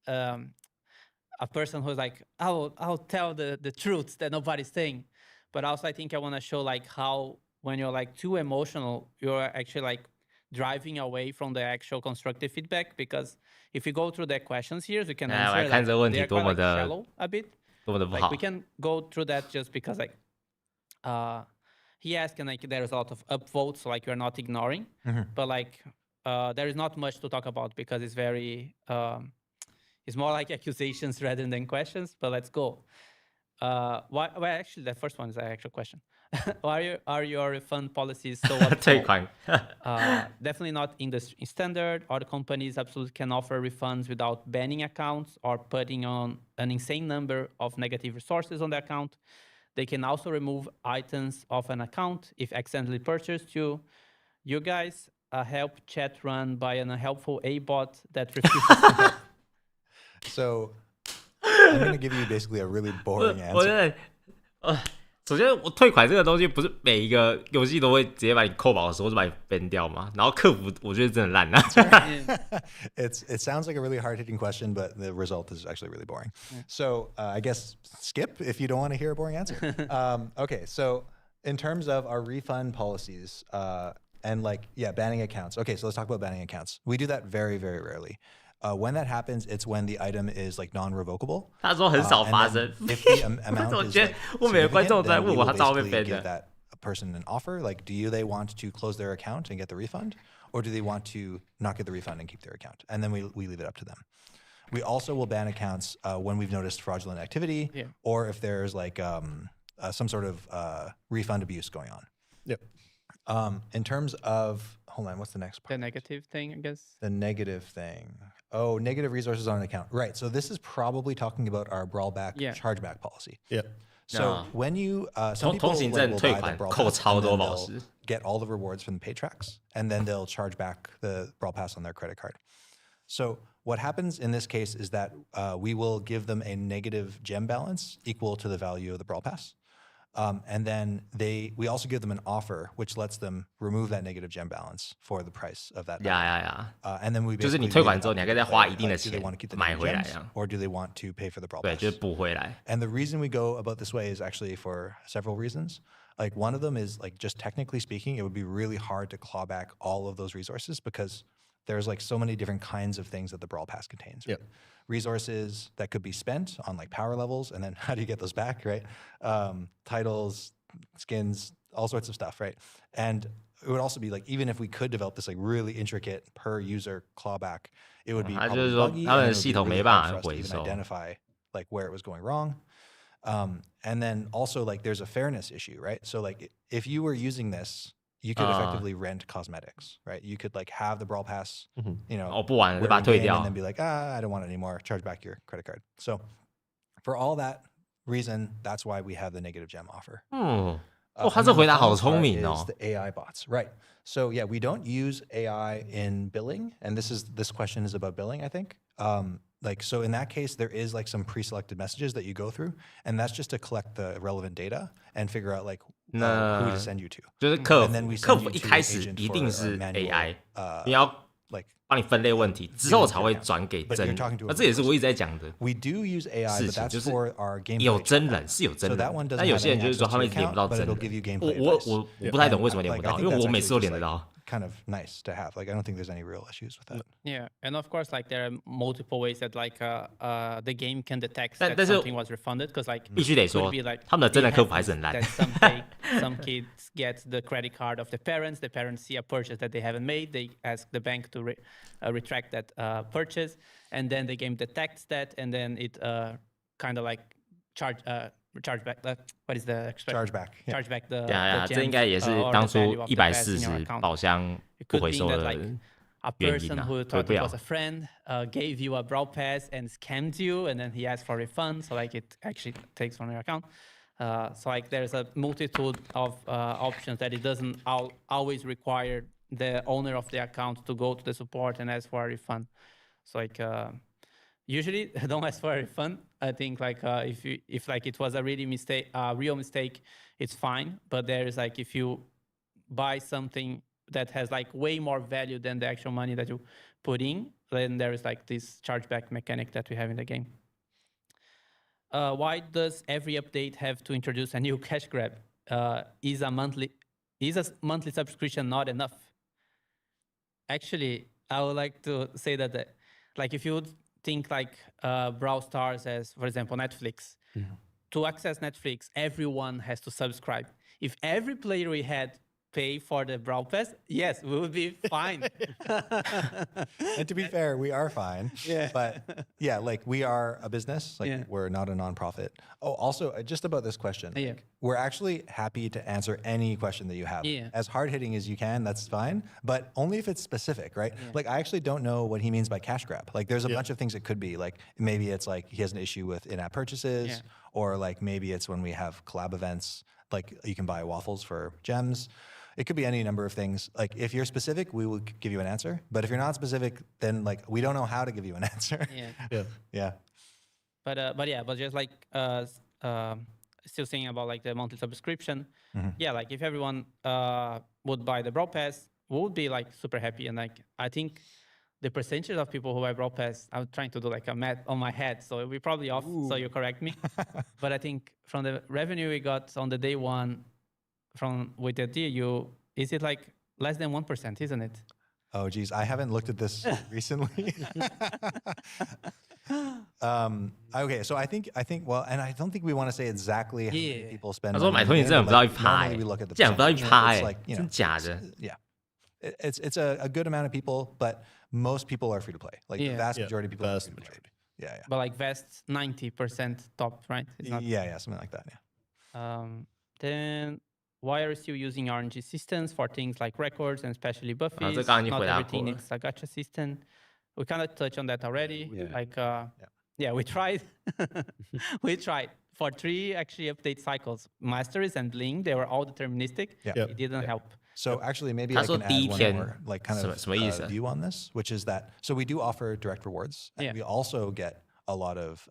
Speaker 2: a person who's I'll tell the truth that nobody's saying. But also I think I want to show how when you're too emotional, you're actually driving away from the actual constructive feedback, because if you go through the questions here, you can answer they're quite shallow a bit. We can go through that just because he asked, and there's a lot of upvotes, so you're not ignoring, but there is not much to talk about because it's very it's more accusations rather than questions. But let's go. Why? Well, actually, the first one is an actual question. Why are your refund policies so upvote? Definitely not industry standard. Other companies absolutely can offer refunds without banning accounts or putting on an insane number of negative resources on the account. They can also remove items of an account if accidentally purchased. You guys help chat run by an unhelpful A-bot that refuses to help.
Speaker 3: So I'm going to give you basically a really boring answer.
Speaker 1: 首先，我退款这个东西不是每一个游戏都会直接把你扣保的时候就把你 ban 掉嘛？然后客服我觉得真的烂啊。
Speaker 3: It sounds like a really hard-hitting question, but the result is actually really boring. So I guess skip if you don't want to hear a boring answer. Okay, so in terms of our refund policies and banning accounts. Okay, so let's talk about banning accounts. We do that very, very rarely. When that happens, it's when the item is non-revocable.
Speaker 1: 他说很少发生。
Speaker 3: If the amount is significant, then we will basically give that person an offer. Do they want to close their account and get the refund, or do they want to not get the refund and keep their account? And then we leave it up to them. We also will ban accounts when we've noticed fraudulent activity, or if there's some sort of refund abuse going on.
Speaker 4: Yep.
Speaker 3: In terms of, hold on, what's the next part?
Speaker 2: The negative thing, I guess.
Speaker 3: The negative thing. Oh, negative resources on an account. Right. So this is probably talking about our brawlback chargeback policy.
Speaker 4: Yeah.
Speaker 3: So when you, some people will buy the brawl pass and then they'll get all the rewards from the pay tracks, and then they'll charge back the brawl pass on their credit card. So what happens in this case is that we will give them a negative gem balance equal to the value of the Brawl Pass. And then we also give them an offer, which lets them remove that negative gem balance for the price of that. And then we
Speaker 1: 就是你退款之后，你还可以再花一定的钱买回来
Speaker 3: or do they want to pay for the Brawl Pass?
Speaker 1: 对，就是补回来。
Speaker 3: And the reason we go about this way is actually for several reasons. Like one of them is like just technically speaking, it would be really hard to claw back all of those resources because there's like so many different kinds of things that the Brawl Pass contains. Right? Resources that could be spent on like power levels, and then how do you get those back, right? Titles, skins, all sorts of stuff, right? And it would also be like, even if we could develop this like really intricate per user clawback, it would be probably buggy, and it would be really hard for us to even identify like where it was going wrong. And then also like there's a fairness issue, right? So like if you were using this, you could effectively rent cosmetics, right? You could like have the Brawl Pass, you know,
Speaker 1: 不玩了就把它退掉
Speaker 3: and then be like, I don't want it anymore. Charge back your credit card. So for all that reason, that's why we have the negative gem offer.
Speaker 1: 他这回答好聪明哦。
Speaker 3: The AI bots, right? So yeah, we don't use AI in billing, and this question is about billing, I think. Like so, in that case, there is like some pre-selected messages that you go through, and that's just to collect the relevant data and figure out like who to send you to.
Speaker 1: 就是客服一开始一定是 AI， 你要 like 帮你分类问题之后才会转给真人。那这也是我一直在讲的。
Speaker 3: We do use AI, but that's for our gameplay.
Speaker 1: 有真人是有真人，但有些人就是说他们连不到真人。我不太懂为什么连不到，因为我每次都连得到。
Speaker 3: Kind of nice to have. Like I don't think there's any real issues with that.
Speaker 2: Yeah, and of course, like there are multiple ways that like the game can detect that something was refunded, because like
Speaker 1: 必须得说，他们的真人客服还是很烂。
Speaker 2: Some kids get the credit card of the parents see a purchase that they haven't made, they ask the bank to retract that purchase, and then the game detects that, and then it kind of like charge back. What is the expression?
Speaker 3: Charge back.
Speaker 2: Charge back the.
Speaker 1: 这应该也是当初140宝箱不回收的原因
Speaker 2: who thought it was a friend gave you a Brawl Pass and scammed you, and then he asked for a refund. So like it actually takes from your account. So like there's a multitude of options that it doesn't always require the owner of the account to go to the support and ask for a refund. So like usually don't ask for a refund. I think like if like it was a real mistake, it's fine. But there is like if you buy something that has like way more value than the actual money that you put in, then there is like this chargeback mechanic that we have in the game. Why does every update have to introduce a new cash grab? Is a monthly subscription not enough? Actually, I would like to say that like if you would think like Brawl Stars as, for example, Netflix. To access Netflix, everyone has to subscribe. If every player we had pay for the Brawl Pass, yes, we would be fine.
Speaker 3: And to be fair, we are fine. Yeah. But yeah, like we are a business. Like we're not a nonprofit. Oh, also just about this question. Like, we're actually happy to answer any question that you have. As hard-hitting as you can, that's fine. But only if it's specific, right? Like I actually don't know what he means by cash grab. Like there's a bunch of things it could be. Like maybe it's like he has an issue with in-app purchases, or like maybe it's when we have collab events, like you can buy waffles for gems. It could be any number of things. Like if you're specific, we will give you an answer. But if you're not specific, then like we don't know how to give you an answer.
Speaker 2: But just like still saying about like the monthly subscription. Yeah, like if everyone would buy the Brawl Pass, we would be like super happy. And like I think the percentage of people who buy Brawl Pass, I'm trying to do like a math on my head, so it'll be probably off. So you correct me. But I think from the revenue we got on the day one with the deal, is it like less than 1%, isn't it?
Speaker 3: Oh, geez, I haven't looked at this recently. Okay, so I think well, and I don't think we want to say exactly how many people spend.
Speaker 1: 他说买通你真的不到1%，这样不到1%，真假的？
Speaker 3: Yeah, it's a good amount of people, but most people are free to play. Like the vast majority of people are free to play. Yeah.
Speaker 2: But like vast 90% top, right? It's not...
Speaker 3: Yeah, something like that. Yeah.
Speaker 2: Then why are you still using RNG systems for things like records and especially buffies?
Speaker 1: 这刚刚你
Speaker 2: Not
Speaker 1: 回答
Speaker 2: everything
Speaker 1: 过了。
Speaker 2: needs a gacha system. We kind of touched on that already. Like, we tried. We tried for 3 actually update cycles. Masteries and Bling, they were all deterministic. It didn't help.
Speaker 3: So actually, maybe I can add one more like kind of view on this, which is that so we do offer direct rewards, and we also get a lot of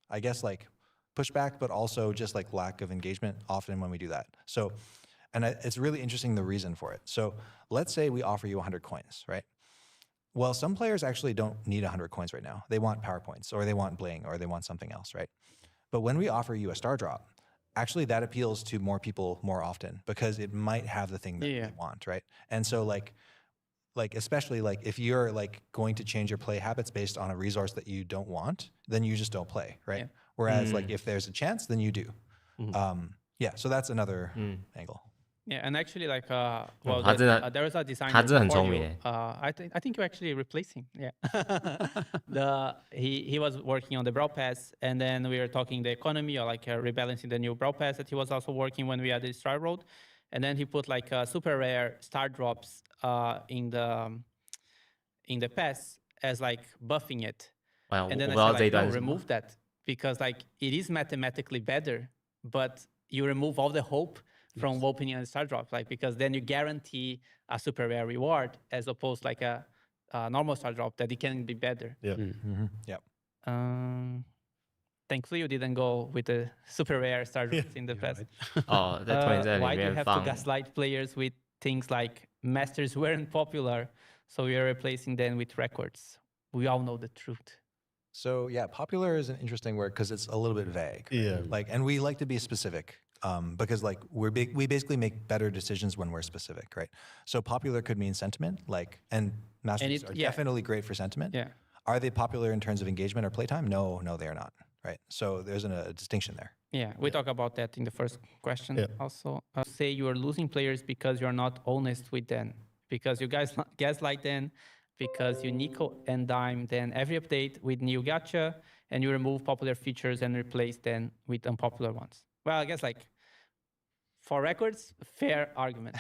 Speaker 3: I guess like pushback, but also just like lack of engagement often when we do that. So, and it's really interesting the reason for it. So let's say we offer you 100 coins, right? Well, some players actually don't need 100 coins right now. They want power points, or they want bling, or they want something else, right? But when we offer you a star drop, actually that appeals to more people more often because it might have the thing that you want, right? And so like especially like if you're like going to change your play habits based on a resource that you don't want, then you just don't play, right? Yeah. Whereas like if there's a chance, then you do. So that's another angle.
Speaker 2: Yeah, and actually, like, there was a designer before you. I think you actually replaced him. Yeah, he was working on the Brawl Pass, and then we were talking the economy or like rebalancing the new Brawl Pass that he was also working when we had the Stride Road, and then he put like super rare star drops in the pass as like buffing it. And then I said, like, no, remove that because like it is mathematically better, but you remove all the hope from opening a star drop, like because then you guarantee a super rare reward as opposed like a normal star drop that it can be better. Thankfully, you didn't go with the super rare star drops in the past.
Speaker 1: Right.
Speaker 2: Why do you have to gaslight players with things like masters weren't popular, so we are replacing them with records? We all know the truth.
Speaker 3: So yeah, popular is an interesting word because it's a little bit vague. Right? Like, and we like to be specific. Because like we basically make better decisions when we're specific, right? So popular could mean sentiment, like, and masters are definitely great for sentiment. Yeah. Are they popular in terms of engagement or playtime? No, they are not, right? So there's a distinction there.
Speaker 2: Yeah, we talk about that in the first question also. Say you are losing players because you're not honest with them, because you guys gaslight them, because you nickel and dime then every update with new gacha, and you remove popular features and replace them with unpopular ones. Well, I guess like for records, fair argument.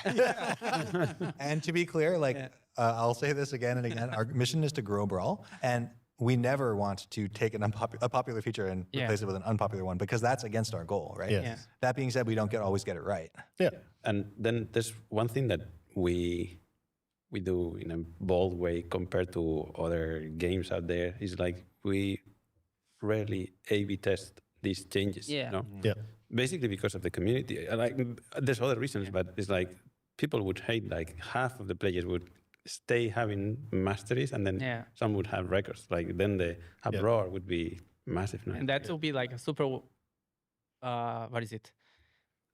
Speaker 3: And to be clear, like I'll say this again and again, our mission is to grow Brawl, and we never want to take a popular feature and replace it with an unpopular one because that's against our goal, right? That being said, we don't always get it right.
Speaker 5: Yeah, and then there's one thing that we do in a bold way compared to other games out there is like we rarely A/B test these changes. Basically because of the community. Like there's other reasons, but it's like people would hate like half of the players would stay having masteries and then some would have records. Like then the uproar would be massive.
Speaker 2: And that will be like a super,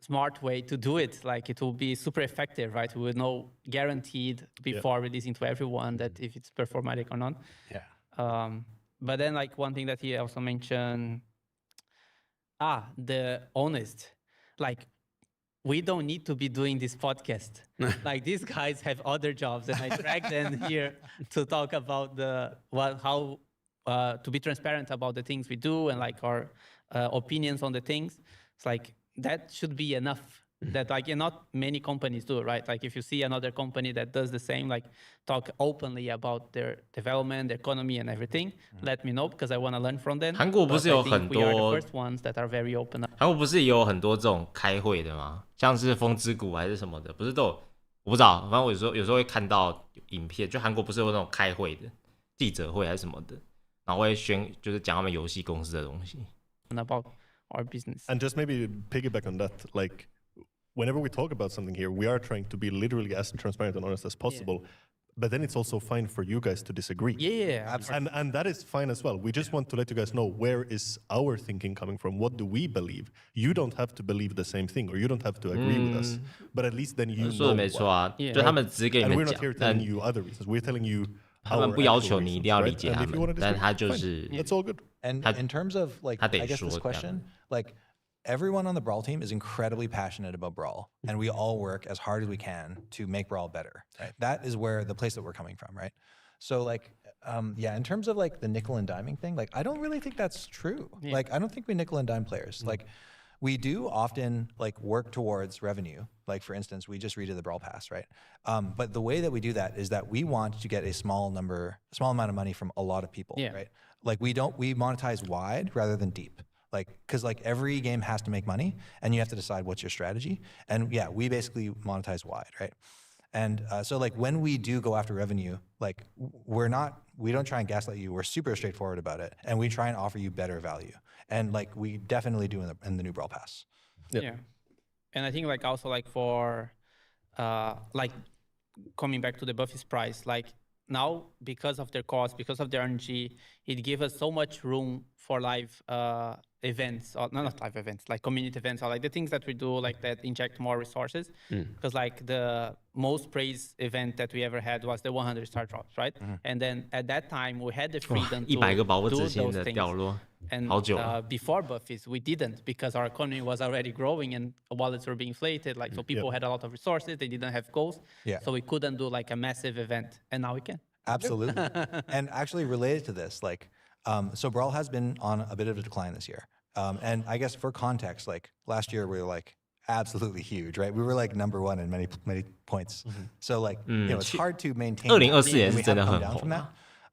Speaker 2: smart way to do it. Like it will be super effective, right? We will know guaranteed before releasing to everyone that if it's performatic or not. But then like one thing that he also mentioned, the honest, like we don't need to be doing this podcast. Like these guys have other jobs, and I drag them here to talk about how to be transparent about the things we do and like our opinions on the things. It's like that should be enough. That like not many companies do, right? Like if you see another company that does the same, like talk openly about their development, their economy, and everything, let me know because I want to learn from them.
Speaker 1: 韩国不是有很多
Speaker 2: we are the first ones that are very open.
Speaker 1: 韩国不是也有很多这种开会的吗？像是风之谷还是什么的，不是都有？我不知道，反正我有时候会看到影片，就韩国不是有那种开会的记者会还是什么的，然后会就是讲他们游戏公司的东西。
Speaker 2: About our business.
Speaker 4: And just maybe piggyback on that, like. Whenever we talk about something here, we are trying to be literally as transparent and honest as possible. But then it's also fine for you guys to disagree.
Speaker 2: Yeah, absolutely.
Speaker 4: And that is fine as well. We just want to let you guys know where is our thinking coming from. What do we believe? You don't have to believe the same thing, or you don't have to agree with us. But at least then you know.
Speaker 1: 说的没错啊，就他们只给你们讲。
Speaker 4: And we're not here telling you other reasons. We're telling you.
Speaker 1: 他们不要求你一定要理解他们，但他就是。
Speaker 4: That's all good.
Speaker 3: And in terms of like, I guess this question, like. Everyone on the Brawl team is incredibly passionate about Brawl, and we all work as hard as we can to make Brawl better. Right? That is where the place that we're coming from, right? So like, in terms of like the nickel and diming thing, like I don't really think that's true. Like I don't think we nickel and dime players. Like we do often like work towards revenue. Like for instance, we just redid the Brawl Pass, right? But the way that we do that is that we want to get a small amount of money from a lot of people, right? Like we monetize wide rather than deep. Like, because like every game has to make money, and you have to decide what's your strategy. And yeah, we basically monetize wide, right? And so like when we do go after revenue, like we don't try and gaslight you. We're super straightforward about it, and we try and offer you better value. And like we definitely do in the new Brawl Pass.
Speaker 2: Yeah, and I think like also like for like coming back to the Buffy's price, like now because of their cost, because of their RNG, it gives us so much room for live events, or not live events, like community events, or like the things that we do, like that inject more resources. Because like the most praised event that we ever had was the 100 star drops, right? And then at that time we had the freedom to
Speaker 1: 100个宝物
Speaker 2: do
Speaker 1: 之心
Speaker 2: those
Speaker 1: 的
Speaker 2: things.
Speaker 1: 掉落，
Speaker 2: And
Speaker 1: 好久了。
Speaker 2: before Buffy's, we didn't, because our economy was already growing and wallets were being inflated. Like, so people had a lot of resources, they didn't have goals.
Speaker 3: Yeah.
Speaker 2: So we couldn't do like a massive event, and now we can.
Speaker 3: Absolutely. And actually related to this, like, so Brawl has been on a bit of a decline this year. And I guess for context, like last year we were like absolutely huge, right? We were like #1 in many points. So like, you know, it's hard to maintain.
Speaker 1: 2024年
Speaker 3: and
Speaker 1: 是
Speaker 3: we
Speaker 1: 真的
Speaker 3: have
Speaker 1: 很
Speaker 3: come down
Speaker 1: 红
Speaker 3: from that.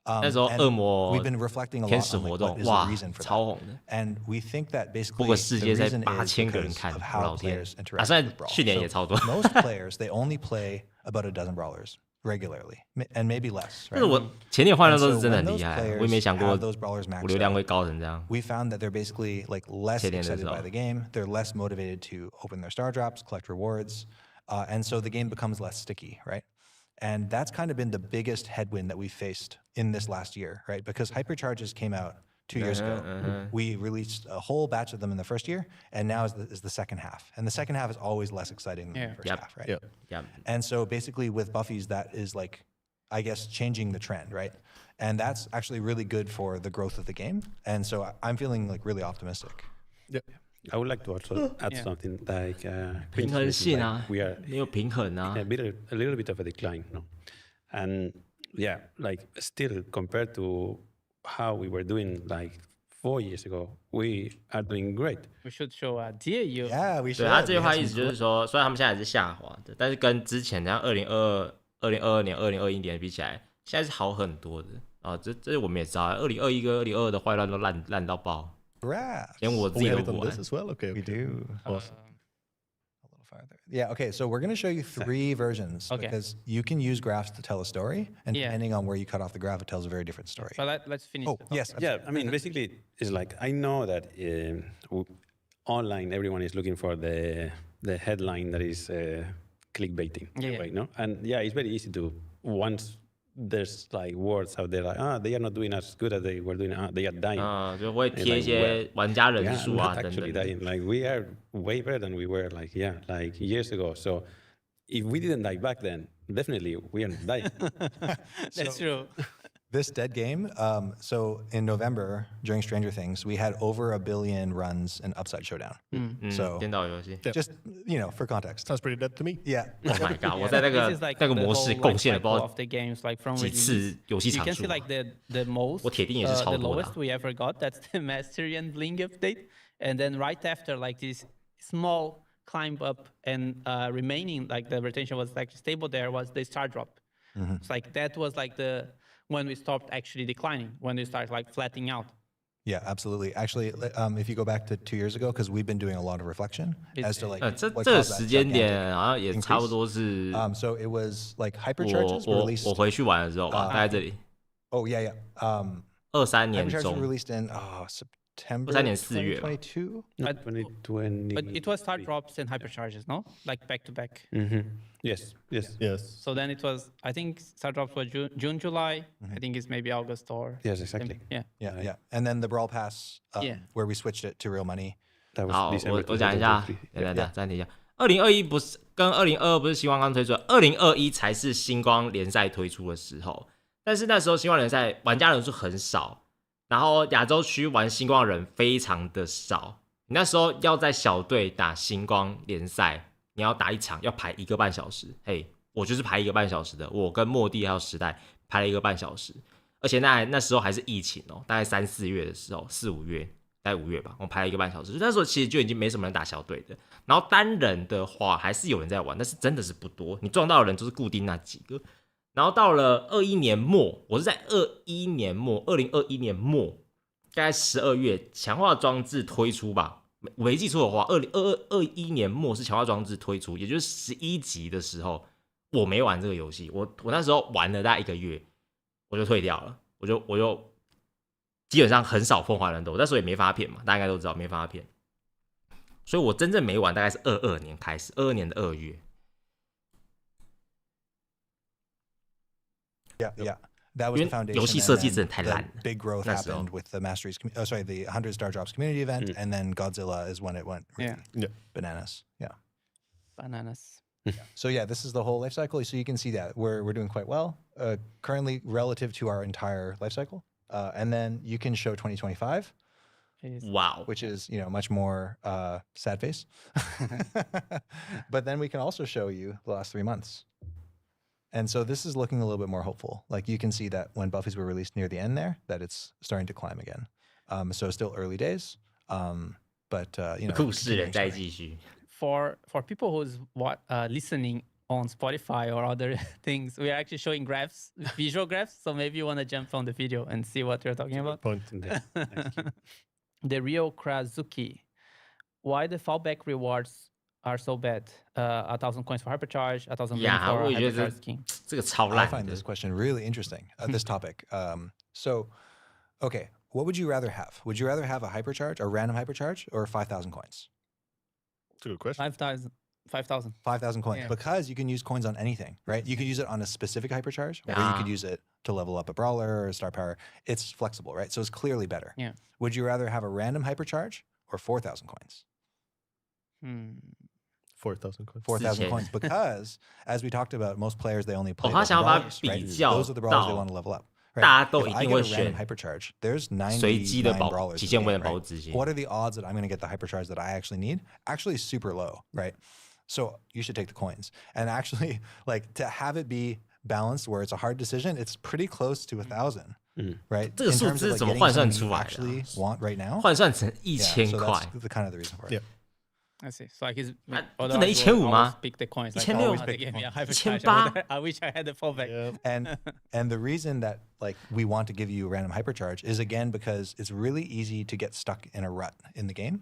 Speaker 1: 啊，那时候
Speaker 3: And
Speaker 1: 恶魔
Speaker 3: we've been reflecting a
Speaker 1: 天
Speaker 3: lot
Speaker 1: 使
Speaker 3: on
Speaker 1: 活
Speaker 3: like,
Speaker 1: 动
Speaker 3: what is the
Speaker 1: 哇
Speaker 3: reason for
Speaker 1: 超
Speaker 3: that.
Speaker 1: 红的，
Speaker 3: And we think that basically
Speaker 1: 不过世
Speaker 3: the
Speaker 1: 界赛
Speaker 3: reason is
Speaker 1: 8000个人
Speaker 3: because
Speaker 1: 看，
Speaker 3: of
Speaker 1: 我
Speaker 3: how
Speaker 1: 老天
Speaker 3: players
Speaker 1: 啊！
Speaker 3: interact
Speaker 1: 虽然
Speaker 3: with Brawl.
Speaker 1: 去年也
Speaker 3: So
Speaker 1: 超多，
Speaker 3: most players, they only play about a dozen brawlers regularly, and maybe less.
Speaker 1: 但是
Speaker 3: Right?
Speaker 1: 我前年换的
Speaker 3: And
Speaker 1: 都
Speaker 3: so
Speaker 1: 是真的
Speaker 3: when
Speaker 1: 很
Speaker 3: those
Speaker 1: 厉害，
Speaker 3: players
Speaker 1: 我也没想过
Speaker 3: have those brawlers
Speaker 1: 我
Speaker 3: maxed
Speaker 1: 流量
Speaker 3: out,
Speaker 1: 会高成这样。
Speaker 3: we found that they're basically like less
Speaker 1: 前年的
Speaker 3: excited
Speaker 1: 时候
Speaker 3: by the game. They're less motivated to open their star drops, collect rewards, and so the game becomes less sticky, right? And that's kind of been the biggest headwind that we faced in this last year, right? Because hypercharges came out 2 years ago. We released a whole batch of them in the first year, and now is the second half. And the second half is always less exciting than the first half, right?
Speaker 4: Yeah.
Speaker 3: And so basically with Buffy's, that is like, I guess, changing the trend, right? And that's actually really good for the growth of the game. And so I'm feeling like really optimistic.
Speaker 4: Yeah.
Speaker 5: I would like to also add something like
Speaker 1: 平衡性
Speaker 5: like
Speaker 1: 啊，
Speaker 5: we are
Speaker 1: 没有平衡啊。
Speaker 5: a little bit of a decline, no? And yeah, like still compared to how we were doing like 4 years ago, we are doing great.
Speaker 2: We should show DAU.
Speaker 3: Yeah, we
Speaker 1: 对
Speaker 3: should.
Speaker 1: 他这句
Speaker 3: We
Speaker 1: 话
Speaker 3: have
Speaker 1: 意
Speaker 3: some
Speaker 1: 思就是说，虽然他们现在还是下滑的，但是跟之前像2022年、2021年比起来，现在是好很多的啊。这我们也知道，2021跟2022的坏烂都烂到爆，
Speaker 3: Graphs.
Speaker 1: 连我
Speaker 4: Oh,
Speaker 1: 自
Speaker 4: we
Speaker 1: 己
Speaker 4: have
Speaker 1: 都
Speaker 4: it
Speaker 1: 不
Speaker 4: on
Speaker 1: 玩
Speaker 4: this。as well. Okay.
Speaker 3: We do.
Speaker 4: Awesome.
Speaker 3: A little farther. Yeah, okay, so we're going to show you 3 versions
Speaker 2: Okay.
Speaker 3: because you can use graphs to tell a story, and
Speaker 2: Yeah.
Speaker 3: depending on where you cut off the graph, it tells a very different story.
Speaker 2: But let's finish.
Speaker 3: Oh,
Speaker 2: the talk.
Speaker 3: yes.
Speaker 5: Yeah, I mean, basically, it's like I know that online everyone is looking for the headline that is clickbaiting,
Speaker 2: Yeah.
Speaker 5: right? No, and yeah, it's very easy to once there's like words out there like they are not doing as good as they were doing. They are dying.
Speaker 1: 啊，就会贴一些玩家人
Speaker 5: Yeah,
Speaker 1: 数啊
Speaker 5: not
Speaker 1: 等
Speaker 5: actually
Speaker 1: 等。
Speaker 5: dying. Like we are way better than we were like years ago. So if we didn't die back then, definitely we are not dying.
Speaker 2: That's true.
Speaker 3: This dead game, so in November, during Stranger Things, we had over 1 billion runs in Upside Showdown.
Speaker 1: 嗯，颠倒游戏。
Speaker 3: Just, for context.
Speaker 4: Sounds pretty dead to me.
Speaker 3: Yeah.
Speaker 1: Oh my god！我在那
Speaker 2: This
Speaker 1: 个
Speaker 2: is like
Speaker 1: 那个
Speaker 2: the
Speaker 1: 模式
Speaker 2: whole
Speaker 1: 贡
Speaker 2: life
Speaker 1: 献了不
Speaker 2: cycle
Speaker 1: 知道
Speaker 2: of the games, like from
Speaker 1: 几
Speaker 2: release.
Speaker 1: 次游戏
Speaker 2: You
Speaker 1: 场
Speaker 2: can
Speaker 1: 数
Speaker 2: see。like the most,
Speaker 1: 我铁定也是超
Speaker 2: the
Speaker 1: 多的
Speaker 2: lowest we ever got. That's the Mastery and Bling update, and then right after, like this small climb up and remaining, like the retention was like stable. There was the star drop. It's like that was like when we stopped actually declining, when we started like flattening out.
Speaker 3: Yeah, absolutely. Actually, if you go back to 2 years ago, because we've been doing a lot of reflection as to like
Speaker 1: 这
Speaker 3: what
Speaker 1: 这个
Speaker 3: caused that
Speaker 1: 时间
Speaker 3: gigantic
Speaker 1: 点好像也差不多是
Speaker 3: So it was like hypercharges were
Speaker 1: 我
Speaker 3: released.
Speaker 1: 我回去玩的时候吧，大概这里
Speaker 3: Oh yeah, yeah.
Speaker 1: 23年
Speaker 3: Hypercharges were
Speaker 1: 中，
Speaker 3: released in September
Speaker 1: 23年4月吧。
Speaker 3: 2022.
Speaker 5: Not 2020.
Speaker 2: But it was star drops and hypercharges, no? Like back to back.
Speaker 5: Yes.
Speaker 4: Yes.
Speaker 2: So then it was, I think star drops was June, July. I think it's maybe August or.
Speaker 5: Yes, exactly.
Speaker 2: Yeah.
Speaker 3: Yeah, yeah. And then the Brawl Pass,
Speaker 2: Yeah.
Speaker 3: where we switched it to real money.
Speaker 5: That was
Speaker 1: 好，
Speaker 5: December
Speaker 1: 我讲一下，
Speaker 5: 2023.
Speaker 1: 等暂停一下。2021不是跟2022不是星光刚推出的，2021才是星光联赛推出的时候。但是那时候星光联赛玩家人数很少，然后亚洲区玩星光的人非常的少。你那时候要在小队打星光联赛，你要打一场要排1个半小时。嘿，我就是排1个半小时的，我跟莫蒂还有时代排了1个半小时，而且那时候还是疫情哦，大概3、4月的时候，4、5月。大概5月吧，我排了1个半小时，那时候其实就已经没什么人打小队的。然后单人的话还是有人在玩，但是真的是不多，你撞到的人都是固定那几个。然后到了21年末，我是在2021年末大概12月强化装置推出吧，我没记错的话，2021年末是强化装置推出，也就是11集的时候，我没玩这个游戏，我那时候玩了大概1个月，我就退掉了，我就基本上很少碰荒野乱斗，那时候也没发片嘛，大家应该都知道没发片，所以我真正没玩大概是22年开始，22年的2月。
Speaker 3: Yeah. That was the foundation.
Speaker 1: 游戏设计真的太烂了。
Speaker 3: Big growth happened with the Masteries, the 100 Star Drops community event, and then Godzilla is when it went bananas. Yeah.
Speaker 2: Bananas.
Speaker 3: So yeah, this is the whole life cycle. So you can see that we're doing quite well currently relative to our entire life cycle. And then you can show 2025.
Speaker 1: Wow.
Speaker 3: Which is, much more sad face. But then we can also show you the last 3 months. And so this is looking a little bit more hopeful. Like you can see that when Buffy's were released near the end there, that it's starting to climb again. So still early days, but
Speaker 1: 故事仍在继续。
Speaker 2: For people who's listening on Spotify or other things, we are actually showing graphs, visual graphs. So maybe you want to jump on the video and see what we're talking about.
Speaker 5: Point in there.
Speaker 2: The Rio Krazuki. Why the fallback rewards are so bad? 1,000 coins for hypercharge, 1,000
Speaker 1: Yeah,
Speaker 2: for
Speaker 1: 我觉得
Speaker 2: hypercharge skin.
Speaker 1: 这个超
Speaker 3: I
Speaker 1: 烂
Speaker 3: find
Speaker 1: 的
Speaker 3: this question really interesting, this topic. So, okay, what would you rather have? Would you rather have a hypercharge, a random hypercharge, or 5,000 coins?
Speaker 4: It's a good question.
Speaker 2: 5,000.
Speaker 3: 5,000 coins,
Speaker 2: Yeah.
Speaker 3: because you can use coins on anything, right? You could use it on a specific hypercharge, or you could use it to level up a brawler or star power. It's flexible, right? So it's clearly better.
Speaker 2: Yeah.
Speaker 3: Would you rather have a random hypercharge or 4,000 coins?
Speaker 4: 4,000 coins.
Speaker 3: 4,000 coins, because as we talked about, most players, they only play
Speaker 1: 他
Speaker 3: the
Speaker 1: 想要把它
Speaker 3: brawlers, right?
Speaker 1: 比较
Speaker 3: Those are the brawlers they
Speaker 1: 到
Speaker 3: want to level up.
Speaker 1: 大
Speaker 3: Right?
Speaker 1: 家都
Speaker 3: If
Speaker 1: 一
Speaker 3: I
Speaker 1: 定
Speaker 3: get
Speaker 1: 会
Speaker 3: a
Speaker 1: 选
Speaker 3: random hypercharge, there's
Speaker 1: 随机的
Speaker 3: 99
Speaker 1: 宝
Speaker 3: brawlers
Speaker 1: 极
Speaker 3: in
Speaker 1: 限
Speaker 3: the
Speaker 1: 位的
Speaker 3: game,
Speaker 1: 宝
Speaker 3: right?
Speaker 1: 直接。
Speaker 3: What are the odds that I'm going to get the hypercharge that I actually need? Actually super low, right? So you should take the coins. And actually, like, to have it be balanced where it's a hard decision, it's pretty close to 1,000, right?
Speaker 1: 这个
Speaker 3: In
Speaker 1: 数
Speaker 3: terms
Speaker 1: 字
Speaker 3: of, like,
Speaker 1: 怎么
Speaker 3: getting
Speaker 1: 换算
Speaker 3: something
Speaker 1: 出
Speaker 3: you
Speaker 1: 来的
Speaker 3: actually want right now.
Speaker 1: 换算成
Speaker 3: Yeah,
Speaker 1: 1000
Speaker 3: so
Speaker 1: 块
Speaker 3: that's the kind of the reason for it.
Speaker 4: Yeah.
Speaker 2: I see. So like his
Speaker 1: 不能
Speaker 2: otherwise
Speaker 1: 1500
Speaker 2: we'll
Speaker 1: 吗
Speaker 2: always pick the coins. Like,
Speaker 1: 1600
Speaker 2: oh, they gave me a hypercharge.
Speaker 1: 1800
Speaker 2: I wish I had the fallback.
Speaker 4: Yeah.
Speaker 3: And the reason that like we want to give you a random hypercharge is again because it's really easy to get stuck in a rut in the game,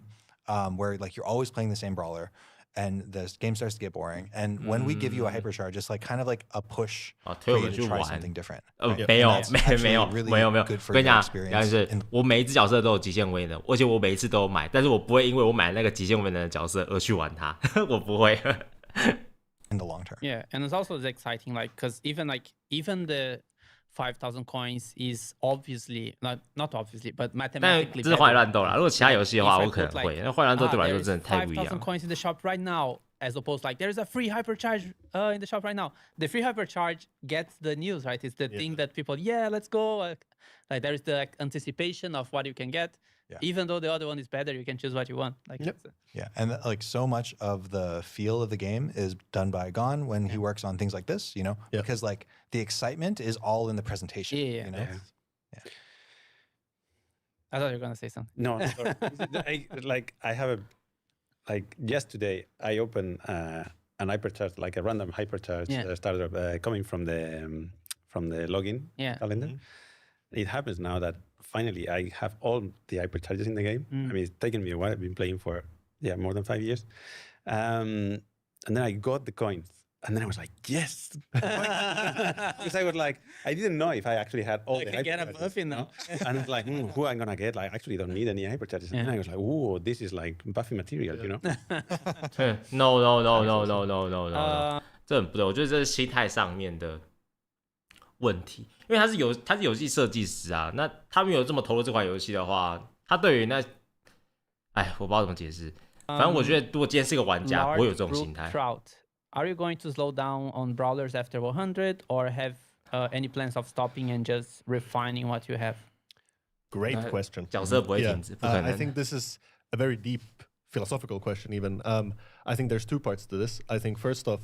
Speaker 3: where like you're always playing the same brawler, and the game starts to get boring. And when we give you a hypercharge, it's like kind of like a push
Speaker 1: 推
Speaker 3: for
Speaker 1: 我
Speaker 3: you
Speaker 1: 们
Speaker 3: to
Speaker 1: 去
Speaker 3: try
Speaker 1: 玩
Speaker 3: something different.
Speaker 1: 没有
Speaker 3: And that's actually
Speaker 1: 没有
Speaker 3: really
Speaker 1: 没有
Speaker 3: good for
Speaker 1: 跟你
Speaker 3: your
Speaker 1: 讲，
Speaker 3: experience.
Speaker 1: 杨是
Speaker 3: in-
Speaker 1: 我每一只角色都有极限威能，而且我每一次都有买，但是我不会因为我买那个极限威能的角色而去玩它，我不会。
Speaker 3: in the long term.
Speaker 2: Yeah, and it's also exciting, like, because even the 5,000 coins is obviously not obviously, but
Speaker 1: 但
Speaker 2: mathematically
Speaker 1: 这是荒野
Speaker 2: better.
Speaker 1: 乱斗啦，如果其他游戏的话，
Speaker 2: If I
Speaker 1: 我可能
Speaker 2: put,
Speaker 1: 会，
Speaker 2: like,
Speaker 1: 那荒野乱斗对我来说
Speaker 2: there's
Speaker 1: 真的太不一样
Speaker 2: 5,000
Speaker 1: 了。
Speaker 2: coins in the shop right now, as opposed like there's a free hypercharge in the shop right now. The free hypercharge gets the news, right? It's the thing that people, let's go. Like there is the anticipation of what you can get.
Speaker 3: Yeah.
Speaker 2: Even though the other one is better, you can choose what you want. Like,
Speaker 3: Yeah, and like so much of the feel of the game is done by Gon when he works on things like this, because like the excitement is all in the presentation.
Speaker 2: Yeah.
Speaker 3: You know?
Speaker 2: I thought you were gonna say something.
Speaker 5: No, sorry. I have yesterday I opened an hypercharge, like a random hypercharge starter coming from the login calendar. It happens now that finally I have all the hypercharges in the game. I mean, it's taken me a while. I've been playing for more than 5 years. And then I got the coins. And then I was like, yes. Because I was like, I didn't know if I actually had all the hypercharges.
Speaker 2: Get a Buffy now.
Speaker 5: And it's like, who am I going to get? Like, I actually don't need any hypercharges. And then I was like, oh, this is like Buffy material,
Speaker 1: No，这很不对，我觉得这是心态上面的问题，因为他是游戏设计师啊，那他没有这么投入这款游戏的话，他对于那，我不知道怎么解释，反正我觉得如果今天是个玩家，不会有这种心态。
Speaker 2: Are you going to slow down on brawlers after 100, or have any plans of stopping and just refining what you have?
Speaker 4: Great question.
Speaker 1: 角色不会停止，不可能。
Speaker 4: I think this is a very deep philosophical question even. I think there's two parts to this. I think first off,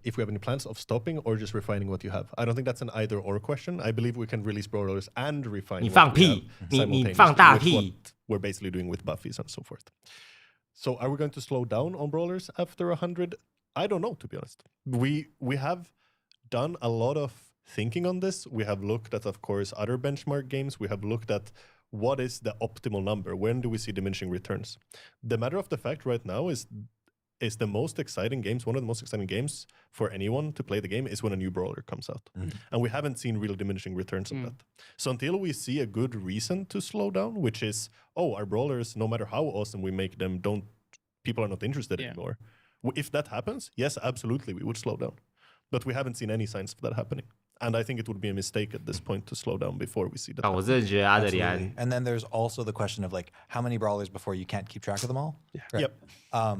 Speaker 4: if we have any plans of stopping or just refining what you have. I don't think that's an either or question. I believe we can release brawlers and refine
Speaker 1: 你
Speaker 4: what
Speaker 1: 放
Speaker 4: we
Speaker 1: 屁，
Speaker 4: have
Speaker 1: 你
Speaker 4: simultaneously
Speaker 1: 放大
Speaker 4: with
Speaker 1: 屁。
Speaker 4: what we're basically doing with Buffys and so forth. So are we going to slow down on brawlers after 100? I don't know, to be honest. We have done a lot of thinking on this. We have looked at, of course, other benchmark games. We have looked at what is the optimal number? When do we see diminishing returns? The matter of the fact right now is the most exciting games, one of the most exciting games for anyone to play the game is when a new brawler comes out. And we haven't seen real diminishing returns of that. So until we see a good reason to slow down, which is, our brawlers, no matter how awesome we make them, people are not interested anymore. If that happens, yes, absolutely, we would slow down. But we haven't seen any signs of that happening. And I think it would be a mistake at this point to slow down before we see that.
Speaker 1: 我真的觉得阿德里安
Speaker 3: And then there's also the question of like how many brawlers before you can't keep track of them all.
Speaker 4: Yep.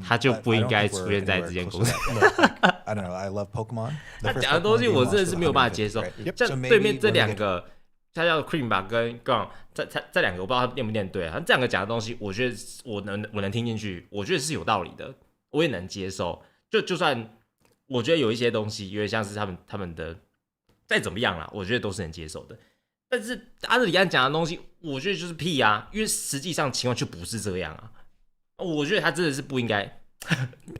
Speaker 1: 他就
Speaker 3: But
Speaker 1: 不
Speaker 3: I
Speaker 1: 应
Speaker 3: don't
Speaker 1: 该
Speaker 3: think
Speaker 1: 出
Speaker 3: we're
Speaker 1: 现在
Speaker 3: anywhere
Speaker 1: 这间
Speaker 3: close
Speaker 1: 公
Speaker 3: to
Speaker 1: 司。
Speaker 3: that. No, like, I don't know. I love Pokemon.
Speaker 1: 他
Speaker 3: The first
Speaker 1: 讲的东西
Speaker 3: Pokemon
Speaker 1: 我
Speaker 3: game
Speaker 1: 真的
Speaker 3: launched
Speaker 1: 是
Speaker 3: with
Speaker 1: 没有办法
Speaker 3: 150,
Speaker 1: 接受
Speaker 3: right?。
Speaker 1: 像
Speaker 3: So
Speaker 1: 对面
Speaker 3: maybe
Speaker 1: 这
Speaker 3: when we
Speaker 1: 两
Speaker 3: get-
Speaker 1: 个，他叫 Cream 吧跟 Gun， 这两个我不知道他念不念对啊。这两个讲的东西，我觉得我能听进去，我觉得是有道理的，我也能接受。就算我觉得有一些东西，有点像是他们的再怎么样啦，我觉得都是能接受的。但是阿德里安讲的东西，我觉得就是屁啊，因为实际上情况就不是这样啊。我觉得他真的是不应该。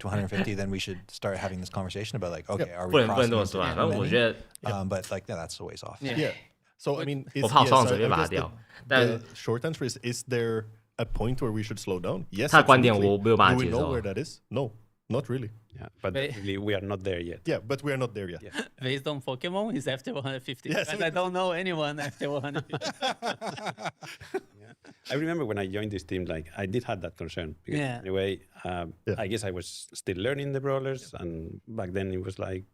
Speaker 3: to 150, then we should start having this conversation about like, okay, are
Speaker 1: 不
Speaker 3: we
Speaker 1: 能
Speaker 3: crossing
Speaker 1: 这么
Speaker 3: into
Speaker 1: 说啊，
Speaker 3: too
Speaker 1: 反正我
Speaker 3: many?
Speaker 1: 觉得
Speaker 3: But like, yeah, that's a ways off.
Speaker 4: Yeah. So I mean,
Speaker 1: 我怕我双手
Speaker 4: yes,
Speaker 1: 随便
Speaker 4: I
Speaker 1: 拔
Speaker 4: guess
Speaker 1: 掉。
Speaker 4: the short answer is there a point where we should slow down? Yes.
Speaker 1: 他的观点
Speaker 4: absolutely.
Speaker 1: 我没有办法
Speaker 4: Do we
Speaker 1: 接
Speaker 4: know
Speaker 1: 受
Speaker 4: where。that is? No, not really.
Speaker 5: Yeah, but definitely we are not there yet.
Speaker 4: Yeah, but we are not there yet.
Speaker 2: Based on Pokemon, is after 150.
Speaker 4: Yes.
Speaker 2: Because I don't know anyone after 150.
Speaker 5: I remember when I joined this team, like I did have that concern. Because anyway, I guess I was still learning the brawlers, and back then it was like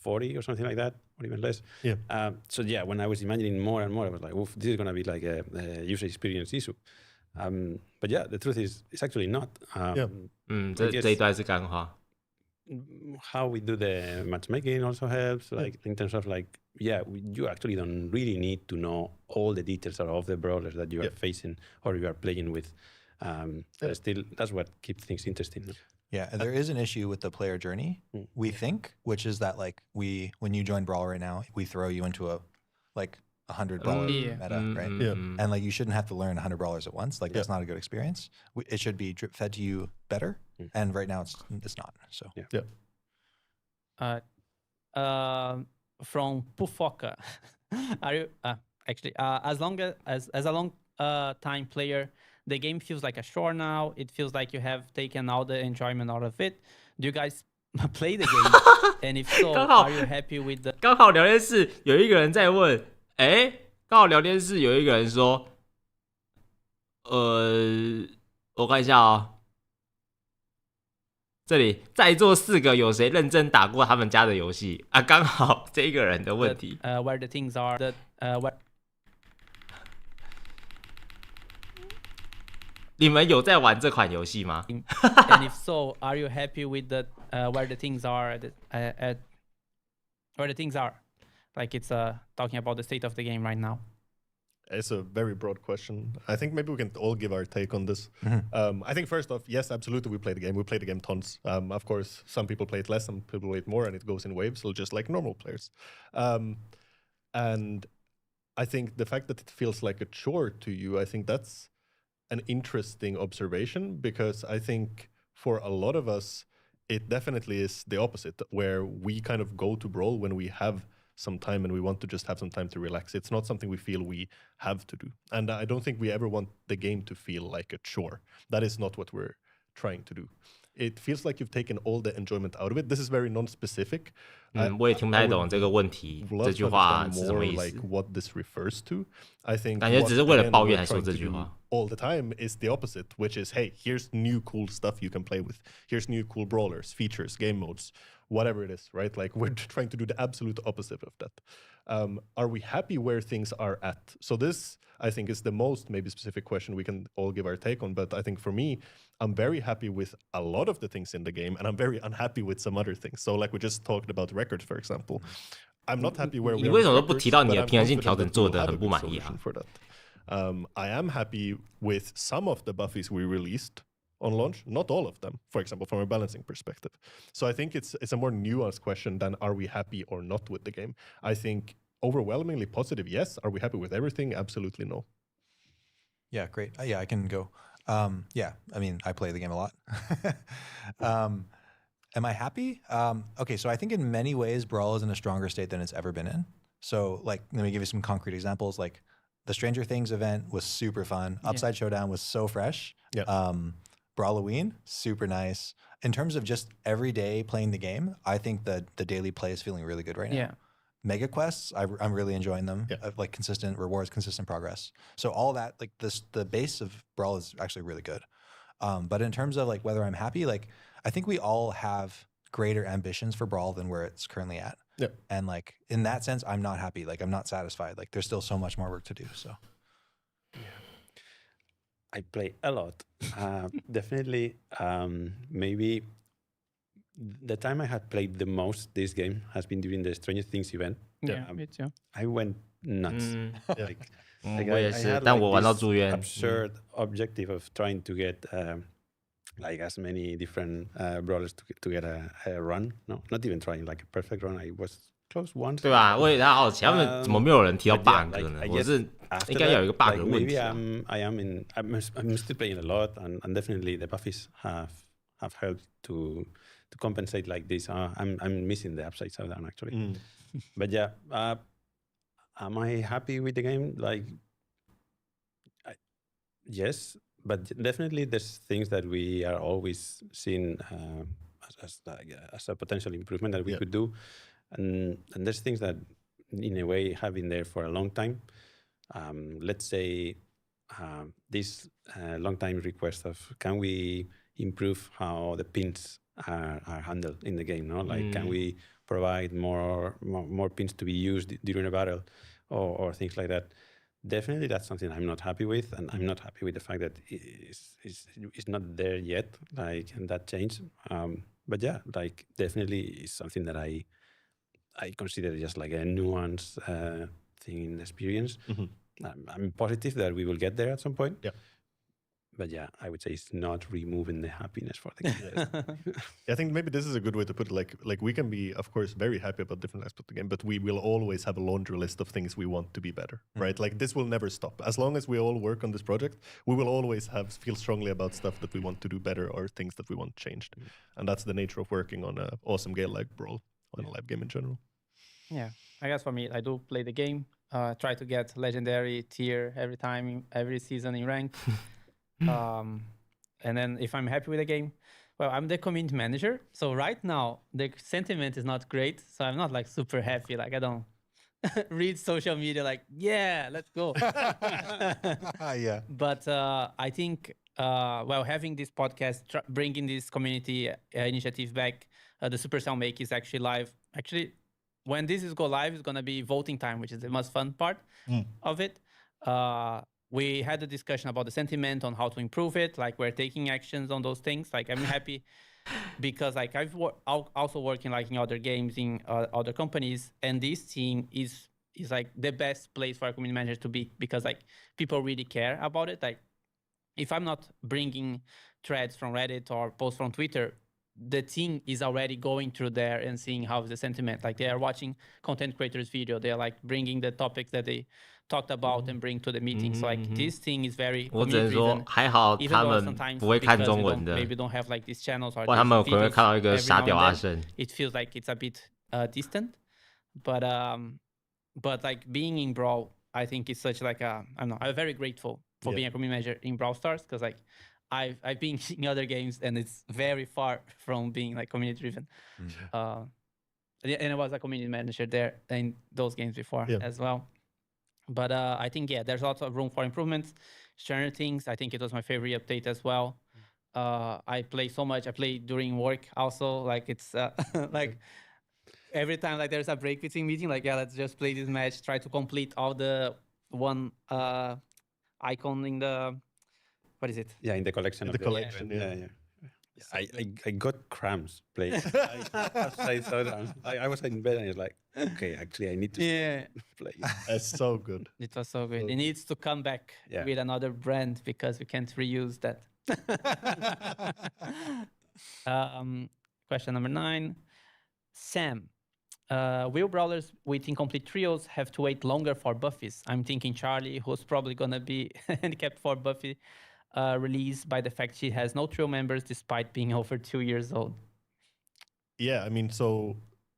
Speaker 5: 40 or something like that, or even less.
Speaker 4: Yeah.
Speaker 5: So yeah, when I was imagining more and more, I was like, "Oof, this is gonna be like a user experience issue." But yeah, the truth is, it's actually not.
Speaker 1: 这一段是干话。
Speaker 5: How we do the matchmaking also helps, like in terms of like, you actually don't really need to know all the details of the brawlers that you are facing or you are playing with. But still, that's what keeps things interesting.
Speaker 3: Yeah, and there is an issue with the player journey, we think, which is that like when you join Brawl right now, we throw you into a like 100 brawler meta, right? And like you shouldn't have to learn 100 brawlers at once. Like that's not a good experience. It should be drip fed to you better, and right now it's not. So
Speaker 2: From Pufoka, are you actually as a long time player? The game feels like a chore now. It feels like you have taken all the enjoyment out of it. Do you guys play the game? And if so, are you happy with the?
Speaker 1: 刚好聊天室有一个人在问，刚好聊天室有一个人说，我看一下哦，这里在座4个有谁认真打过他们家的游戏啊？刚好这一个人的问题。
Speaker 2: Where the things are, where
Speaker 1: 你们有在玩这款游戏吗？
Speaker 2: and if so, are you happy with the where the things are where the things are? Like it's talking about the state of the game right now.
Speaker 4: It's a very broad question. I think maybe we can all give our take on this. I think first off, yes, absolutely, we play the game. We play the game tons. Of course, some people play it less, some people play it more, and it goes in waves, so just like normal players. And I think the fact that it feels like a chore to you, I think that's an interesting observation, because I think for a lot of us, it definitely is the opposite, where we kind of go to Brawl when we have some time and we want to just have some time to relax. It's not something we feel we have to do. And I don't think we ever want the game to feel like a chore. That is not what we're trying to do. It feels like you've taken all the enjoyment out of it. This is very non-specific.
Speaker 1: 我也听不太懂这个问题，这句话是什么意
Speaker 4: like
Speaker 1: 思？
Speaker 4: what this refers to. I think
Speaker 1: 感觉只是
Speaker 4: what
Speaker 1: 为了
Speaker 4: again
Speaker 1: 抱怨
Speaker 4: we're
Speaker 1: 才说
Speaker 4: trying
Speaker 1: 这
Speaker 4: to
Speaker 1: 句
Speaker 4: do
Speaker 1: 话。
Speaker 4: all the time is the opposite, which is, hey, here's new cool stuff you can play with. Here's new cool brawlers, features, game modes, whatever it is, right? Like we're trying to do the absolute opposite of that. Are we happy where things are at? So this, I think, is the most maybe specific question we can all give our take on. But I think for me, I'm very happy with a lot of the things in the game, and I'm very unhappy with some other things. So like we just talked about records, for example. I'm not happy where we
Speaker 1: 你
Speaker 4: are
Speaker 1: 为什么
Speaker 4: with
Speaker 1: 都不
Speaker 4: records,
Speaker 1: 提到你
Speaker 4: but
Speaker 1: 的
Speaker 4: I'm
Speaker 1: 平衡性
Speaker 4: confident
Speaker 1: 调整
Speaker 4: that
Speaker 1: 做
Speaker 4: we'll
Speaker 1: 得
Speaker 4: have
Speaker 1: 很
Speaker 4: a
Speaker 1: 不
Speaker 4: good
Speaker 1: 满意
Speaker 4: solution
Speaker 1: 啊？
Speaker 4: for that. I am happy with some of the buffies we released on launch, not all of them, for example, from a balancing perspective. So I think it's a more nuanced question than are we happy or not with the game. I think overwhelmingly positive, yes. Are we happy with everything? Absolutely no.
Speaker 3: yeah, great. Yeah, I can go. Yeah, I mean, I play the game a lot. Am I happy? Okay, so I think in many ways, Brawl is in a stronger state than it's ever been in. So like, let me give you some concrete examples. Like The Stranger Things event was super fun. Upside Showdown was so fresh. Brawloween, super nice. In terms of just every day playing the game, I think that the daily play is feeling really good right now.
Speaker 2: Yeah.
Speaker 3: Mega quests, I'm really enjoying them. Like consistent rewards, consistent progress. So all that, like the base of Brawl is actually really good. But in terms of like whether I'm happy, like I think we all have greater ambitions for Brawl than where it's currently at. And like in that sense, I'm not happy. Like I'm not satisfied. Like there's still so much more work to do. So
Speaker 5: I play a lot. Definitely, maybe the time I had played the most this game has been during the Stranger Things event.
Speaker 2: Me too.
Speaker 5: I went nuts. Like,
Speaker 1: 我也
Speaker 5: I
Speaker 1: 是，
Speaker 5: had
Speaker 1: 但
Speaker 5: like
Speaker 1: 我玩到
Speaker 5: this
Speaker 1: 住院。
Speaker 5: absurd objective of trying to get like as many different brawlers to get a run. No, not even trying like a perfect run. I was close once.
Speaker 1: 对吧？我也在好奇，他们怎么没有人提到
Speaker 5: But yeah,
Speaker 1: bug
Speaker 5: like,
Speaker 1: 呢？
Speaker 5: I
Speaker 1: 我
Speaker 5: guess
Speaker 1: 是
Speaker 5: after
Speaker 1: 应该要有一个
Speaker 5: that,
Speaker 1: bug
Speaker 5: like
Speaker 1: 的问
Speaker 5: maybe
Speaker 1: 题啊。
Speaker 5: I'm still playing a lot, and definitely the buffies have helped to compensate like this. I'm missing the upside down actually. But yeah, am I happy with the game? Like, yes, but definitely there's things that we are always seeing as a potential improvement that we could do, and there's things that in a way have been there for a long time. Let's say this long time request of can we improve how the pins are handled in the game? No, like can we provide more pins to be used during a battle, or things like that. Definitely, that's something I'm not happy with, and I'm not happy with the fact that it's not there yet, like, and that change. But yeah, like, definitely is something that I consider just like a nuanced thing in experience. I'm positive that we will get there at some point. But yeah, I would say it's not removing the happiness for the game.
Speaker 4: I think maybe this is a good way to put it. Like we can be, of course, very happy about different aspects of the game, but we will always have a laundry list of things we want to be better, right? Like this will never stop. As long as we all work on this project, we will always feel strongly about stuff that we want to do better or things that we want changed. And that's the nature of working on an awesome game like Brawl, on a live game in general.
Speaker 2: Yeah, I guess for me, I do play the game, try to get legendary tier every season in rank. And then if I'm happy with the game, well, I'm the community manager. So right now the sentiment is not great. So I'm not like super happy. Like I don't read social media like, yeah, let's go. But I think, well, having this podcast, bringing this community initiative back, the Supercell Make is actually live. Actually, when this is go live, it's going to be voting time, which is the most fun part of it. We had a discussion about the sentiment on how to improve it. Like we're taking actions on those things. Like I'm happy because like I've also working like in other games in other companies, and this team is like the best place for a community manager to be, because like people really care about it. Like if I'm not bringing threads from Reddit or posts from Twitter, the team is already going through there and seeing how's the sentiment. Like they are watching content creators video. They're like bringing the topics that they talked about and bring to the meeting. So like this thing is very
Speaker 1: 我只能说还好他们不会看中文的，
Speaker 2: maybe don't have like these channels or
Speaker 1: 不然他们可能会看到一个沙雕阿胜。
Speaker 2: It feels like it's a bit distant, but like being in Brawl, I think it's such like a, I don't know, I'm very grateful for being a community manager in Brawl Stars, because like I've been in other games and it's very far from being like community driven. And I was a community manager there in those games before as well. But I think, there's lots of room for improvements. Stranger Things, I think it was my favorite update as well. I play so much. I play during work also. Like it's like every time like there's a break between meeting, like, let's just play this match, try to complete all the one icon in the, what is it?
Speaker 5: Yeah, in the collection.
Speaker 4: The collection,
Speaker 5: yeah. I got cramps playing. I was in bed and it's like, okay, actually I need to play.
Speaker 4: That's so good.
Speaker 2: It was so good. It needs to come back with another brand because we can't reuse that. Question number 9. Sam, will brawlers with incomplete trios have to wait longer for buffies? I'm thinking Charlie, who's probably going to be handicapped for buffy release by the fact she has no trio members despite being over 2 years old.
Speaker 4: Yeah, I mean, so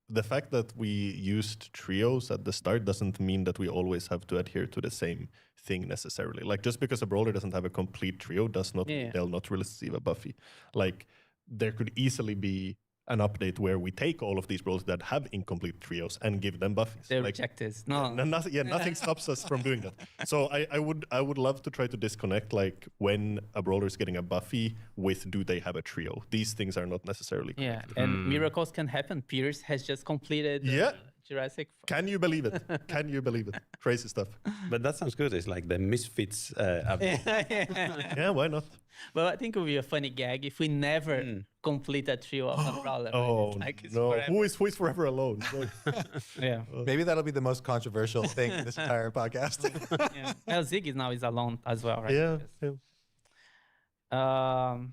Speaker 4: the fact that we used trios at the start doesn't mean that we always have to adhere to the same thing necessarily. Like, just because a brawler doesn't have a complete trio does not mean they'll not receive a buffy. Like, there could easily be an update where we take all of these brawlers that have incomplete trios and give them buffies.
Speaker 2: They're
Speaker 4: like,
Speaker 2: rejected. No.
Speaker 4: Nothing stops us from doing that. So I would love to try to disconnect, like, when a brawler is getting a buffy with do they have a trio. These things are not necessarily correct.
Speaker 2: Yeah, and miracles can happen. Pierce has just completed Jurassic.
Speaker 4: Can you believe it? Can you believe it? Crazy stuff.
Speaker 5: But that sounds good. It's like the Misfits update.
Speaker 4: Yeah, why not?
Speaker 2: Well, I think it would be a funny gag if we never complete a trio of a brawler.
Speaker 4: Oh,
Speaker 2: like
Speaker 4: no.
Speaker 2: forever.
Speaker 4: Who is forever alone?
Speaker 2: Yeah.
Speaker 3: Maybe that'll be the most controversial thing in this entire podcast.
Speaker 2: Yeah. Well, Ziggy now is alone as well, right?
Speaker 4: Yeah.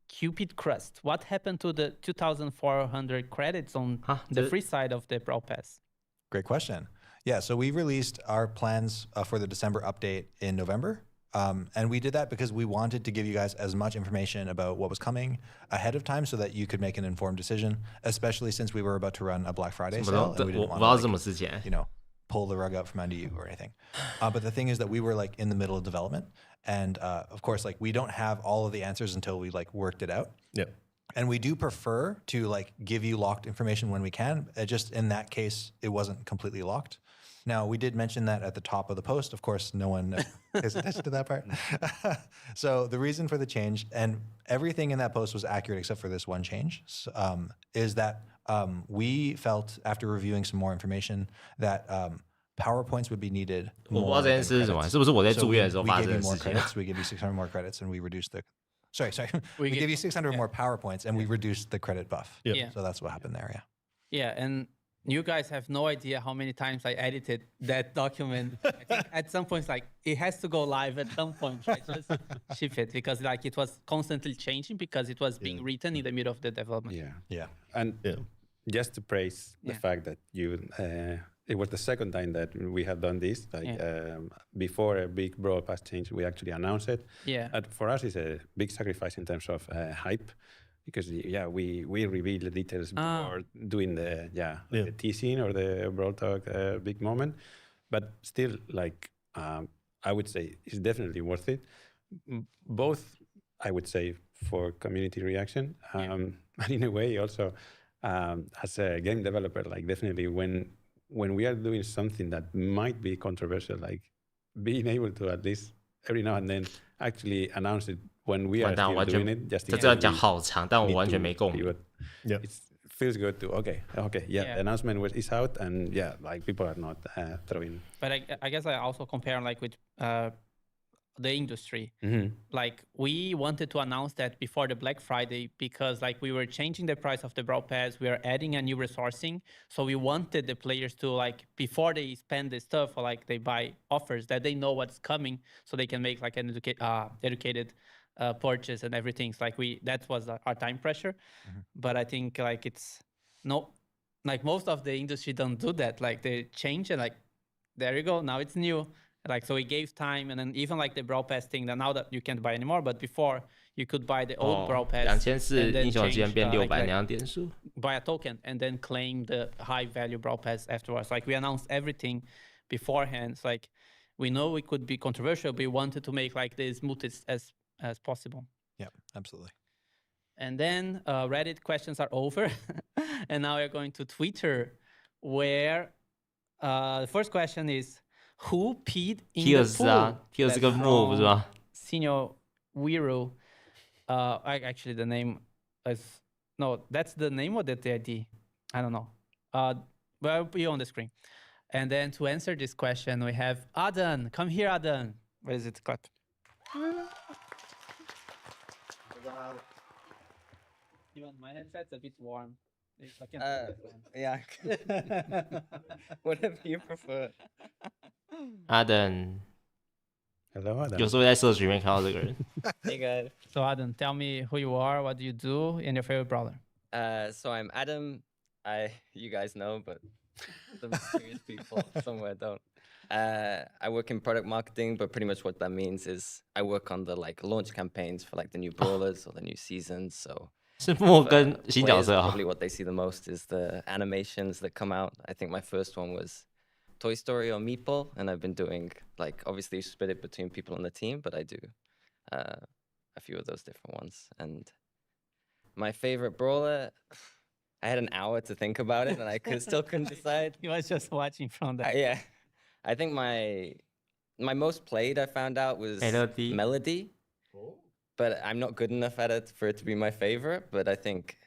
Speaker 2: Cupid Crust. What happened to the 2,400 credits on the free side of the Brawl Pass?
Speaker 3: Great question. Yeah, so we released our plans for the December update in November. And we did that because we wanted to give you guys as much information about what was coming ahead of time so that you could make an informed decision, especially since we were about to run a Black Friday sale and we didn't want to, pull the rug out from under you or anything. But the thing is that we were like in the middle of development. And of course, like we don't have all of the answers until we like worked it out.
Speaker 4: Yeah.
Speaker 3: And we do prefer to like give you locked information when we can. Just in that case, it wasn't completely locked. Now, we did mention that at the top of the post. Of course, no one pays attention to that part. So the reason for the change, and everything in that post was accurate except for this one change, is that we felt, after reviewing some more information, that PowerPoints would be needed more.
Speaker 1: We gave you more
Speaker 3: credits. We give you 600 more credits, and we reduced the... Sorry. We give you 600 more PowerPoints, and we reduced the credit buff.
Speaker 4: Yeah.
Speaker 3: So that's what happened there,
Speaker 2: Yeah, and you guys have no idea how many times I edited that document. I think at some point, like, it has to go live at some point, right? Just ship it, because like it was constantly changing because it was being written in the middle of the development.
Speaker 5: Yeah. And just to praise the fact that you, it was the second time that we have done this. Like before a big Brawl Pass change, we actually announced it.
Speaker 2: Yeah.
Speaker 5: And for us, it's a big sacrifice in terms of hype. Because we reveal the details before doing the teasing or the Brawl Talk big moment, but still, like I would say, it's definitely worth it. Both, I would say, for community reaction, and in a way also as a game developer, like definitely when we are doing something that might be controversial, like being able to at least every now and then actually announce it when we are still doing it, just in case it feels good to the announcement is out, and like people are not throwing.
Speaker 2: But I guess I also compare like with the industry. Like we wanted to announce that before the Black Friday because like we were changing the price of the Brawl Pass, we are adding a new resourcing, so we wanted the players to like before they spend the stuff or like they buy offers that they know what's coming, so they can make like an educated purchase and everything. So like that was our time pressure. But I think like like most of the industry don't do that. Like they change and like there you go, now it's new. Like so, we gave time, and then even like the Brawl Pass thing that now that you can't buy anymore, but before you could buy the old Brawl Pass and then change, buy a token and then claim the high value Brawl Pass afterwards. Like we announced everything beforehand. So like we know it could be controversial, but we wanted to make like the smoothest as possible.
Speaker 3: Yeah, absolutely.
Speaker 2: And then Reddit questions are over, and now we're going to Twitter, where the first question is, who peed in the pool?
Speaker 1: 是个木不是吗
Speaker 2: Senior Wiro. Actually, the name is... No, that's the name or the ID? I don't know. But I'll put you on the screen. And then to answer this question, we have Adan. Come here, Adan. Where is it? Cut. My headset's a bit warm.
Speaker 6: Yeah. Whatever you prefer.
Speaker 1: Adan
Speaker 5: Hello, Adam.
Speaker 1: 有时候在社群里面看到这个人
Speaker 6: Hey guys.
Speaker 2: So Adam, tell me who you are, what do you do, and your favorite brawler.
Speaker 6: So I'm Adam. You guys know, but the mysterious people somewhere don't. I work in product marketing, but pretty much what that means is I work on the like launch campaigns for like the new brawlers or the new seasons. So
Speaker 1: 是木跟新角
Speaker 6: Players
Speaker 1: 色啊、
Speaker 6: probably what they see the most is the animations that come out. I think my first one was Toy Story or Meeple, and I've been doing like obviously split it between people on the team, but I do a few of those different ones. And my favorite brawler, I had an hour to think about it, and I still couldn't decide.
Speaker 2: He was just watching from that.
Speaker 6: Yeah, I think my most played I found out was Melody. But I'm not good enough at it for it to be my favorite. But I think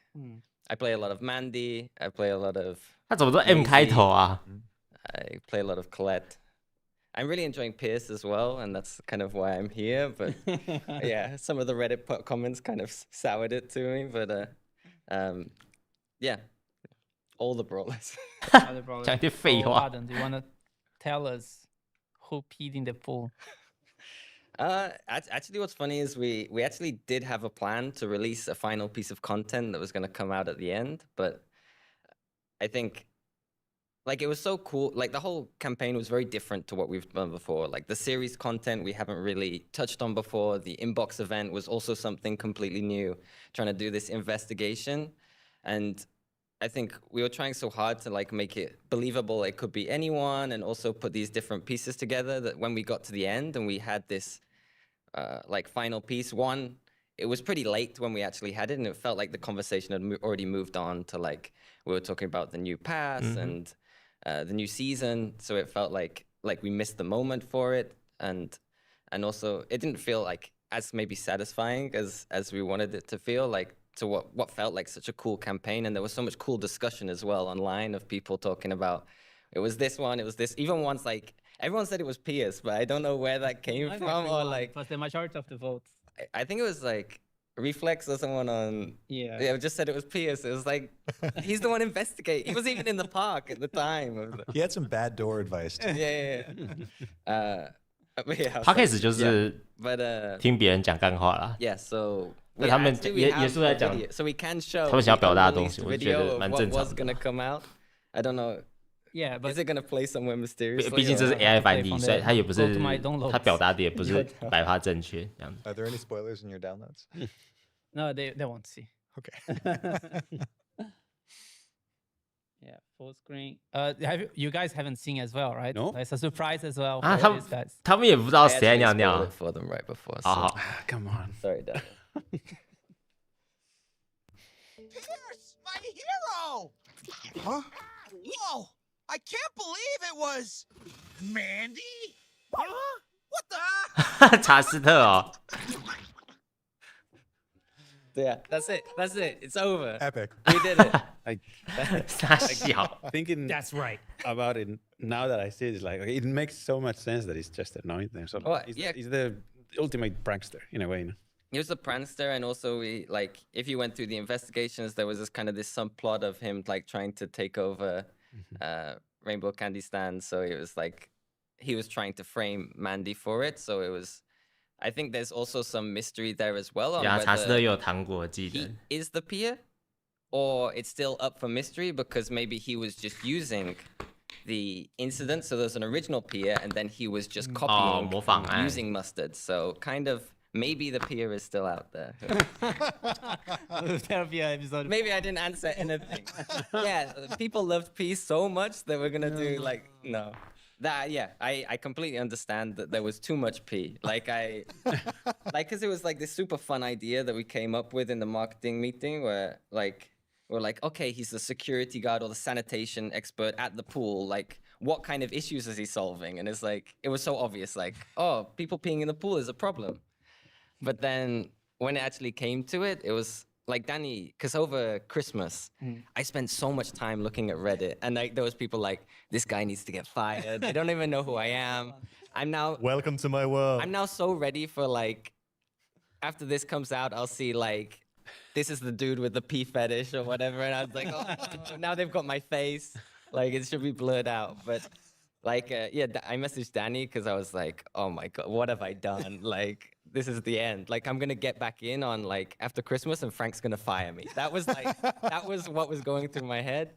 Speaker 6: I play a lot of Mandy. I play a lot of.
Speaker 1: 他怎么都 M 开头啊？
Speaker 6: I play a lot of Colette. I'm really enjoying Pierce as well, and that's kind of why I'm here. But yeah, some of the Reddit comments kind of soured it to me. But yeah, all the brawlers.
Speaker 1: 讲一些废话。
Speaker 2: Adam, do you want to tell us who peed in the pool?
Speaker 6: Actually, what's funny is we actually did have a plan to release a final piece of content that was going to come out at the end, but I think like it was so cool. Like the whole campaign was very different to what we've done before. Like the series content we haven't really touched on before. The inbox event was also something completely new, trying to do this investigation. And I think we were trying so hard to like make it believable. It could be anyone, and also put these different pieces together that when we got to the end and we had this like final piece, one, it was pretty late when we actually had it, and it felt like the conversation had already moved on to like we were talking about the new pass and the new season. So it felt like we missed the moment for it, and also it didn't feel like as maybe satisfying as we wanted it to feel like. To what felt like such a cool campaign, and there was so much cool discussion as well online of people talking about it was this one, it was this. Even once like everyone said it was Pierce, but I don't know where that came from or like.
Speaker 2: It was the majority of the votes.
Speaker 6: I think it was like Reflex or someone on. Yeah, just said it was Pierce. It was like he's the one investigating. He was even in the park at the time.
Speaker 3: He had some bad door advice. Too.
Speaker 6: Yeah.
Speaker 1: 他开始就是听别人讲干话啦。
Speaker 6: Yeah, so.
Speaker 1: 那他们也是在讲，
Speaker 6: so we can show
Speaker 1: 他们想要表达的东西，我觉
Speaker 6: video
Speaker 1: 得
Speaker 6: of
Speaker 1: 蛮
Speaker 6: what
Speaker 1: 正常
Speaker 6: was
Speaker 1: 的。
Speaker 6: gonna come out. I don't know.
Speaker 2: Yeah, but
Speaker 6: is it gonna play somewhere mysterious?
Speaker 1: 毕竟这是 AI 翻译，所以它也不是
Speaker 2: Go to my downloads.
Speaker 1: 它表达的也不是100%正确这样子。
Speaker 3: Are there any spoilers in your downloads?
Speaker 2: No, they won't see.
Speaker 3: Okay.
Speaker 2: Yeah, full screen. You guys haven't seen as well, right?
Speaker 5: No.
Speaker 2: It's a surprise as well for
Speaker 1: 啊，these
Speaker 2: guys.
Speaker 1: 他们也不知道
Speaker 6: I
Speaker 1: 谁在
Speaker 6: actually
Speaker 1: 尿
Speaker 6: spoiled
Speaker 1: 尿
Speaker 6: it。for them right before.
Speaker 1: 好
Speaker 6: So.
Speaker 1: 好，
Speaker 5: Come on.
Speaker 6: Sorry, Dad.
Speaker 7: Pierce, my hero! Huh? Whoa! I can't believe it was Mandy? Huh? What the?
Speaker 1: 查斯特哦，
Speaker 6: Yeah, that's it. That's it. It's over.
Speaker 3: Epic.
Speaker 6: We did it.
Speaker 1: 傻笑。
Speaker 5: Thinking
Speaker 2: That's right.
Speaker 5: about it now that I see it, it's like okay, it makes so much sense that it's just annoying. So
Speaker 6: Oh,
Speaker 5: it's,
Speaker 6: yeah.
Speaker 5: it's the ultimate prankster in a way. No?
Speaker 6: He was a prankster, and also we like if you went through the investigations, there was this kind of this subplot of him like trying to take over Rainbow Candy Stand. So it was like he was trying to frame Mandy for it. So it was. I think there's also some mystery there as well on
Speaker 1: 呀，查斯特
Speaker 6: whether
Speaker 1: 也有糖果，记
Speaker 6: he
Speaker 1: 得。
Speaker 6: is the peer, or it's still up for mystery because maybe he was just using the incident. So there's an original peer, and then he was just copying
Speaker 1: 模仿哎
Speaker 6: using mustard. So kind of maybe the peer is still out there.
Speaker 2: There'll be an episode.
Speaker 6: Maybe I didn't answer anything. Yeah, people loved peace so much that we're gonna do like no. That yeah, I completely understand that there was too much pee. Like because it was like this super fun idea that we came up with in the marketing meeting where like we're like, okay, he's the security guard or the sanitation expert at the pool. Like, what kind of issues is he solving? And it's like it was so obvious. Like, oh, people peeing in the pool is a problem. But then when it actually came to it, it was. Like Danny, because over Christmas, I spent so much time looking at Reddit, and like there was people like, "This guy needs to get fired." They don't even know who I am. I'm now.
Speaker 4: Welcome to my world.
Speaker 6: I'm now so ready for like, after this comes out, I'll see like, this is the dude with the pee fetish or whatever, and I was like, oh, now they've got my face. Like it should be blurred out, but like yeah, I messaged Danny because I was like, oh my god, what have I done? Like. This is the end. Like I'm gonna get back in on like after Christmas and Frank's gonna fire me. That was like that was what was going through my head.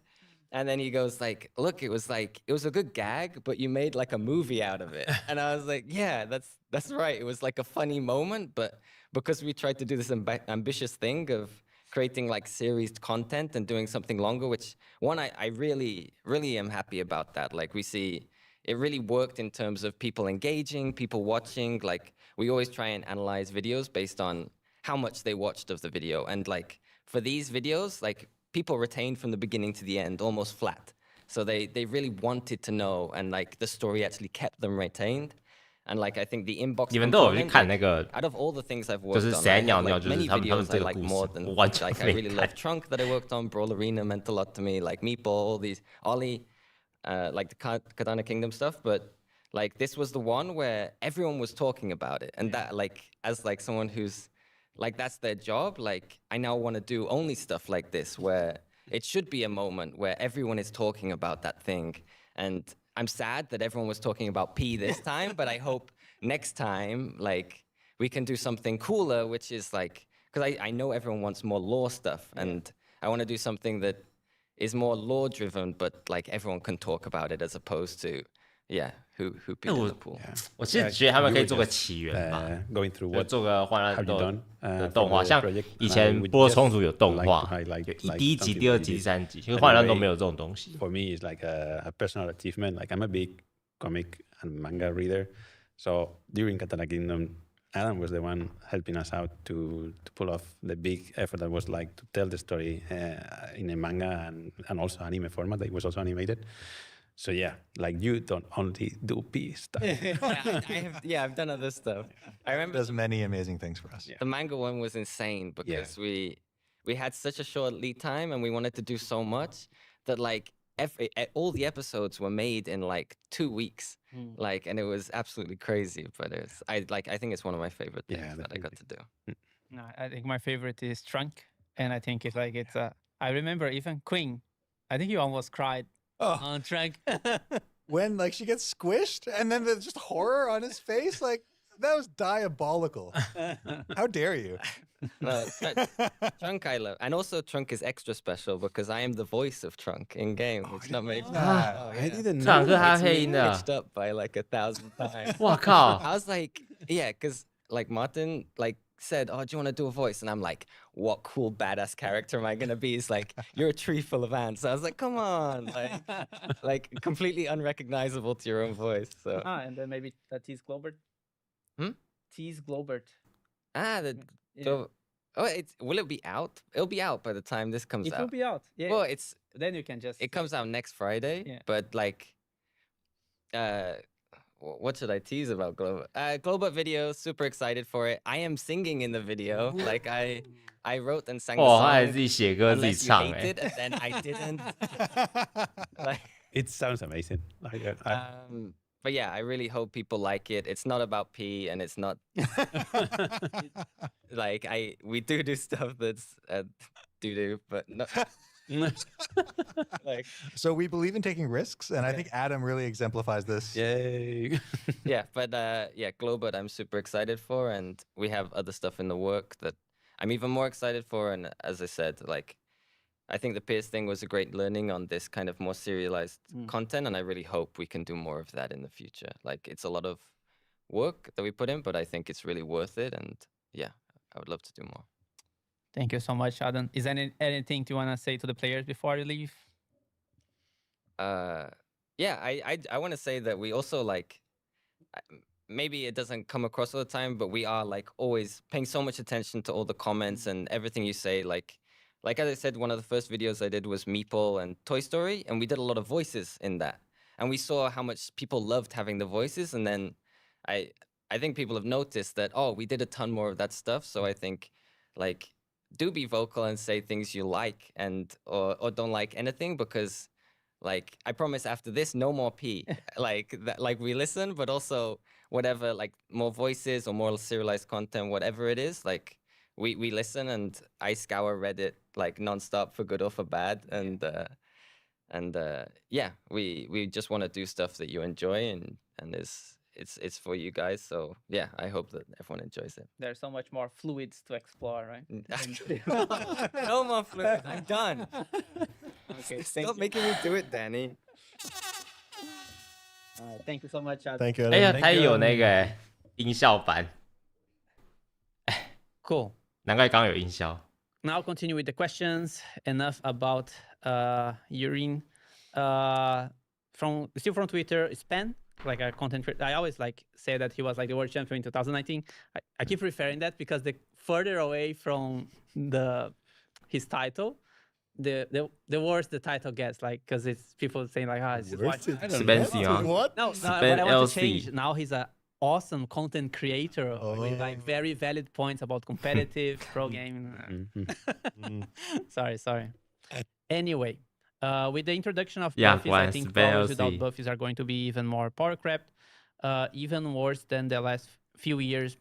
Speaker 6: And then he goes like, look, it was a good gag, but you made like a movie out of it. And I was like, yeah, that's right. It was like a funny moment, but because we tried to do this ambitious thing of creating like series content and doing something longer, which one, I really, really am happy about that. Like we see it really worked in terms of people engaging, people watching. Like we always try and analyze videos based on how much they watched of the video. And like for these videos, like people retained from the beginning to the end, almost flat. So they really wanted to know, and like the story actually kept them retained. And like I think the inbox
Speaker 1: 你们都有去看那个
Speaker 6: out of all the things I've
Speaker 1: 就
Speaker 6: worked
Speaker 1: 是
Speaker 6: on,
Speaker 1: 谁
Speaker 6: I
Speaker 1: 来
Speaker 6: have
Speaker 1: 鸟鸟，
Speaker 6: like
Speaker 1: 就是
Speaker 6: many
Speaker 1: 他们
Speaker 6: videos
Speaker 1: 这
Speaker 6: I
Speaker 1: 个
Speaker 6: like
Speaker 1: 故
Speaker 6: more
Speaker 1: 事，
Speaker 6: than
Speaker 1: 我完全
Speaker 6: like I
Speaker 1: 没
Speaker 6: really
Speaker 1: 看
Speaker 6: love。Trunk that I worked on, Brawl Arena meant a lot to me, like Meatball, all these Ollie, like the Katana Kingdom stuff. But like this was the one where everyone was talking about it, and that like as like someone who's like that's their job. Like I now want to do only stuff like this where it should be a moment where everyone is talking about that thing. And I'm sad that everyone was talking about P this time, but I hope next time, like, we can do something cooler, which is like, because I know everyone wants more lore stuff, and I want to do something that is more lore driven, but like everyone can talk about it as opposed to, who peed in the pool.
Speaker 1: 我其实觉得他们可以做个起源吧，
Speaker 5: going through
Speaker 1: 就
Speaker 5: what
Speaker 1: 做个荒野
Speaker 5: have you
Speaker 1: 乱
Speaker 5: done
Speaker 1: 斗的
Speaker 5: for
Speaker 1: 动画，
Speaker 5: the
Speaker 1: 像
Speaker 5: project?
Speaker 1: 以
Speaker 5: And I
Speaker 1: 前
Speaker 5: would
Speaker 1: 波
Speaker 5: just
Speaker 1: 冲组有动
Speaker 5: like
Speaker 1: 画
Speaker 5: to highlight
Speaker 1: 有
Speaker 5: like
Speaker 1: 第一集、
Speaker 5: something
Speaker 1: 第二
Speaker 5: we
Speaker 1: 集、
Speaker 5: did.
Speaker 1: 第三集，其实荒野乱斗
Speaker 5: Anyway,
Speaker 1: 没有这种东西。
Speaker 5: For me, it's like a personal achievement. Like I'm a big comic and manga reader, so during Katana Kingdom, Adam was the one helping us out to pull off the big effort that was like to tell the story in a manga and also anime format that was also animated. So yeah, like you don't only do P stuff.
Speaker 6: I've done other stuff. I remember
Speaker 3: Does many amazing things for us.
Speaker 6: the manga one was insane because we had such a short lead time and we wanted to do so much that like all the episodes were made in like 2 weeks. Like, and it was absolutely crazy, but I think it's one of my favorite things that I got to do.
Speaker 2: No, I think my favorite is Trunk, and I think it's like I remember even Queen. I think you almost cried on Trunk.
Speaker 3: When like she gets squished and then there's just horror on his face, like that was diabolical. How dare you?
Speaker 6: No, Trunk I love, and also Trunk is extra special because I am the voice of Trunk in game. It's not made.
Speaker 5: I didn't
Speaker 1: 这两
Speaker 5: know.
Speaker 1: 个还
Speaker 6: It's
Speaker 1: 配音
Speaker 6: been
Speaker 1: 的，
Speaker 6: pitched up by like 1,000 times.
Speaker 1: 哇靠！
Speaker 6: I was like, because like Martin like said, oh, do you want to do a voice? And I'm like, what cool badass character am I gonna be? It's like you're a tree full of ants. So I was like, come on, like completely unrecognizable to your own voice. So
Speaker 2: And then maybe Tease Globert. Tease Globert.
Speaker 6: So, will it be out? It'll be out by the time this comes
Speaker 2: It
Speaker 6: out.
Speaker 2: will be out. Yeah.
Speaker 6: Well,
Speaker 2: then you can just.
Speaker 6: it comes out next Friday.
Speaker 2: Yeah.
Speaker 6: But like, what should I tease about Globert? Globert video, super excited for it. I am singing in the video. Like I wrote and sang the
Speaker 1: 哇，他还
Speaker 6: song.
Speaker 1: 自己写歌自己
Speaker 6: Unless you
Speaker 1: 唱
Speaker 6: hate
Speaker 1: 哎
Speaker 6: it, and then I didn't. Like,
Speaker 5: It sounds amazing. Like,
Speaker 6: but yeah, I really hope people like it. It's not about pee, and it's not like we do stuff that's doo doo, but no. Like,
Speaker 3: So we believe in taking risks, and I think Adam really exemplifies this.
Speaker 5: yay.
Speaker 6: yeah, but Globert I'm super excited for, and we have other stuff in the work that I'm even more excited for. And as I said, like, I think the Pierce thing was a great learning on this kind of more serialized content, and I really hope we can do more of that in the future. Like, it's a lot of work that we put in, but I think it's really worth it, and yeah, I would love to do more.
Speaker 2: Thank you so much, Adam. Is there anything you want to say to the players before you leave?
Speaker 6: I want to say that we also like, maybe it doesn't come across all the time, but we are like always paying so much attention to all the comments and everything you say. Like as I said, one of the first videos I did was Meeple and Toy Story, and we did a lot of voices in that. And we saw how much people loved having the voices, and then I think people have noticed that, oh, we did a ton more of that stuff. So I think like, do be vocal and say things you like and or don't like anything, because like I promise after this no more P. Like that, like we listen, but also whatever, like more voices or more serialized content, whatever it is, like we listen, and I scour Reddit like nonstop for good or for bad, and we just want to do stuff that you enjoy, and it's for you guys. So yeah, I hope that everyone enjoys it.
Speaker 2: There's so much more fluids to explore, right?
Speaker 6: No more fluid. I'm done.
Speaker 2: Okay,
Speaker 6: Stop making me do it, Danny.
Speaker 2: Thank you so much, Adam.
Speaker 4: Thank you.
Speaker 1: 哎
Speaker 4: Adam.
Speaker 1: 呀，
Speaker 4: Thank
Speaker 1: 他也
Speaker 4: you,
Speaker 1: 有
Speaker 4: Adam.
Speaker 1: 那个音效版，
Speaker 2: Cool.
Speaker 1: 难怪刚刚有音效。
Speaker 2: now continue with the questions. Enough about urine. Still from Twitter, Span, like a content creator. I always like say that he was like the world champion in 2019. I keep referring that because the further away from his title, the worse the title gets. Like, because it's people saying like, it's just
Speaker 4: Worse it
Speaker 1: Spencer.
Speaker 4: What?
Speaker 2: no,
Speaker 1: Span
Speaker 2: but I want
Speaker 1: LC.
Speaker 2: to change. Now he's a awesome content creator with like very valid points about competitive pro gaming. Sorry. Anyway, with the introduction of buffies, I think brawlers without buffies are going to be even more power crept, even worse than the last few years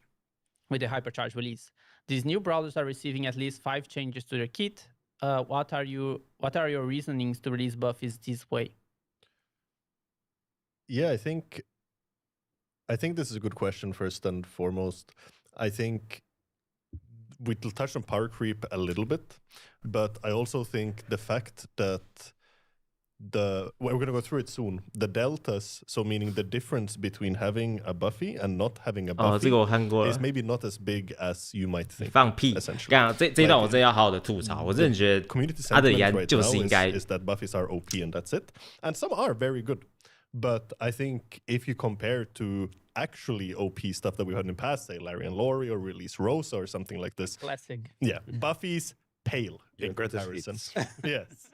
Speaker 2: with the hypercharge release. These new brawlers are receiving at least 5 changes to their kit. What are your reasonings to release buffies this way?
Speaker 4: Yeah, I think this is a good question first and foremost. I think we'll touch on power creep a little bit, but I also think the fact that we're going to go through it soon. The deltas, so meaning the difference between having a buffy and not having a buffy,
Speaker 1: 这个我看过了
Speaker 4: is maybe not as big as you might think.
Speaker 1: 放屁！
Speaker 4: essentially.
Speaker 1: 刚这一段我真的要好好的吐槽，我真的觉得
Speaker 4: Community
Speaker 1: 他的
Speaker 4: sentiment
Speaker 1: 言
Speaker 4: right
Speaker 1: 就是
Speaker 4: now
Speaker 1: 应该
Speaker 4: is that buffies are OP and that's it. And some are very good. But I think if you compare to actually OP stuff that we've had in the past, say Larry and Lori or release Rosa or something like this.
Speaker 2: Classic.
Speaker 4: Yeah, buffies pale in comparison. Yes.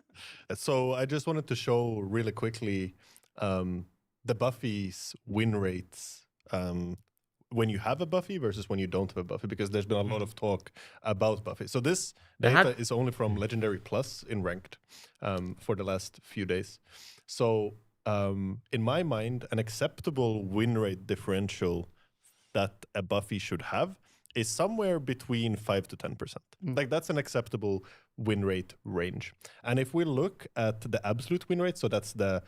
Speaker 4: So I just wanted to show really quickly the buffies win rates when you have a buffy versus when you don't have a buffy, because there's been a lot of talk about buffy. So this data is only from Legendary Plus in Ranked for the last few days. So in my mind, an acceptable win rate differential that a buffy should have is somewhere between 5 to 10%. Like that's an acceptable win rate range. And if we look at the absolute win rate, so that's the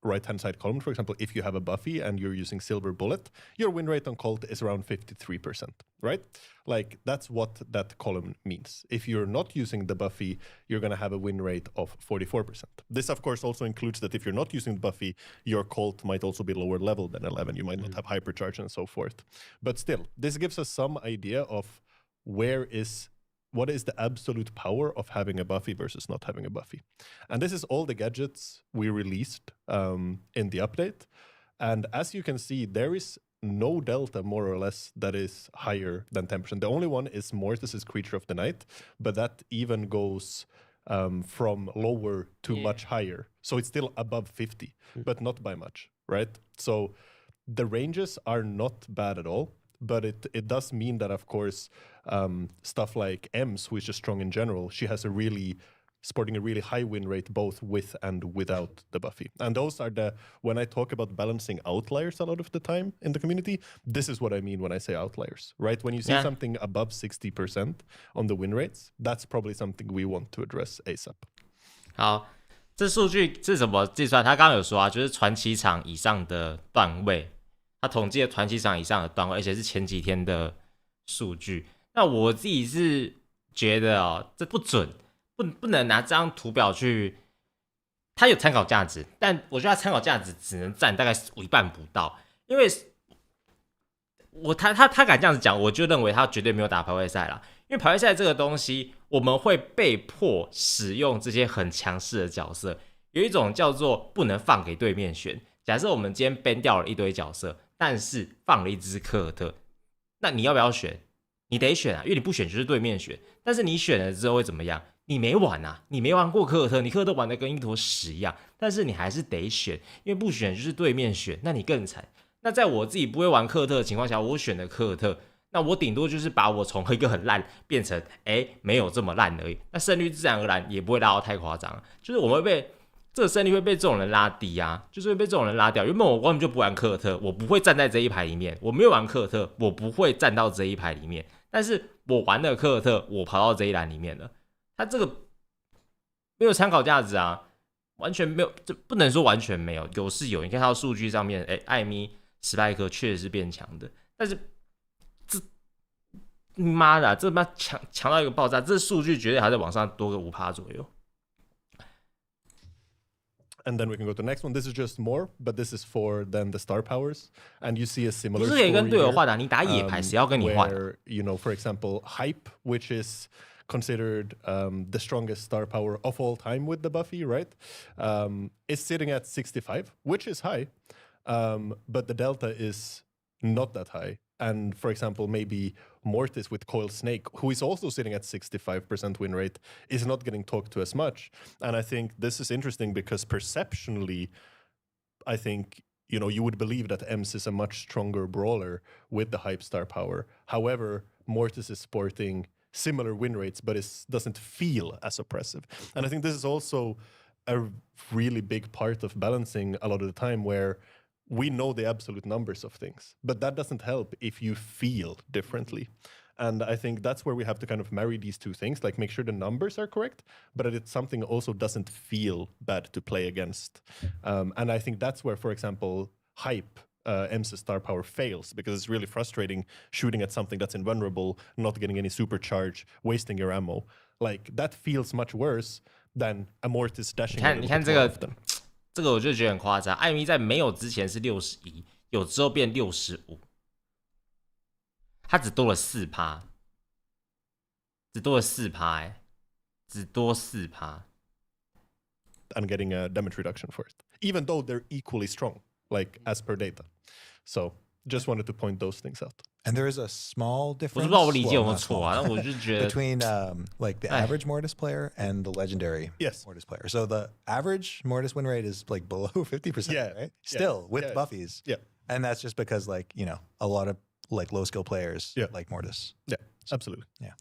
Speaker 4: right-hand side column, for example, if you have a buffy and you're using Silver Bullet, your win rate on Colt is around 53%, right? Like that's what that column means. If you're not using the buffy, you're going to have a win rate of 44%. This, of course, also includes that if you're not using the buffy, your Colt might also be lower level than 11. You might not have hypercharge and so forth. But still, this gives us some idea of what is the absolute power of having a buffy versus not having a buffy. And this is all the gadgets we released in the update. And as you can see, there is no delta, more or less, that is higher than 10%. The only one is Mortis' Creature of the Night, but that even goes from lower to much higher. So it's still above 50, but not by much, right? So the ranges are not bad at all. But it does mean that, of course, stuff like Ems, who is just strong in general, she has sporting a really high win rate both with and without the buffy. And those are when I talk about balancing outliers a lot of the time in the community, this is what I mean when I say outliers, right? When you see something above 60% on the win rates, that's probably something we want to address ASAP.
Speaker 1: 好，这数据是怎么计算？他刚刚有说啊，就是传奇场以上的段位。他统计了团体场以上的段位，而且是前几天的数据。那我自己是觉得这不准，不能拿这张图表去，它有参考价值，但我觉得它参考价值只能占大概一半不到，因为他敢这样子讲，我就认为他绝对没有打排位赛啦。因为排位赛这个东西，我们会被迫使用这些很强势的角色，有一种叫做不能放给对面选。假设我们今天 ban 掉了一堆角色，但是放了一只科尔特，那你要不要选？你得选啊，因为你不选就是对面选。但是你选了之后会怎么样？你没玩啊，你没玩过科尔特，你科尔特玩的跟一坨屎一样，但是你还是得选，因为不选就是对面选，那你更惨。那在我自己不会玩科尔特的情况下，我选的科尔特，那我顶多就是把我从一个很烂变成没有这么烂而已，那胜率自然而然也不会拉到太夸张，就是我们会被。这个胜率会被这种人拉低啊，就是会被这种人拉掉。原本我根本就不玩科尔特，我不会站在这一排里面。我没有玩科尔特，我不会站到这一排里面。但是我玩了科尔特，我跑到这一栏里面了。它这个没有参考价值啊，完全没有，这不能说完全没有，有是有。你看到数据上面，艾米史派克确实是变强的，但是这妈的，这妈强到一个爆炸，这数据绝对还在往上多个5%左右。
Speaker 4: And then we can go to the next one. This is just more, but this is for then the star powers. And you see a similar
Speaker 1: 不是可以跟
Speaker 4: story
Speaker 1: 队友
Speaker 4: here,
Speaker 1: 换的，你打野牌谁要跟你换？
Speaker 4: where, for example, hype, which is considered the strongest star power of all time with the Buffy, right? Is sitting at 65, which is high, but the delta is not that high. And for example, maybe Mortis with Coil Snake, who is also sitting at 65% win rate, is not getting talked to as much. And I think this is interesting because perceptionally, I think, you would believe that EMS is a much stronger brawler with the hype star power. However, Mortis is sporting similar win rates, but it doesn't feel as oppressive. And I think this is also a really big part of balancing a lot of the time, where we know the absolute numbers of things, but that doesn't help if you feel differently. And I think that's where we have to kind of marry these two things, like make sure the numbers are correct, but that it's something also doesn't feel bad to play against. And I think that's where, for example, hype, EMS's star power fails, because it's really frustrating shooting at something that's invulnerable, not getting any supercharge, wasting your ammo. Like, that feels much worse than a Mortis dashing.
Speaker 1: 你看这个我就觉得很夸张。艾米在没有之前是61，有之后变65，他只多了4%，只多了4%，只多4%。
Speaker 4: And getting a damage reduction for it, even though they're equally strong, like as per data. So just wanted to point those things out.
Speaker 3: And there is a small
Speaker 1: 我
Speaker 3: difference.
Speaker 1: 不知道我理解有没有
Speaker 3: not
Speaker 1: 错
Speaker 3: small,
Speaker 1: 啊，但我就觉得
Speaker 3: between like the average Mortis player and the legendary
Speaker 4: Yes.
Speaker 3: Mortis player. So the average Mortis win rate is like below 50%,
Speaker 4: Yeah.
Speaker 3: right?
Speaker 4: Yeah.
Speaker 3: Still with
Speaker 4: Yeah.
Speaker 3: buffies.
Speaker 4: Yeah.
Speaker 3: And that's just because a lot of like low skill players like Mortis.
Speaker 4: Yeah, absolutely.
Speaker 3: Yeah.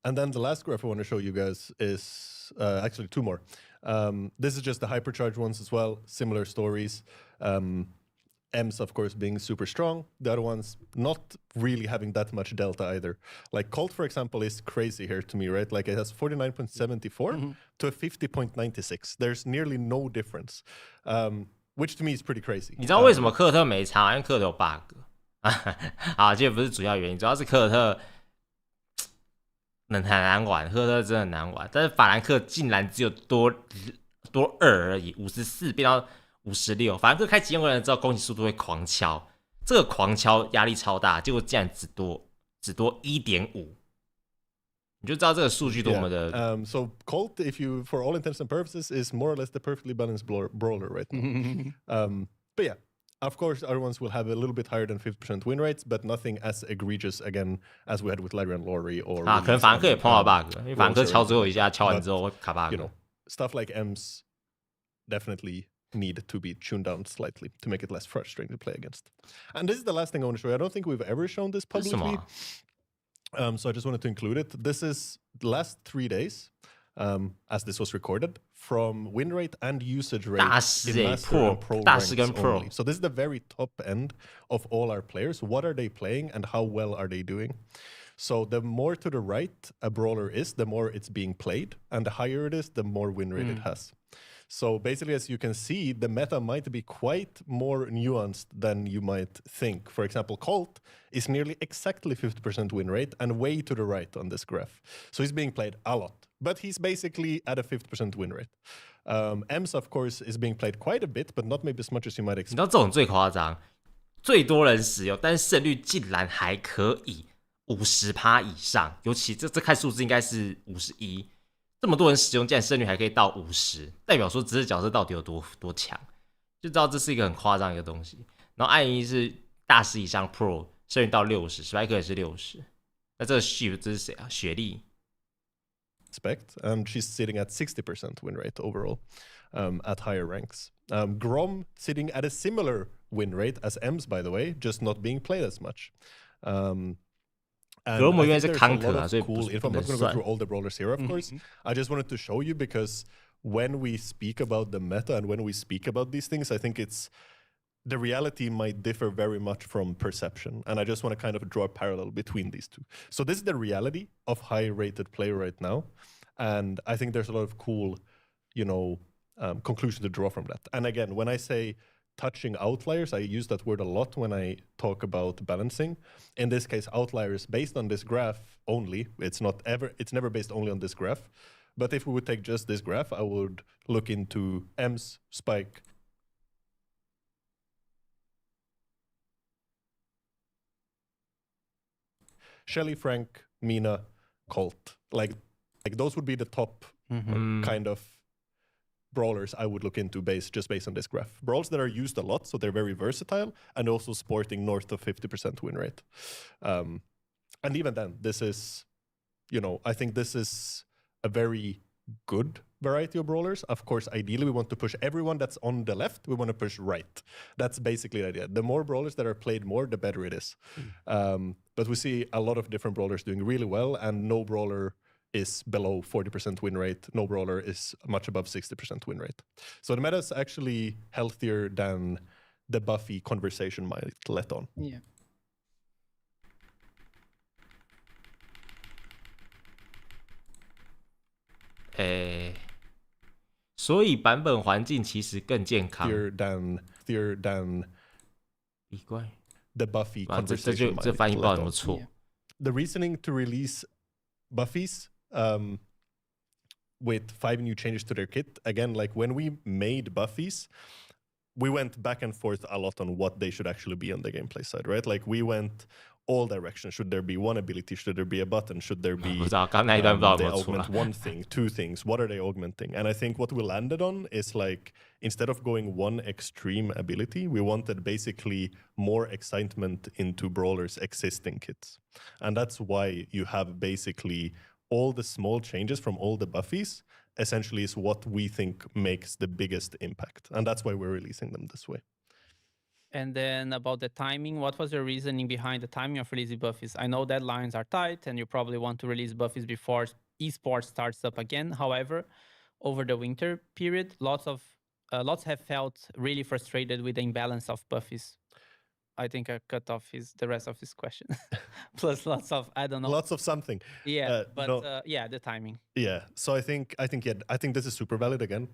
Speaker 4: And then the last graph I want to show you guys is actually two more. This is just the hypercharged ones as well, similar stories. EMS, of course, being super strong. The other ones not really having that much delta either. Like Colt, for example, is crazy here to me, right? Like it has 49.74 to a 50.96. There's nearly no difference, which to me is pretty crazy.
Speaker 1: 你知道为什么科特没差？因为科特有 bug 好，这也不是主要原因，主要是科特很难玩，科特真的很难玩。但是法兰克竟然只有多2而已，54变到56。法兰克开极限回人之后，攻击速度会狂敲，这个狂敲压力超大，结果竟然只多 1.5， 你就知道这个数据多么的。
Speaker 4: So Colt, if you, for all intents and purposes, is more or less the perfectly balanced brawler right now. But yeah. Of course, other ones will have a little bit higher than 50% win rates, but nothing as egregious again as we had with Larry and Laurie or.
Speaker 1: 可能法兰克也碰到 bug， 因为法兰克敲最后一下，敲完之后会卡 bug。Stuff
Speaker 4: like EMS definitely need to be tuned down slightly to make it less frustrating to play against. And this is the last thing I want to show you. I don't think we've ever shown this publicly. So I just wanted to include it. This is the last 3 days, as this was recorded, from win rate and usage rate in Master and Pro ranks only. So this is the very top end of all our players. What are they playing and how well are they doing? So the more to the right a brawler is, the more it's being played. And the higher it is, the more win rate it has. So basically, as you can see, the meta might be quite more nuanced than you might think. For example, Colt is nearly exactly 50% win rate and way to the right on this graph. So he's being played a lot, but he's basically at a 50% win rate. EMS, of course, is being played quite a bit, but not maybe as much as you might expect.
Speaker 1: 你知道这种最夸张，最多人使用，但是胜率竟然还可以50%以上，尤其这看数字应该是51。这么多人使用，竟然胜率还可以到50%，代表说这只角色到底有多强，就知道这是一个很夸张的一个东西。然后艾伊是大师以上 Pro， 胜率到60，史派克也是60。那这个 Shiv 这是谁啊？雪莉。
Speaker 4: She's sitting at 60% win rate overall at higher ranks. Grom sitting at a similar win rate as EMS, by the way, just not being played as much. And I think there's a lot of cool info. I'm not going to go through all the brawlers here, of course. I just wanted to show you because when we speak about the meta and when we speak about these things, I think the reality might differ very much from perception. And I just want to kind of draw a parallel between these two. So this is the reality of high-rated play right now. And I think there's a lot of cool, conclusion to draw from that. And again, when I say touching outliers, I use that word a lot when I talk about balancing. In this case, outliers based on this graph only. It's never based only on this graph. But if we would take just this graph, I would look into Ems, Spike, Shelly, Frank, Mina, Colt. Like those would be the top kind of brawlers I would look into just based on this graph. Brawls that are used a lot, so they're very versatile, and also sporting north of 50% win rate. And even then, this is, I think this is a very good variety of brawlers. Of course, ideally, we want to push everyone that's on the left, we want to push right. That's basically the idea. The more brawlers that are played more, the better it is. But we see a lot of different brawlers doing really well, and no brawler is below 40% win rate. No brawler is much above 60% win rate. So the meta is actually healthier than the Buffy conversation might let on.
Speaker 2: Yeah.
Speaker 1: 所以版本环境其实更健康。
Speaker 4: Healthier than
Speaker 1: 奇怪
Speaker 4: the Buffy conversation might
Speaker 1: 这翻译不知道有没有
Speaker 4: let on.
Speaker 1: 错。
Speaker 4: The reasoning to release Buffies with 5 new changes to their kit, again, like when we made Buffies, we went back and forth a lot on what they should actually be on the gameplay side, right? Like we went all directions. Should there be one ability? Should there be a button? Should there be
Speaker 1: 不知道，刚那一段不知道有没
Speaker 4: they
Speaker 1: 有错
Speaker 4: augment
Speaker 1: 啊。
Speaker 4: one thing, 2 things? What are they augmenting? And I think what we landed on is like, instead of going one extreme ability, we wanted basically more excitement into Brawler's existing kits. And that's why you have basically all the small changes from all the Buffies essentially is what we think makes the biggest impact. And that's why we're releasing them this way.
Speaker 2: And then about the timing, what was your reasoning behind the timing of releasing Buffies? I know deadlines are tight and you probably want to release Buffies before esports starts up again. However, over the winter period, lots have felt really frustrated with the imbalance of Buffies. I think I cut off the rest of his question. Plus lots of, I don't know.
Speaker 4: Lots of something.
Speaker 2: Yeah, but yeah, the timing.
Speaker 4: Yeah. So I think this is super valid again.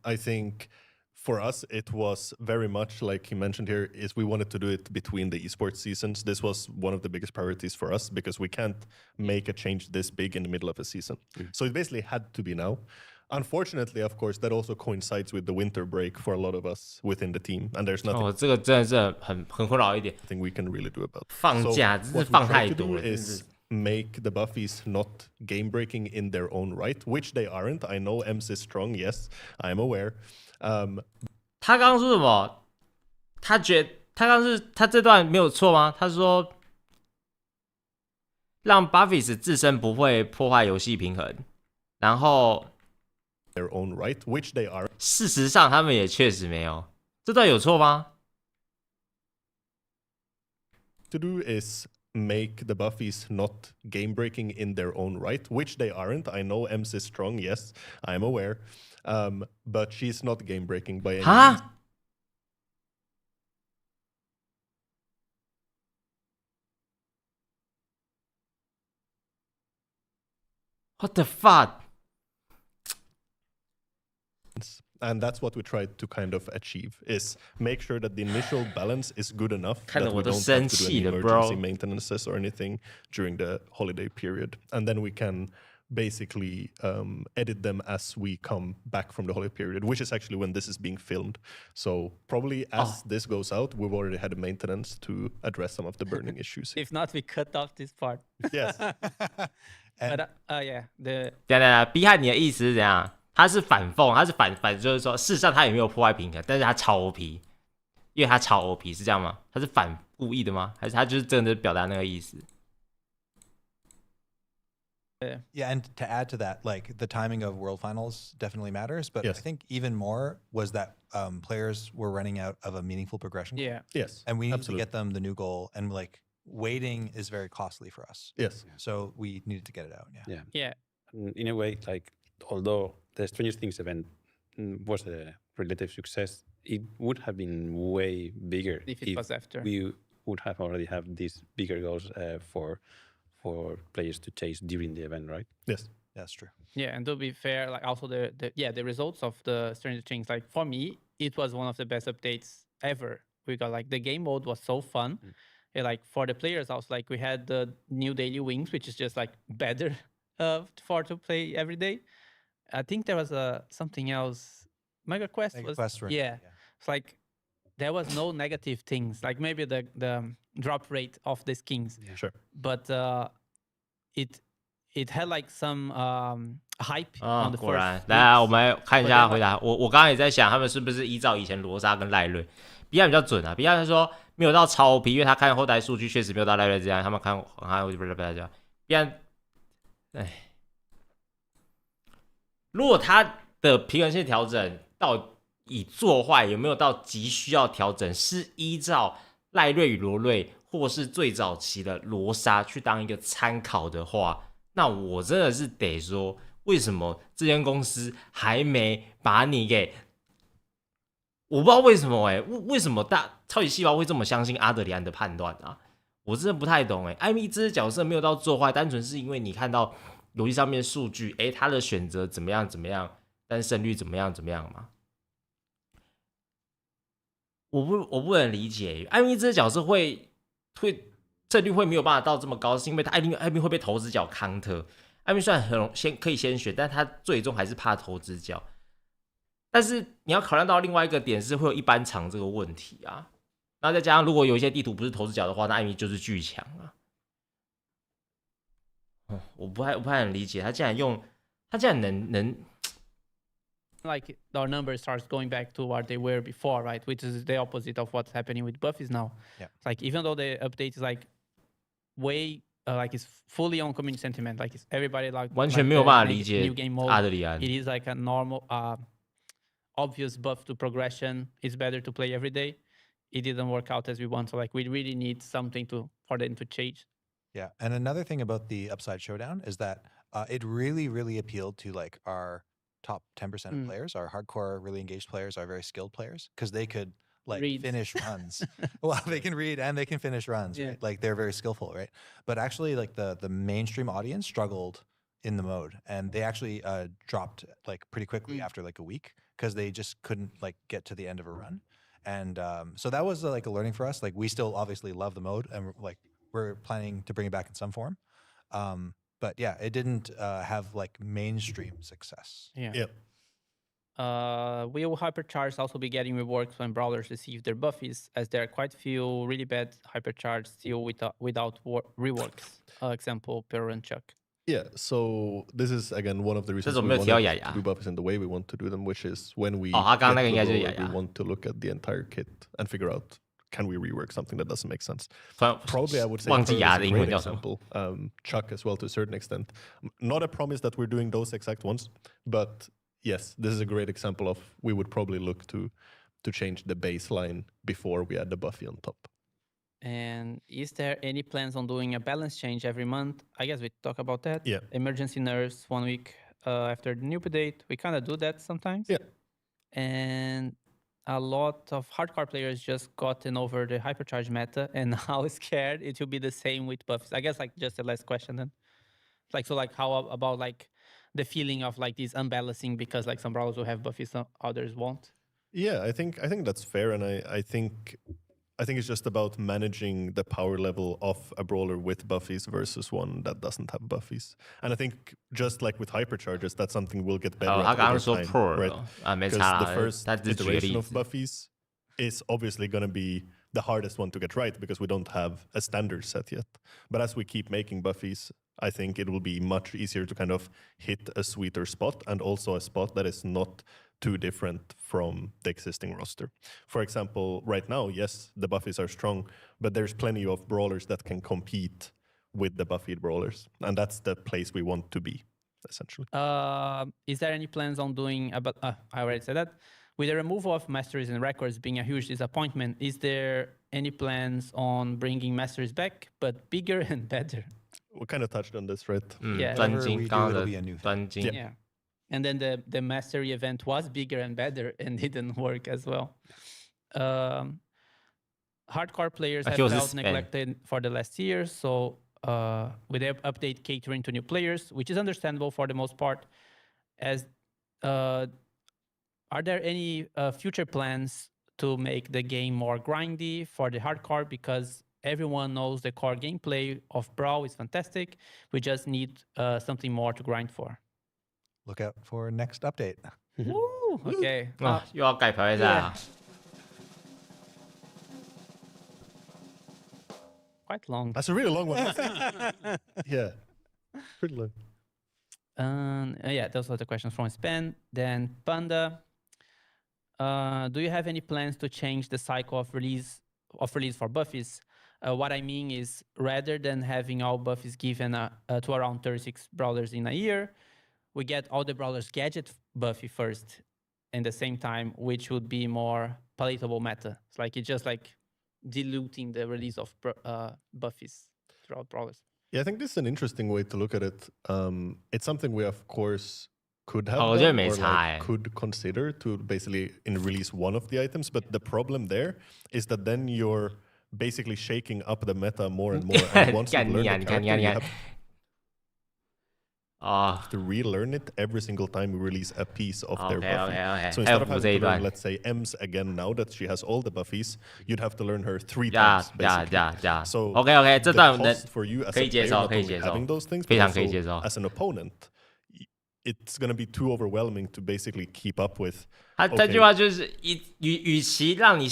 Speaker 4: I think for us, it was very much like he mentioned here, is we wanted to do it between the esports seasons. This was one of the biggest priorities for us because we can't make a change this big in the middle of a season. So it basically had to be now. Unfortunately, of course, that also coincides with the winter break for a lot of us within the team. And there's nothing
Speaker 1: 这个真的是很困扰一点。
Speaker 4: we can really do about it.
Speaker 1: 放假
Speaker 4: So
Speaker 1: 真是
Speaker 4: what we
Speaker 1: 放
Speaker 4: try
Speaker 1: 太
Speaker 4: to
Speaker 1: 多
Speaker 4: do
Speaker 1: 了，真
Speaker 4: is
Speaker 1: 是。
Speaker 4: make the Buffies not game breaking in their own right, which they aren't. I know Ems is strong, yes, I'm aware.
Speaker 1: 他刚刚说什么？他这段没有错吗？他说让 Buffies 自身不会破坏游戏平衡，然后
Speaker 4: their own right, which they are.
Speaker 1: 事实上他们也确实没有。这段有错吗？
Speaker 4: To do is make the Buffies not game breaking in their own right, which they aren't. I know Ems is strong, yes, I'm aware. But she's not game breaking by any means.
Speaker 1: 哈？ What the fuck？
Speaker 4: And that's what we tried to kind of achieve, is make sure that the initial balance is good enough
Speaker 1: 看
Speaker 4: that
Speaker 1: 得
Speaker 4: we
Speaker 1: 我都
Speaker 4: don't
Speaker 1: 生
Speaker 4: have to do
Speaker 1: 气
Speaker 4: any
Speaker 1: 了
Speaker 4: emergency
Speaker 1: ，bro。
Speaker 4: maintenances or anything during the holiday period. And then we can basically edit them as we come back from the holiday period, which is actually when this is being filmed. So probably as this goes out, we've already had a maintenance to address some of the burning issues.
Speaker 2: If not, we cut off this part.
Speaker 4: Yes.
Speaker 2: But yeah,
Speaker 1: 等等，逼害你的意思是怎样？他是反讽，他是反，就是说，事实上他也没有破坏平衡，但是他超 OP， 因为他超 OP， 是这样吗？他是反故意的吗？还是他就是真的表达那个意思？
Speaker 3: Yeah, and to add to that, like the timing of World Finals definitely matters, but
Speaker 4: Yes.
Speaker 3: I think even more was that players were running out of a meaningful progression goal.
Speaker 2: yeah.
Speaker 4: Yes.
Speaker 3: And we need
Speaker 4: absolutely.
Speaker 3: to get them the new goal, and like waiting is very costly for us.
Speaker 4: Yes.
Speaker 3: So we needed to get it out. Yeah.
Speaker 2: Yeah.
Speaker 5: In a way, like, although the Stranger Things event was a relative success, it would have been way bigger
Speaker 2: If it was after.
Speaker 5: we would have already have these bigger goals for players to chase during the event, right?
Speaker 4: Yes.
Speaker 3: That's true.
Speaker 2: Yeah, and to be fair, like also the results of the Stranger Things, like for me, it was one of the best updates ever. We got like the game mode was so fun. And, like for the players, I was like, we had the new daily wings, which is just like better to play every day. I think there was something else. Mega Quest
Speaker 3: Mega
Speaker 2: was
Speaker 3: Quest, right,
Speaker 2: yeah.
Speaker 3: yeah.
Speaker 2: It's like there was no negative things. Like maybe the drop rate of the skins,
Speaker 4: Sure.
Speaker 2: but it had like some hype
Speaker 1: 啊、
Speaker 2: on the
Speaker 1: 果然，
Speaker 2: first
Speaker 1: 来、
Speaker 2: weeks.
Speaker 1: 我们来看一下回答。我刚刚也在想，他们是不是依照以前罗莎跟赖瑞，B 站比较准啊。B 站说没有到超 OP， 因为他看后台数据确实没有到赖瑞这样，他们看不是这样。B 站，哎，如果他的平衡线调整到以做坏有没有到急需要调整，是依照赖瑞与罗瑞或是最早期的罗莎去当一个参考的话，那我真的是得说，为什么这间公司还没把你给？我不知道为什么为什么超级细胞会这么相信阿德里安的判断啊？我真的不太懂艾米这只角色没有到做坏，单纯是因为你看到游戏上面数据，他的选择怎么样，但胜率怎么样嘛？我不能理解，艾米这只角色会胜率会没有办法到这么高，是因为他艾米会被投掷角 counter。艾米虽然可以先选，但他最终还是怕投掷角。但是你要考量到另外一个点是会有一般场这个问题啊，然后再加上如果有一些地图不是投掷角的话，那艾米就是巨强啊。我不太能理解他竟然能
Speaker 2: Like our number starts going back to what they were before, right? Which is the opposite of what's happening with buffies now.
Speaker 3: Yeah.
Speaker 2: It's like even though the update is like way like it's fully on community sentiment, like it's everybody like
Speaker 1: 完全没有办法理
Speaker 2: new
Speaker 1: 解
Speaker 2: game mode.
Speaker 1: 阿德里安。
Speaker 2: It is like a normal, obvious buff to progression. It's better to play every day. It didn't work out as we want, so like we really need something for them to change.
Speaker 3: Yeah, and another thing about the Upside Showdown is that it really appealed to like our top 10% of players, our hardcore, really engaged players, our very skilled players, because they could like finish runs. Well, they can read and they can finish runs, right? Like they're very skillful, right? But actually, like the mainstream audience struggled in the mode, and they actually dropped like pretty quickly after like a week because they just couldn't like get to the end of a run. And so that was like a learning for us. Like we still obviously love the mode, and like we're planning to bring it back in some form. But yeah, it didn't have like mainstream success.
Speaker 2: Yeah. Will hypercharge also be getting reworked when brawlers receive their buffies, as there are quite a few really bad hypercharge still without reworks? Example, Pearl and Chuck.
Speaker 4: Yeah, so this is again one of the reasons we want to do buffs in the way we want to do them, which is when we we want to look at the entire kit and figure out, can we rework something that doesn't make sense? Probably I would say is a great example. Chuck as well to a certain extent. Not a promise that we're doing those exact ones, but yes, this is a great example of we would probably look to change the baseline before we add the buffy on top.
Speaker 2: And is there any plans on doing a balance change every month? I guess we talk about that.
Speaker 4: Yeah.
Speaker 2: Emergency nurse 1 week after the new update. We kind of do that sometimes.
Speaker 4: Yeah.
Speaker 2: And a lot of hardcore players just gotten over the hypercharge meta and now scared it will be the same with buffs. I guess like just the last question then. Like so like how about like the feeling of like this unbalancing because like some brawlers will have buffs, some others won't?
Speaker 4: Yeah, I think that's fair, and I think it's just about managing the power level of a brawler with buffies versus one that doesn't have buffies. And I think just like with hypercharges, that's something we'll get better at over time, right? Because the first iteration of buffies is obviously going to be the hardest one to get right because we don't have a standard set yet. But as we keep making buffies, I think it will be much easier to kind of hit a sweeter spot, and also a spot that is not too different from the existing roster. For example, right now, yes, the buffies are strong, but there's plenty of brawlers that can compete with the buffied brawlers, and that's the place we want to be, essentially.
Speaker 2: Is there any plans on doing, I already said that, with the removal of masteries and records being a huge disappointment, is there any plans on bringing masteries back, but bigger and better?
Speaker 4: We kind of touched on this, right?
Speaker 2: Yeah.
Speaker 3: Whatever we do, it'll be a new thing.
Speaker 2: Yeah. And then the mastery event was bigger and better and didn't work as well. Hardcore players have felt neglected for the last year. So with the update catering to new players, which is understandable for the most part, as are there any future plans to make the game more grindy for the hardcore? Because everyone knows the core gameplay of Brawl is fantastic. We just need something more to grind for.
Speaker 3: look out for next update.
Speaker 2: Woo, okay.
Speaker 1: 又要改排位赛啊！
Speaker 2: Quite long.
Speaker 4: That's a really long one. Yeah, pretty long.
Speaker 2: Yeah, those are the questions from Span. Then Panda, do you have any plans to change the cycle of release for buffies? What I mean is, rather than having all buffies given to around 36 brawlers in a year, we get all the brawlers gadget buffy first in the same time, which would be more palatable meta. It's like it's just like diluting the release of buffies throughout brawlers.
Speaker 4: Yeah, I think this is an interesting way to look at it. It's something we, of course, could have
Speaker 1: 我觉得
Speaker 4: done
Speaker 1: 没
Speaker 4: or
Speaker 1: 差
Speaker 4: like, could consider to basically release one of the items. But the problem there is that then you're basically shaking up the meta more and more. And once you learn the character, you have to relearn it every single time we release a piece of their buffy.
Speaker 1: Okay.
Speaker 4: So instead of having to learn, let's say, Ems again, now that she has all the buffies, you'd have to learn her 3 times, basically. So
Speaker 1: OK， 这段
Speaker 4: the cost for you as
Speaker 1: 可以
Speaker 4: a
Speaker 1: 接
Speaker 4: player
Speaker 1: 受，
Speaker 4: not
Speaker 1: 可以
Speaker 4: only
Speaker 1: 接受，
Speaker 4: having those things,
Speaker 1: 非
Speaker 4: but
Speaker 1: 常可以接
Speaker 4: also
Speaker 1: 受。
Speaker 4: as an opponent, it's going to be too overwhelming to basically keep up with.
Speaker 1: 他这句话就是，与其让你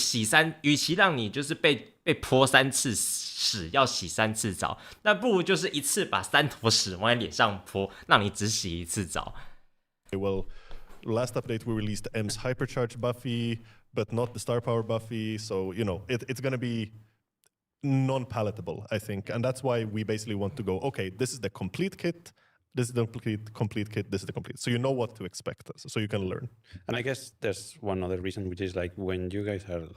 Speaker 1: 与其让你就是被泼3次屎，要洗3次澡，那不如就是一次把3坨屎往你脸上泼，让你只洗1次澡。
Speaker 4: Well, last update we released M's hypercharge buffy, but not the star power buffy. So, it's going to be non-palatable, I think. And that's why we basically want to go, okay, this is the complete kit. This is the complete kit. This is the complete. So you know what to expect. So you can learn.
Speaker 5: And I guess there's one other reason, which is like when you guys are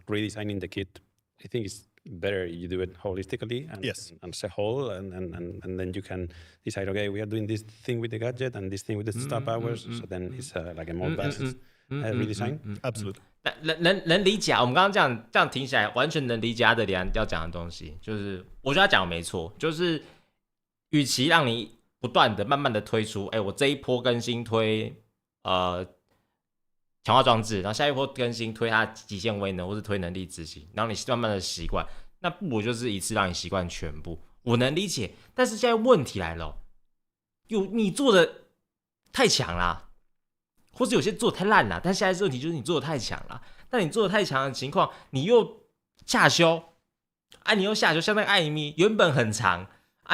Speaker 5: redesigning the kit, I think it's better you do it holistically and,
Speaker 4: yes.
Speaker 5: and as a whole, and then you can decide, okay, we are doing this thing with the gadget and this thing with the star powers. So then it's like a more balanced redesign.
Speaker 4: Absolutely.
Speaker 1: 能理解，我们刚刚这样听起来，完全能理解他的要讲的东西。就是我觉得他讲的没错，就是与其让你不断的、慢慢的推出，我这一波更新推强化装置，然后下一波更新推它极限威能或是推能力执行，然后你慢慢的习惯，那不如就是一次让你习惯全部。我能理解，但是现在问题来了，你做的太强啦，或是有些做的太烂啦，但现在问题就是你做的太强啦。但你做的太强的情况，你又下修，你又下修，像那个艾米原本很长。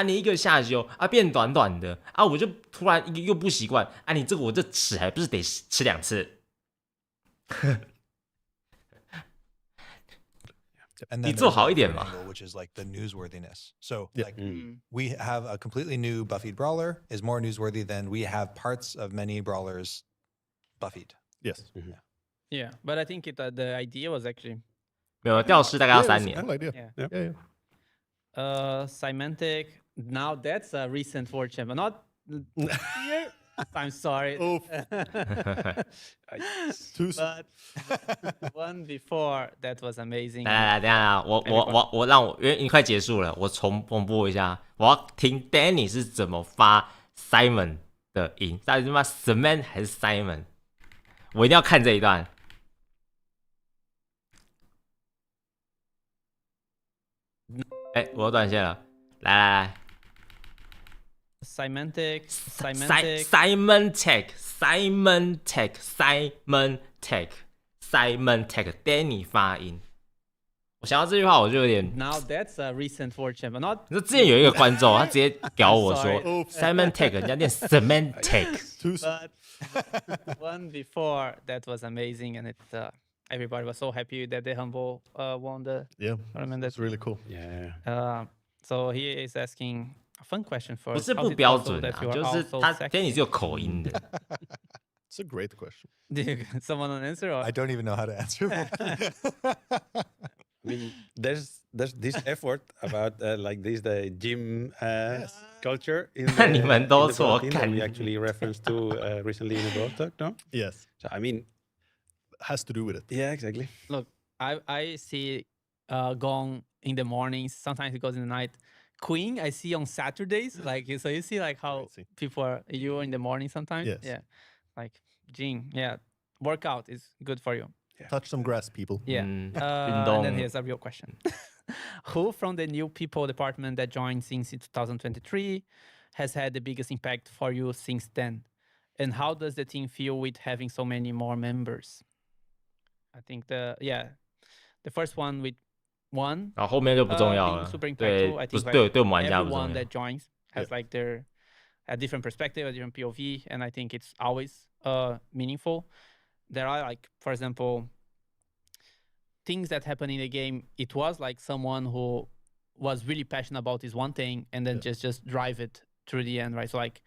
Speaker 1: 你一个下修变短短的我就突然又不习惯你这个我这屎还不是得吃2次？
Speaker 3: And then
Speaker 1: 你做好一点嘛。
Speaker 3: Which is like the newsworthiness. So we have a completely new buffied brawler is more newsworthy than we have parts of many brawlers buffied.
Speaker 4: Yes.
Speaker 2: Yeah, but I think the idea was actually
Speaker 1: 没有吊饰大概要3年。
Speaker 4: Yeah.
Speaker 2: Symantec. Now that's a recent world champion, not here. I'm sorry.
Speaker 3: But
Speaker 2: one before that was amazing.
Speaker 1: 来，等一下，我因为你快结束了，我重播一下，我要听 Danny 是怎么发 Simon 的音，到底是骂 Simon 还是 Simon？ 我一定要看这一段。我又断线了，来。
Speaker 2: Symantec.
Speaker 1: Danny 发音。我想到这句话，我就有点。
Speaker 2: Now that's a recent world champion, not.
Speaker 1: 你说之前有一个观众，他直接屌我说 Symantec， 人家念 Semantic。
Speaker 2: But one before that was amazing, and everybody was so happy that the Humble won the tournament.
Speaker 4: That's really cool.
Speaker 5: Yeah.
Speaker 2: So he is asking a fun question for.
Speaker 1: 不是不标准就是他 Danny 是有口音的。
Speaker 4: It's a great question.
Speaker 2: Someone an answer? Or?
Speaker 3: I don't even know how to answer.
Speaker 5: I mean, there's this effort about like the gym culture in the,
Speaker 1: 你们都
Speaker 5: in the
Speaker 1: 错
Speaker 5: Brawl team that we actually referenced to recently in the Brawl Talk, no?
Speaker 4: Yes.
Speaker 5: So I mean,
Speaker 4: has to do with it.
Speaker 5: Yeah, exactly.
Speaker 2: Look, I see Gong in the mornings. Sometimes it goes in the night. Queen, I see on Saturdays. Like so, you see like how people are you in the morning sometimes.
Speaker 4: Yes.
Speaker 2: Yeah, like Jing. Yeah, workout is good for you.
Speaker 4: Yeah. Touch some grass, people.
Speaker 2: Yeah. And then here's a real question. Who from the new people department that joined since 2023 has had the biggest impact for you since then? And how does the team feel with having so many more members? I think the first one with one
Speaker 1: 然后后面就不重要
Speaker 2: being
Speaker 1: 了。
Speaker 2: super
Speaker 1: 对，
Speaker 2: impactful. I
Speaker 1: 不
Speaker 2: think
Speaker 1: 是
Speaker 2: like
Speaker 1: 对我们玩家不重
Speaker 2: everyone
Speaker 1: 要。
Speaker 2: that joins has like their a different perspective, a different POV, and I think it's always meaningful. There are like, for example, things that happen in the game. It was like someone who was really passionate about this one thing and then just drive it through the end, right? So like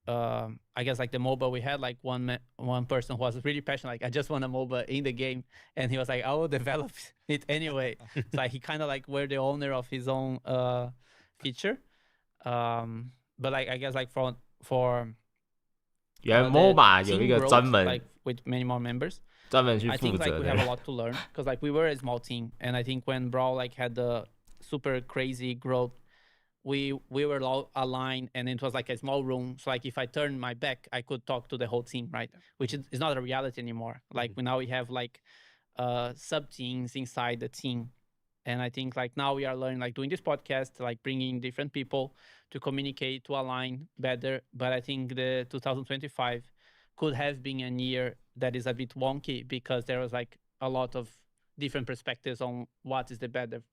Speaker 2: I guess like the MOBA, we had like one person who was really passionate, like I just want a MOBA in the game, and he was like, I will develop it anyway. So like he kind of like were the owner of his own feature. But like I guess like for
Speaker 1: 原来
Speaker 2: the
Speaker 1: MOBA 有
Speaker 2: team
Speaker 1: 一个
Speaker 2: growth,
Speaker 1: 专门
Speaker 2: like with many more members,
Speaker 1: 专门去
Speaker 2: I
Speaker 1: 负
Speaker 2: think like
Speaker 1: 责
Speaker 2: we have a
Speaker 1: 的。
Speaker 2: lot to learn because like we were a small team, and I think when Brawl like had the super crazy growth, we were all aligned, and it was like a small room. So like if I turned my back, I could talk to the whole team, right? Which is not a reality anymore. Like now we have like sub teams inside the team, and I think like now we are learning, like doing this podcast, like bringing different people to communicate, to align better. But I think the 2025 could have been a year that is a bit wonky because there was like a lot of different perspectives on what is the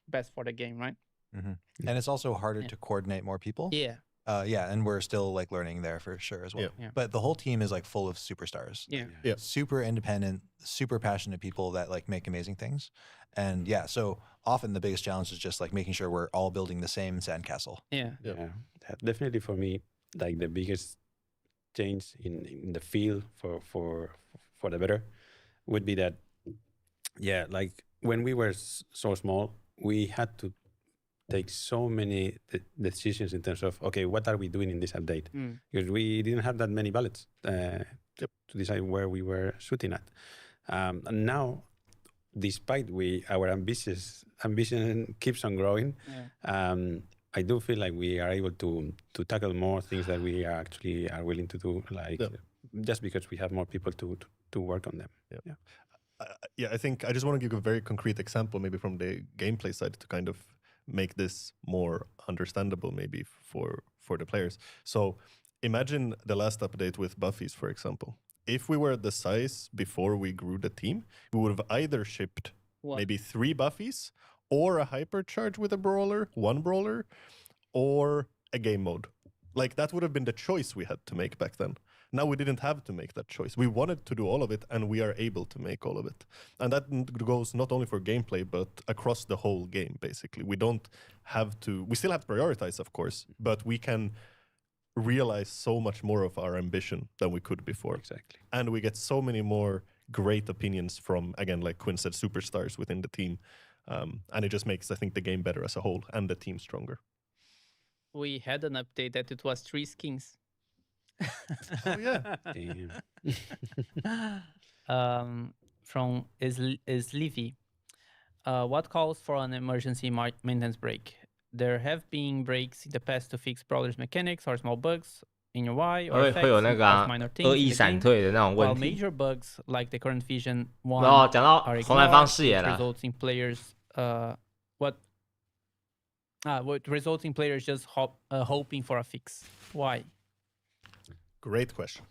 Speaker 2: best for the game, right?
Speaker 3: And it's also harder to coordinate more people.
Speaker 2: Yeah.
Speaker 3: And we're still like learning there for sure as well.
Speaker 2: Yeah.
Speaker 3: But the whole team is like full of superstars.
Speaker 2: Yeah.
Speaker 3: Super independent, super passionate people that like make amazing things. And yeah, so often the biggest challenge is just like making sure we're all building the same sandcastle.
Speaker 2: Yeah.
Speaker 5: Definitely for me, like the biggest change in the feel for the better would be that, like when we were so small, we had to take so many decisions in terms of, okay, what are we doing in this update? Because we didn't have that many bullets to decide where we were shooting at. And now, despite our ambition keeps on growing, I do feel like we are able to tackle more things that we are willing to do, like just because we have more people to work on them.
Speaker 4: I think I just want to give a very concrete example, maybe from the gameplay side, to kind of make this more understandable, maybe for the players. So imagine the last update with buffies, for example. If we were the size before we grew the team, we would have either shipped maybe 3 buffies, or a hypercharge with a brawler, 1 brawler, or a game mode. Like that would have been the choice we had to make back then. Now we didn't have to make that choice. We wanted to do all of it, and we are able to make all of it. And that goes not only for gameplay, but across the whole game, basically. We don't have to... We still have to prioritize, of course, but we can realize so much more of our ambition than we could before.
Speaker 5: Exactly.
Speaker 4: And we get so many more great opinions from, again, like Quinn said, superstars within the team. And it just makes, I think, the game better as a whole and the team stronger.
Speaker 2: We had an update that it was 3 skins.
Speaker 4: Oh, yeah.
Speaker 2: From Livy. What calls for an emergency maintenance break? There have been breaks in the past to fix brawlers mechanics or small bugs in UI or effects
Speaker 1: 会有那个
Speaker 2: of minor things
Speaker 1: 恶意
Speaker 2: in the
Speaker 1: 闪
Speaker 2: game,
Speaker 1: 退的那种
Speaker 2: while
Speaker 1: 问题。
Speaker 2: major bugs like the current vision one
Speaker 1: 然后讲到
Speaker 2: are
Speaker 1: 红蓝方
Speaker 2: ignored,
Speaker 1: 视野
Speaker 2: which
Speaker 1: 了，
Speaker 2: results in players what results in players just hoping for a fix. Why?
Speaker 4: Great question.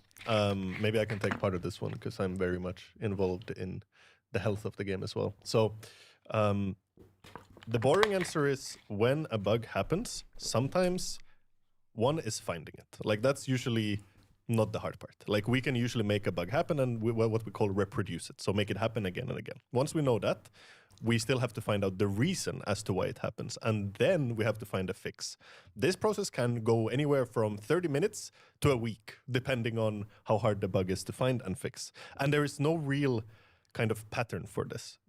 Speaker 4: Maybe I can take part of this one because I'm very much involved in the health of the game as well. So the boring answer is when a bug happens, sometimes one is finding it. Like that's usually not the hard part. Like we can usually make a bug happen and what we call reproduce it. So make it happen again and again. Once we know that, we still have to find out the reason as to why it happens. And then we have to find a fix. This process can go anywhere from 30 minutes to a week, depending on how hard the bug is to find and fix. And there is no real kind of pattern for this.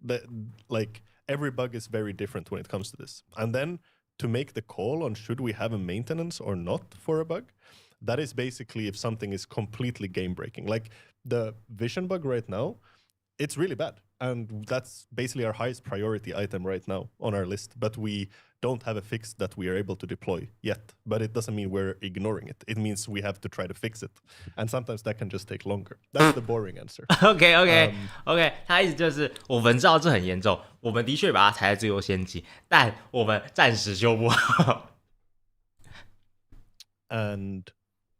Speaker 4: Like every bug is very different when it comes to this. And then to make the call on should we have a maintenance or not for a bug, that is basically if something is completely game breaking. Like the vision bug right now, it's really bad. And that's basically our highest priority item right now on our list. But we don't have a fix that we are able to deploy yet. But it doesn't mean we're ignoring it. It means we have to try to fix it. And sometimes that can just take longer. That's the boring answer.
Speaker 1: OK， 他意思就是我们知道这很严重，我们的确把它排在最优先级，但我们暂时修不好。
Speaker 4: And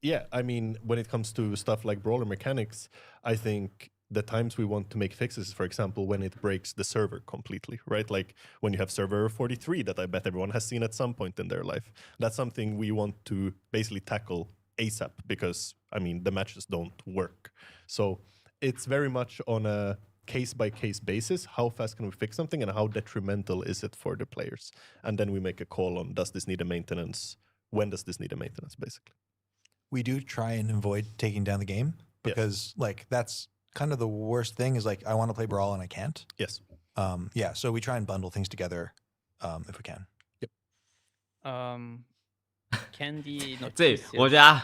Speaker 4: Yeah, I mean, when it comes to stuff like brawler mechanics, I think the times we want to make fixes, for example, when it breaks the server completely, right? Like when you have server 43 that I bet everyone has seen at some point in their life. That's something we want to basically tackle ASAP because, I mean, the matches don't work. So it's very much on a case-by-case basis. How fast can we fix something and how detrimental is it for the players? And then we make a call on, does this need a maintenance? When does this need a maintenance, basically?
Speaker 3: We do try and avoid taking down the game because like that's kind of the worst thing is like I want to play Brawl and I can't.
Speaker 4: Yes.
Speaker 3: Yeah, so we try and bundle things together if we can.
Speaker 4: Yep.
Speaker 2: Candy
Speaker 1: 这
Speaker 2: Noticias,
Speaker 1: 我觉得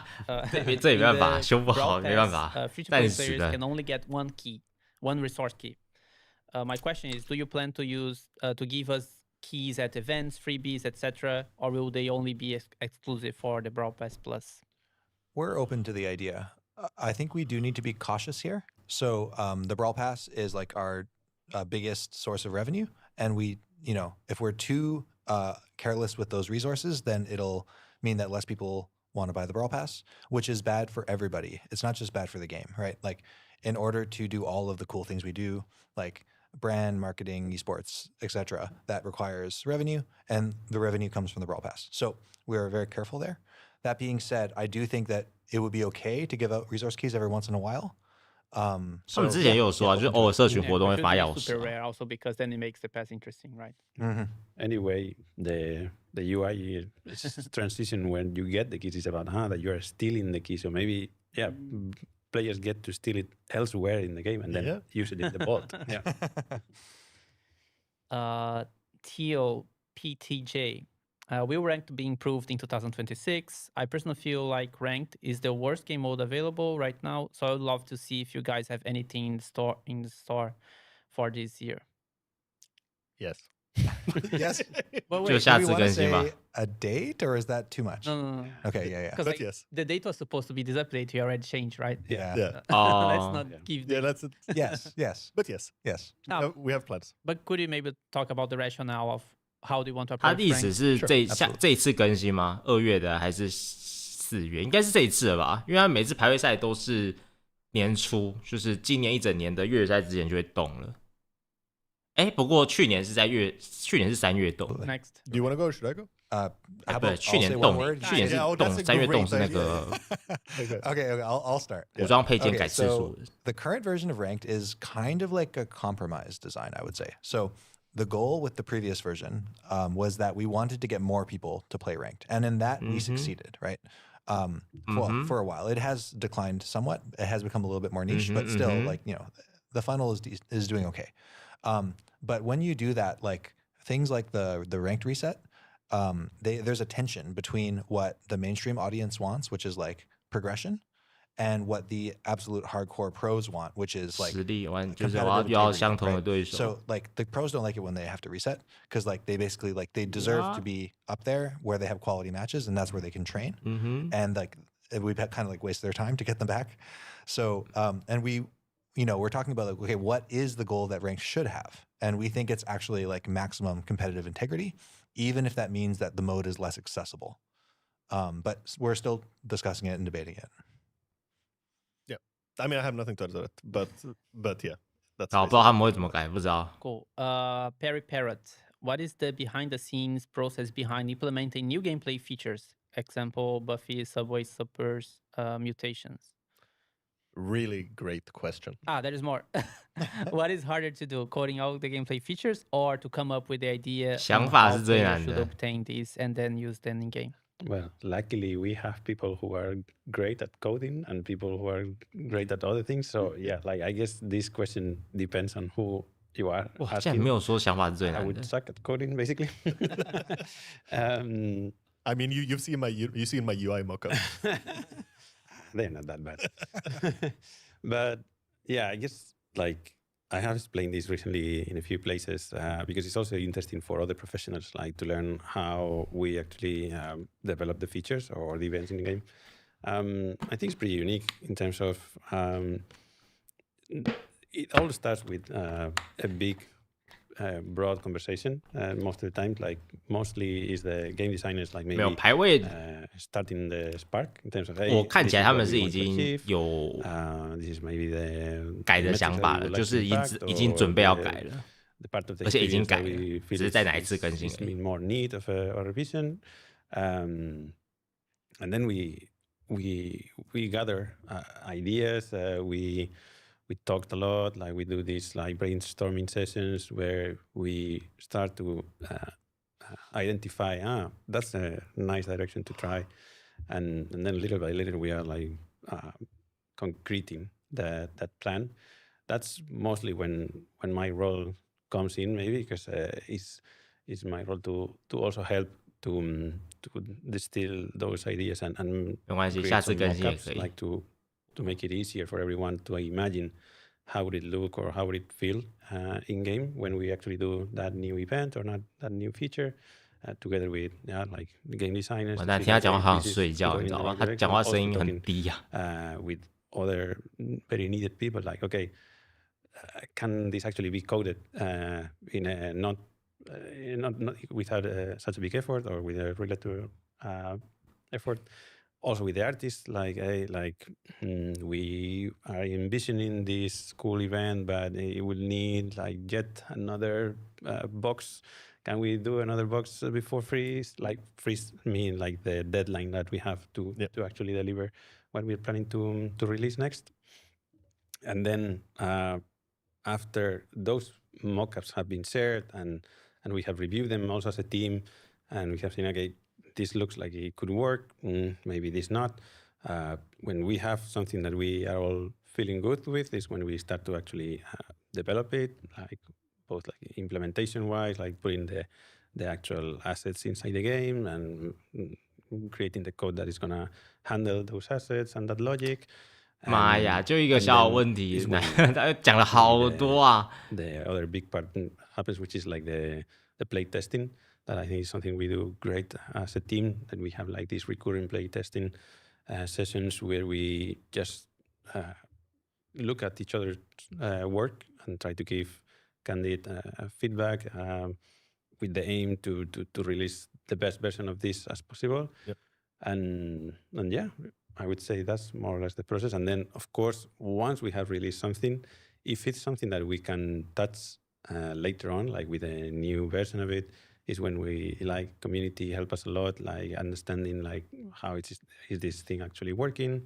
Speaker 1: 这没办
Speaker 2: in
Speaker 1: 法
Speaker 2: the
Speaker 1: 修不好，
Speaker 2: Brawl
Speaker 1: 没办
Speaker 2: Pass,
Speaker 1: 法，
Speaker 2: free-to-play
Speaker 1: 但是
Speaker 2: players can only get one resource key. My question is, do you plan to use to give us keys at events, freebies, etc., or will they only be exclusive for the Brawl Pass Plus?
Speaker 3: We're open to the idea. I think we do need to be cautious here. So the Brawl Pass is like our biggest source of revenue. And we, you know, if we're too careless with those resources, then it'll mean that less people want to buy the Brawl Pass, which is bad for everybody. It's not just bad for the game, right? Like in order to do all of the cool things we do, like brand, marketing, esports, etc., that requires revenue, and the revenue comes from the Brawl Pass. So we're very careful there. That being said, I do think that it would be okay to give out resource keys every once in a while.
Speaker 1: 他们之前也有说啊，就是偶尔社群活动会发钥匙
Speaker 2: Super rare also because then it makes the pass interesting, right?
Speaker 5: Anyway, the UI transition when you get the keys is about that you are stealing the key. So maybe players get to steal it elsewhere in the game and then use it in the vault.
Speaker 2: TOPTJ. Will Ranked be improved in 2026? I personally feel like Ranked is the worst game mode available right now, so I would love to see if you guys have anything in the store for this year.
Speaker 4: Yes.
Speaker 3: Yes.
Speaker 2: But
Speaker 1: 就
Speaker 2: wait,
Speaker 1: 下
Speaker 3: Do
Speaker 1: 次
Speaker 3: we want
Speaker 1: 更
Speaker 3: to
Speaker 1: 新吧
Speaker 3: say。a date or is that too much?
Speaker 2: no.
Speaker 3: Okay, yeah.
Speaker 2: Because
Speaker 4: But
Speaker 2: like,
Speaker 4: yes.
Speaker 2: the date was supposed to be this update. We already changed, right?
Speaker 3: Yeah.
Speaker 4: Yeah.
Speaker 2: Let's not give
Speaker 4: Yeah,
Speaker 2: the.
Speaker 4: that's it.
Speaker 3: Yes.
Speaker 4: But yes,
Speaker 3: Yes.
Speaker 2: No.
Speaker 4: we have plans.
Speaker 2: But could you maybe talk about the rationale of how do you want to
Speaker 1: 他
Speaker 2: approach
Speaker 1: 的意思
Speaker 2: Ranked?
Speaker 1: 是
Speaker 3: Sure,
Speaker 1: 这一次更新吗？2月的还是4月？应该是这一次了吧？因为他每次排位赛都是年初，就是今年一整年的月赛之前就会动了。不过去年是3月动的。
Speaker 2: Next.
Speaker 4: Do you want to go or should I go?
Speaker 3: How
Speaker 1: 不
Speaker 3: about
Speaker 1: 是去年
Speaker 3: I'll say
Speaker 1: 动
Speaker 3: one word?，
Speaker 1: 去年是
Speaker 4: Yeah,
Speaker 1: 动
Speaker 4: that's a
Speaker 1: ，3月动
Speaker 4: great
Speaker 1: 是那
Speaker 4: idea.
Speaker 1: 个
Speaker 3: Okay, I'll start.
Speaker 1: 武装配件
Speaker 3: Okay,
Speaker 1: 改次数
Speaker 3: so the current version of Ranked is kind of like a compromise design, I would say. So the goal with the previous version was that we wanted to get more people to play Ranked. And in that, we succeeded, right? Well, for a while. It has declined somewhat. It has become a little bit more niche, but still, like, you know, the funnel is doing okay. But when you do that, like, things like the Ranked reset, there's a tension between what the mainstream audience wants, which is like progression, and what the absolute hardcore pros want, which is like
Speaker 1: 实力完，就是
Speaker 3: competitive
Speaker 1: 要
Speaker 3: integrity,
Speaker 1: 相同的
Speaker 3: right?
Speaker 1: 对手。
Speaker 3: So like the pros don't like it when they have to reset because like they basically like they deserve to be up there where they have quality matches and that's where they can train. And like we've kind of like wasted their time to get them back. So and we, you know, we're talking about like, okay, what is the goal that Ranked should have? And we think it's actually like maximum competitive integrity, even if that means that the mode is less accessible. But we're still discussing it and debating it.
Speaker 4: I mean, I have nothing to add to that, but yeah, that's.
Speaker 1: 不知道他们会怎么改，不知道。
Speaker 2: Cool. Perry Parrot. What is the behind-the-scenes process behind implementing new gameplay features? Example: Buffy, Subway Suppers, mutations.
Speaker 4: Really great question.
Speaker 2: There is more. What is harder to do, coding out the gameplay features, or to come up with the idea
Speaker 1: 想法
Speaker 2: how
Speaker 1: 是最
Speaker 2: players
Speaker 1: 难
Speaker 2: should
Speaker 1: 的。
Speaker 2: obtain these and then use them in game?
Speaker 5: Well, luckily we have people who are great at coding and people who are great at other things. So yeah, like I guess this question depends on who you are
Speaker 1: 哇，竟然
Speaker 5: asking.
Speaker 1: 没有说想法是最
Speaker 5: I
Speaker 1: 难
Speaker 5: would
Speaker 1: 的。
Speaker 5: suck at coding basically.
Speaker 4: I mean, you've seen my UI mockup.
Speaker 5: They're not that bad. But yeah, I guess like I have explained this recently in a few places because it's also interesting for other professionals, like to learn how we actually develop the features or the events in the game. I think it's pretty unique in terms of it all starts with a big broad conversation most of the time. Like mostly is the game designers like
Speaker 1: 没有
Speaker 5: maybe
Speaker 1: 排位，
Speaker 5: starting the spark in terms of hey,
Speaker 1: 我看
Speaker 5: this
Speaker 1: 起来
Speaker 5: is
Speaker 1: 他
Speaker 5: what
Speaker 1: 们
Speaker 5: we
Speaker 1: 是已
Speaker 5: want to
Speaker 1: 经
Speaker 5: achieve.
Speaker 1: 有
Speaker 5: This is maybe the
Speaker 1: 改的
Speaker 5: metrics
Speaker 1: 想
Speaker 5: that
Speaker 1: 法
Speaker 5: we
Speaker 1: 了，
Speaker 5: would
Speaker 1: 就
Speaker 5: like
Speaker 1: 是
Speaker 5: to
Speaker 1: 已经
Speaker 5: impact
Speaker 1: 已经
Speaker 5: or
Speaker 1: 准备要
Speaker 5: the-
Speaker 1: 改了，
Speaker 5: the part of the
Speaker 1: 而且已经
Speaker 5: experience
Speaker 1: 改
Speaker 5: that
Speaker 1: 了，
Speaker 5: we
Speaker 1: 只
Speaker 5: feel
Speaker 1: 是在
Speaker 5: is-
Speaker 1: 哪一次
Speaker 5: is-
Speaker 1: 更新
Speaker 5: is
Speaker 1: 而已。
Speaker 5: in more need of a revision. And then we gather ideas. We talked a lot. Like we do these like brainstorming sessions where we start to identify. That's a nice direction to try, and then little by little we are like concreting that plan. That's mostly when my role comes in, maybe because it's my role to also help to distill those ideas and
Speaker 1: 没关系，
Speaker 5: create
Speaker 1: 下次
Speaker 5: some
Speaker 1: 更新也
Speaker 5: mock-ups,
Speaker 1: 可以。
Speaker 5: like to make it easier for everyone to imagine how would it look or how would it feel in game when we actually do that new event or not that new feature together with like the game designers.
Speaker 1: 完
Speaker 5: to
Speaker 1: 蛋，
Speaker 5: see
Speaker 1: 听他
Speaker 5: that,
Speaker 1: 讲话
Speaker 5: hey,
Speaker 1: 好像
Speaker 5: this is
Speaker 1: 睡觉，
Speaker 5: going
Speaker 1: 你知
Speaker 5: in
Speaker 1: 道
Speaker 5: the
Speaker 1: 吗？
Speaker 5: right
Speaker 1: 他
Speaker 5: direction.
Speaker 1: 讲话
Speaker 5: Also
Speaker 1: 声音很
Speaker 5: talking
Speaker 1: 低呀、
Speaker 5: with other very needed people, like okay, can this actually be coded in a not without such a big effort or with a relative effort? Also with the artists, like we are envisioning this cool event, but it will need like yet another box. Can we do another box before freeze? Like freeze mean like the deadline that we have to actually deliver what we're planning to release next. And then after those mockups have been shared and we have reviewed them also as a team, and we have seen, okay, this looks like it could work, maybe this not. When we have something that we are all feeling good with is when we start to actually develop it, like both like implementation-wise, like putting the actual assets inside the game and creating the code that is going to handle those assets and that logic.
Speaker 1: 妈呀，就一个小问题，他讲了好多啊。
Speaker 5: The other big part happens, which is like the play testing. That I think is something we do great as a team. That we have like these recurring play testing sessions where we just look at each other's work and try to give candid feedback with the aim to release the best version of this as possible.
Speaker 4: Yep.
Speaker 5: And yeah, I would say that's more or less the process. And then, of course, once we have released something, if it's something that we can touch later on, like with a new version of it, is when we like community help us a lot, like understanding like how is this thing actually working.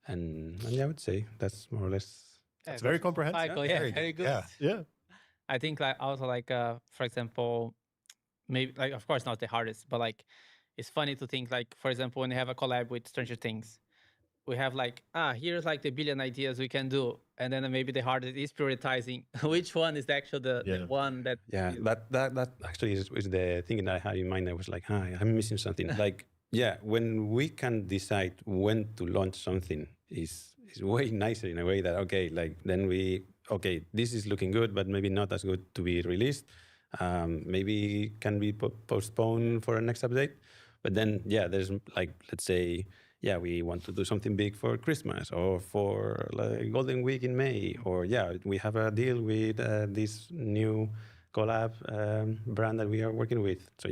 Speaker 5: And yeah, I would say that's more or less.
Speaker 4: It's very comprehensive.
Speaker 2: Michael, yeah, very good.
Speaker 3: Yeah.
Speaker 2: I think like also like for example, maybe like of course not the hardest, but like it's funny to think like for example when you have a collab with Stranger Things, we have like here's like the billion ideas we can do, and then maybe the hardest is prioritizing which one is actually the one that
Speaker 5: that actually is the thing that I had in mind. I was like, I'm missing something. Like when we can decide when to launch something is way nicer in a way that then this is looking good, but maybe not as good to be released. Maybe can be postponed for a next update. But then there's like, let's say we want to do something big for Christmas or for like Golden Week in May, or we have a deal with this new collab brand that we are working with. So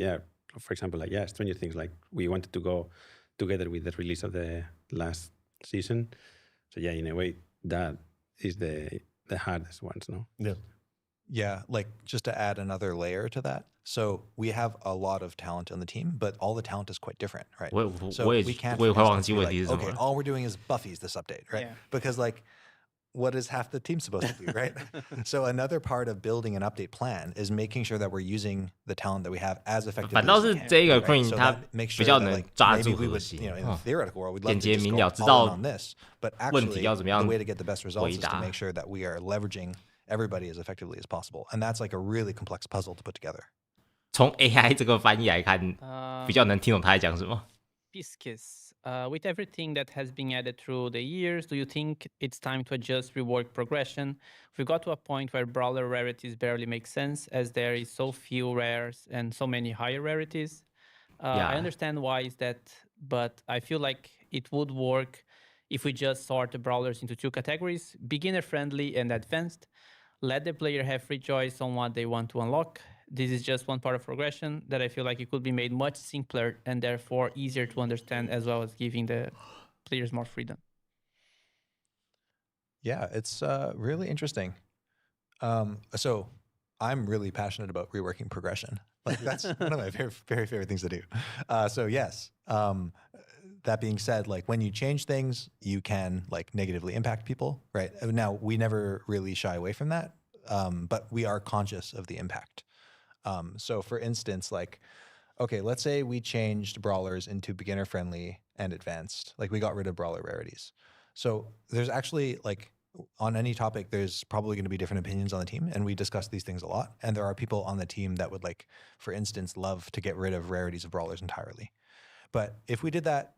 Speaker 5: for example, like Stranger Things, like we wanted to go together with the release of the last season. So in a way that is the hardest ones, no?
Speaker 3: Yeah, like just to add another layer to that. So we have a lot of talent on the team, but all the talent is quite different, right? So we can't be like, okay, all we're doing is Buffy's this update, right? Because like, what is half the team supposed to do, right? So another part of building an update plan is making sure that we're using the talent that we have as effectively as we can.
Speaker 1: 反倒是这个 Queen
Speaker 3: So
Speaker 1: 他
Speaker 3: that makes
Speaker 1: 比
Speaker 3: sure
Speaker 1: 较
Speaker 3: that
Speaker 1: 能
Speaker 3: like
Speaker 1: 抓
Speaker 3: maybe
Speaker 1: 住
Speaker 3: we
Speaker 1: 核
Speaker 3: would,
Speaker 1: 心
Speaker 3: you know, in the theoretical world, we'd love
Speaker 1: 简
Speaker 3: to
Speaker 1: 洁
Speaker 3: just
Speaker 1: 明
Speaker 3: go
Speaker 1: 了，知
Speaker 3: all
Speaker 1: 道
Speaker 3: in on this. But
Speaker 1: 问
Speaker 3: actually,
Speaker 1: 题要怎么样
Speaker 3: the way to get the best results is
Speaker 1: 回答
Speaker 3: to make sure that we are leveraging everybody as effectively as possible. And that's like a really complex puzzle to put together.
Speaker 1: 从 AI 这个翻译来看，比较能听懂他在讲什么。
Speaker 2: Pisces, with everything that has been added through the years, do you think it's time to adjust rework progression? We got to a point where brawler rarities barely make sense, as there is so few rares and so many higher rarities. I understand why is that, but I feel like it would work if we just sort the brawlers into two categories: beginner friendly and advanced. let the player have free choice on what they want to unlock. This is just one part of progression that I feel like it could be made much simpler and therefore easier to understand, as well as giving the players more freedom.
Speaker 3: Yeah, it's really interesting. So I'm really passionate about reworking progression. Like that's one of my very, very favorite things to do. So yes, that being said, like when you change things, you can like negatively impact people, right? Now we never really shy away from that, but we are conscious of the impact. So for instance, like, okay, let's say we changed brawlers into beginner friendly and advanced, like we got rid of brawler rarities. So there's actually like on any topic, there's probably going to be different opinions on the team, and we discuss these things a lot. And there are people on the team that would like, for instance, love to get rid of rarities of brawlers entirely. But if we did that,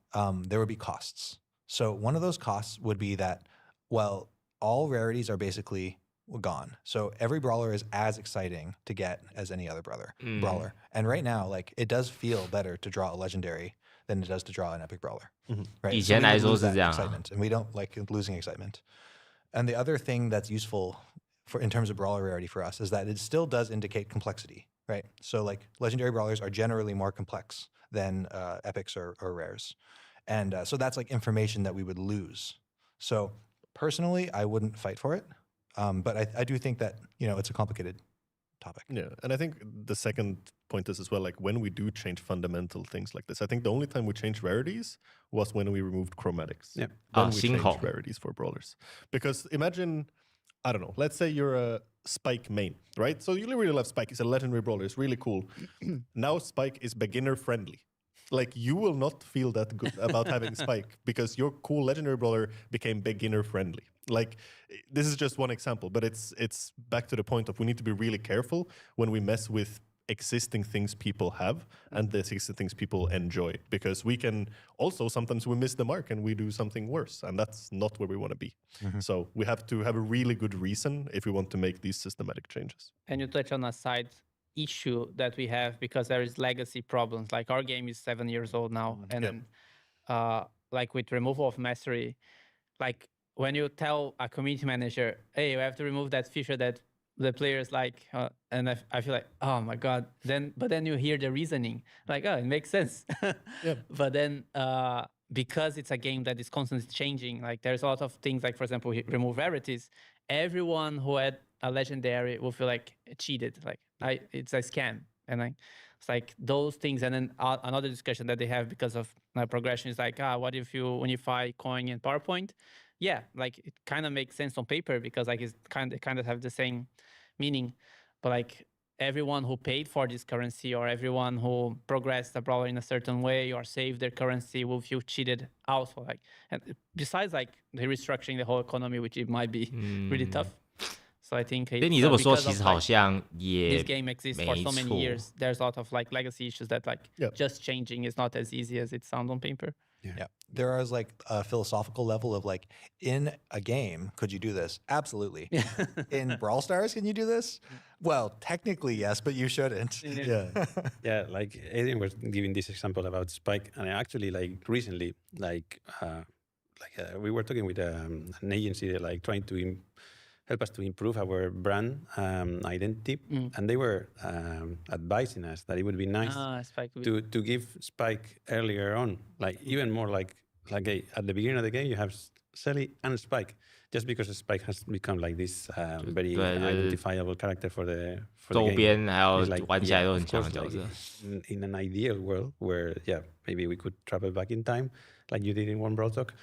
Speaker 3: there would be costs. So one of those costs would be that, well, all rarities are basically gone. So every brawler is as exciting to get as any other brawler. And right now, like it does feel better to draw a legendary than it does to draw an epic brawler. Right?
Speaker 1: 以前来说是这样啊。
Speaker 3: excitement, and we don't like losing excitement. And the other thing that's useful for in terms of brawler rarity for us is that it still does indicate complexity, right? So like legendary brawlers are generally more complex than epics or rares. And so that's like information that we would lose. So personally, I wouldn't fight for it. But I do think that, you know, it's a complicated topic.
Speaker 4: Yeah, and I think the second point is as well, like when we do change fundamental things like this, I think the only time we changed rarities was when we removed chromatics.
Speaker 5: Yeah.
Speaker 4: Then we
Speaker 1: single.
Speaker 4: changed rarities for brawlers. Because imagine, I don't know, let's say you're a Spike main, right? So you really love Spike. He's a legendary brawler. It's really cool. Now Spike is beginner friendly. Like you will not feel that good about having Spike because your cool legendary brawler became beginner friendly. Like this is just one example, but it's back to the point of we need to be really careful when we mess with existing things people have and the existing things people enjoy, because we can also sometimes we miss the mark and we do something worse, and that's not where we want to be. So we have to have a really good reason if we want to make these systematic changes.
Speaker 2: And you touch on a side issue that we have because there is legacy problems. Like our game is 7 years old now, and then like with removal of mastery, like when you tell a community manager, hey, we have to remove that feature that the players like, and I feel like, oh my God. But then you hear the reasoning, like, oh, it makes sense. But then because it's a game that is constantly changing, like there's a lot of things, like for example, remove rarities. Everyone who had a legendary will feel like cheated, like it's a scam. And it's like those things. And then another discussion that they have because of progression is like, what if you unify coin and PowerPoint? Yeah, like it kind of makes sense on paper because like it's kind of have the same meaning, but like everyone who paid for this currency or everyone who progressed a brawler in a certain way or saved their currency will feel cheated also. Like, and besides like the restructuring the whole economy, which it might be really tough. So I think
Speaker 1: 所以你这么说，
Speaker 2: because
Speaker 1: 其
Speaker 2: of,
Speaker 1: 实好
Speaker 2: like,
Speaker 1: 像也
Speaker 2: this game exists for so
Speaker 1: 没
Speaker 2: many
Speaker 1: 错。
Speaker 2: years. There's a lot of like legacy issues that like just changing is not as easy as it sounds on paper.
Speaker 3: Yeah. There is like a philosophical level of like, in a game, could you do this? Absolutely. In Brawl Stars, can you do this? Well, technically, yes, but you shouldn't.
Speaker 5: Yeah, like Adrian was giving this example about Spike, and actually, like recently, we were talking with an agency, like trying to help us to improve our brand identity, and they were advising us that it would be nice to give Spike earlier on, like even more like at the beginning of the game you have Sally and Spike, just because Spike has become like this very identifiable character for the
Speaker 1: 周边还有
Speaker 5: It's like,
Speaker 1: 玩起来都很
Speaker 5: of
Speaker 1: 强的
Speaker 5: course,
Speaker 1: 角色。
Speaker 5: like, in an ideal world where maybe we could travel back in time like you did in One Brawl Talk,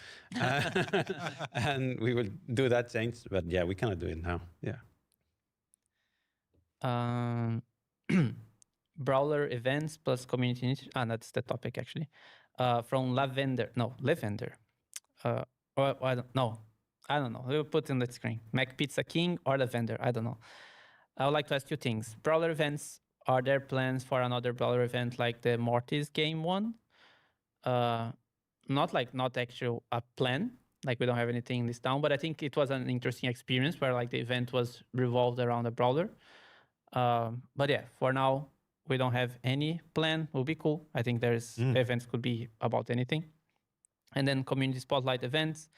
Speaker 5: and we will do that change, but yeah, we cannot do it now.
Speaker 2: Brawler events plus community initiative. That's the topic actually. From Lavender. I don't know. We'll put it on the screen. Mac Pizza King or Lavender. I don't know. I would like to ask two things. Brawler events. Are there plans for another Brawler event like the Mortis game one? Not actual a plan. Like we don't have anything in this town, but I think it was an interesting experience where like the event was revolved around a Brawler. But yeah, for now, we don't have any plan. Will be cool. I think there's events could be about anything. And then community spotlight events.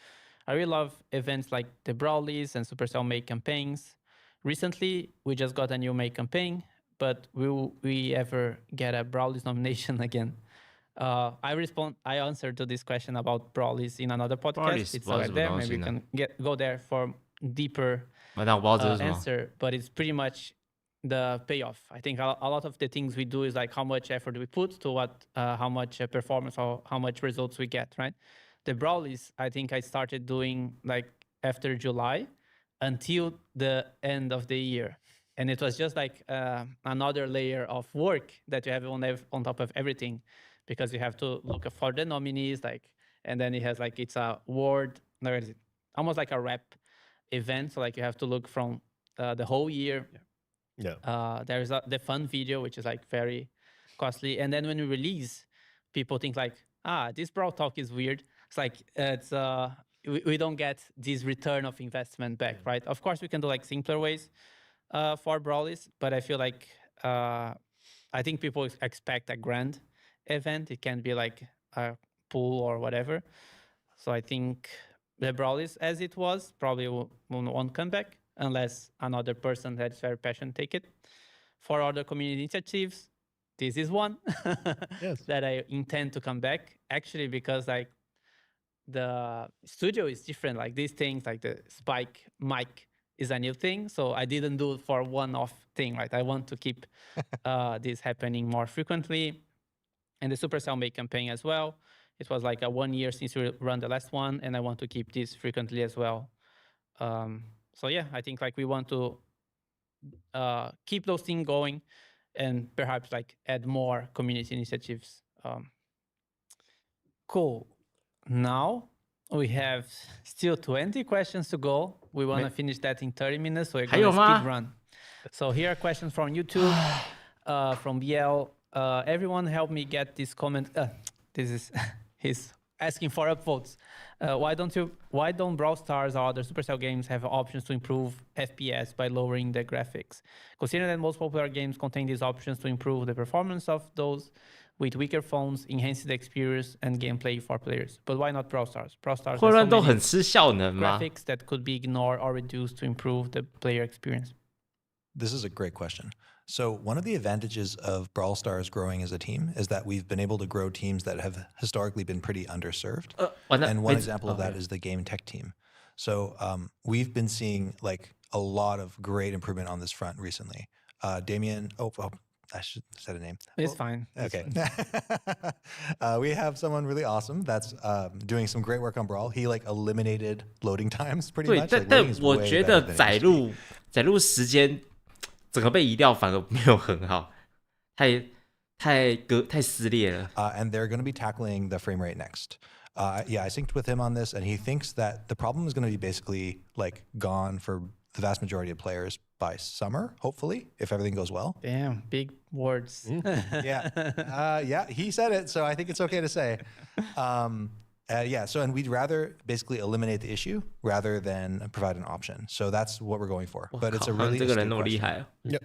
Speaker 2: I really love events like the Brawlies and Supercell make campaigns Recently, we just got a new May campaign, but will we ever get a Brawlies nomination again? I answered to this question about Brawlies in another podcast.
Speaker 1: Brawlies
Speaker 2: It's right there. Maybe you can go there for deeper answer. But it's pretty much the payoff. I think a lot of the things we do is like how much effort we put to what, how much performance or how much results we get, right? The Brawlies, I think I started doing like after July until the end of the year. And it was just like another layer of work that you have on top of everything, because you have to look for the nominees, like, and then it has like, it's a word, almost like a rap event. So like you have to look from the whole year. There's the fun video, which is like very costly. And then when we release, people think like, this Brawl Talk is weird. It's like, we don't get this return of investment back, right? Of course, we can do like simpler ways for Brawlies, but I feel like, I think people expect a grand event. It can be like a pool or whatever. So I think the Brawlies as it was probably won't come back unless another person that's very passionate take it. For other community initiatives, this is one that I intend to come back, actually, because like the studio is different. Like these things, like the Spike mic is a new thing. So I didn't do it for one-off thing, right? I want to keep this happening more frequently. And the Supercell May campaign as well. It was like 1 year since we run the last one, and I want to keep this frequently as well. So yeah, I think like we want to keep those things going and perhaps like add more community initiatives. Cool. Now we have still 20 questions to go. We want to finish that in 30 minutes, so we're going to speed run. So here are questions from YouTube, from BL. Everyone help me get this comment. This is he's asking for upvotes. Why don't Brawl Stars or other Supercell games have options to improve FPS by lowering the graphics? Considering that most popular games contain these options to improve the performance of those with weaker phones, enhance the experience and gameplay for players. But why not Brawl Stars? Brawl Stars has so many graphics that could be ignored or reduced to improve the player experience.
Speaker 3: This is a great question. So one of the advantages of Brawl Stars growing as a team is that we've been able to grow teams that have historically been pretty underserved. And one example of that is the game tech team. So we've been seeing like a lot of great improvement on this front recently. Damien, I should set a name.
Speaker 2: It's fine.
Speaker 3: Okay. We have someone really awesome that's doing some great work on Brawl. He like eliminated loading times pretty much.
Speaker 1: 但我觉得载入时间整个被移掉反而没有很好，太撕裂了。
Speaker 3: And they're going to be tackling the frame rate next. I synced with him on this, and he thinks that the problem is going to be basically like gone for the vast majority of players by summer, hopefully, if everything goes well.
Speaker 2: Damn, big words.
Speaker 3: Yeah, he said it, so I think it's okay to say. And we'd rather basically eliminate the issue rather than provide an option. So that's what we're going for. But it's a really astute question.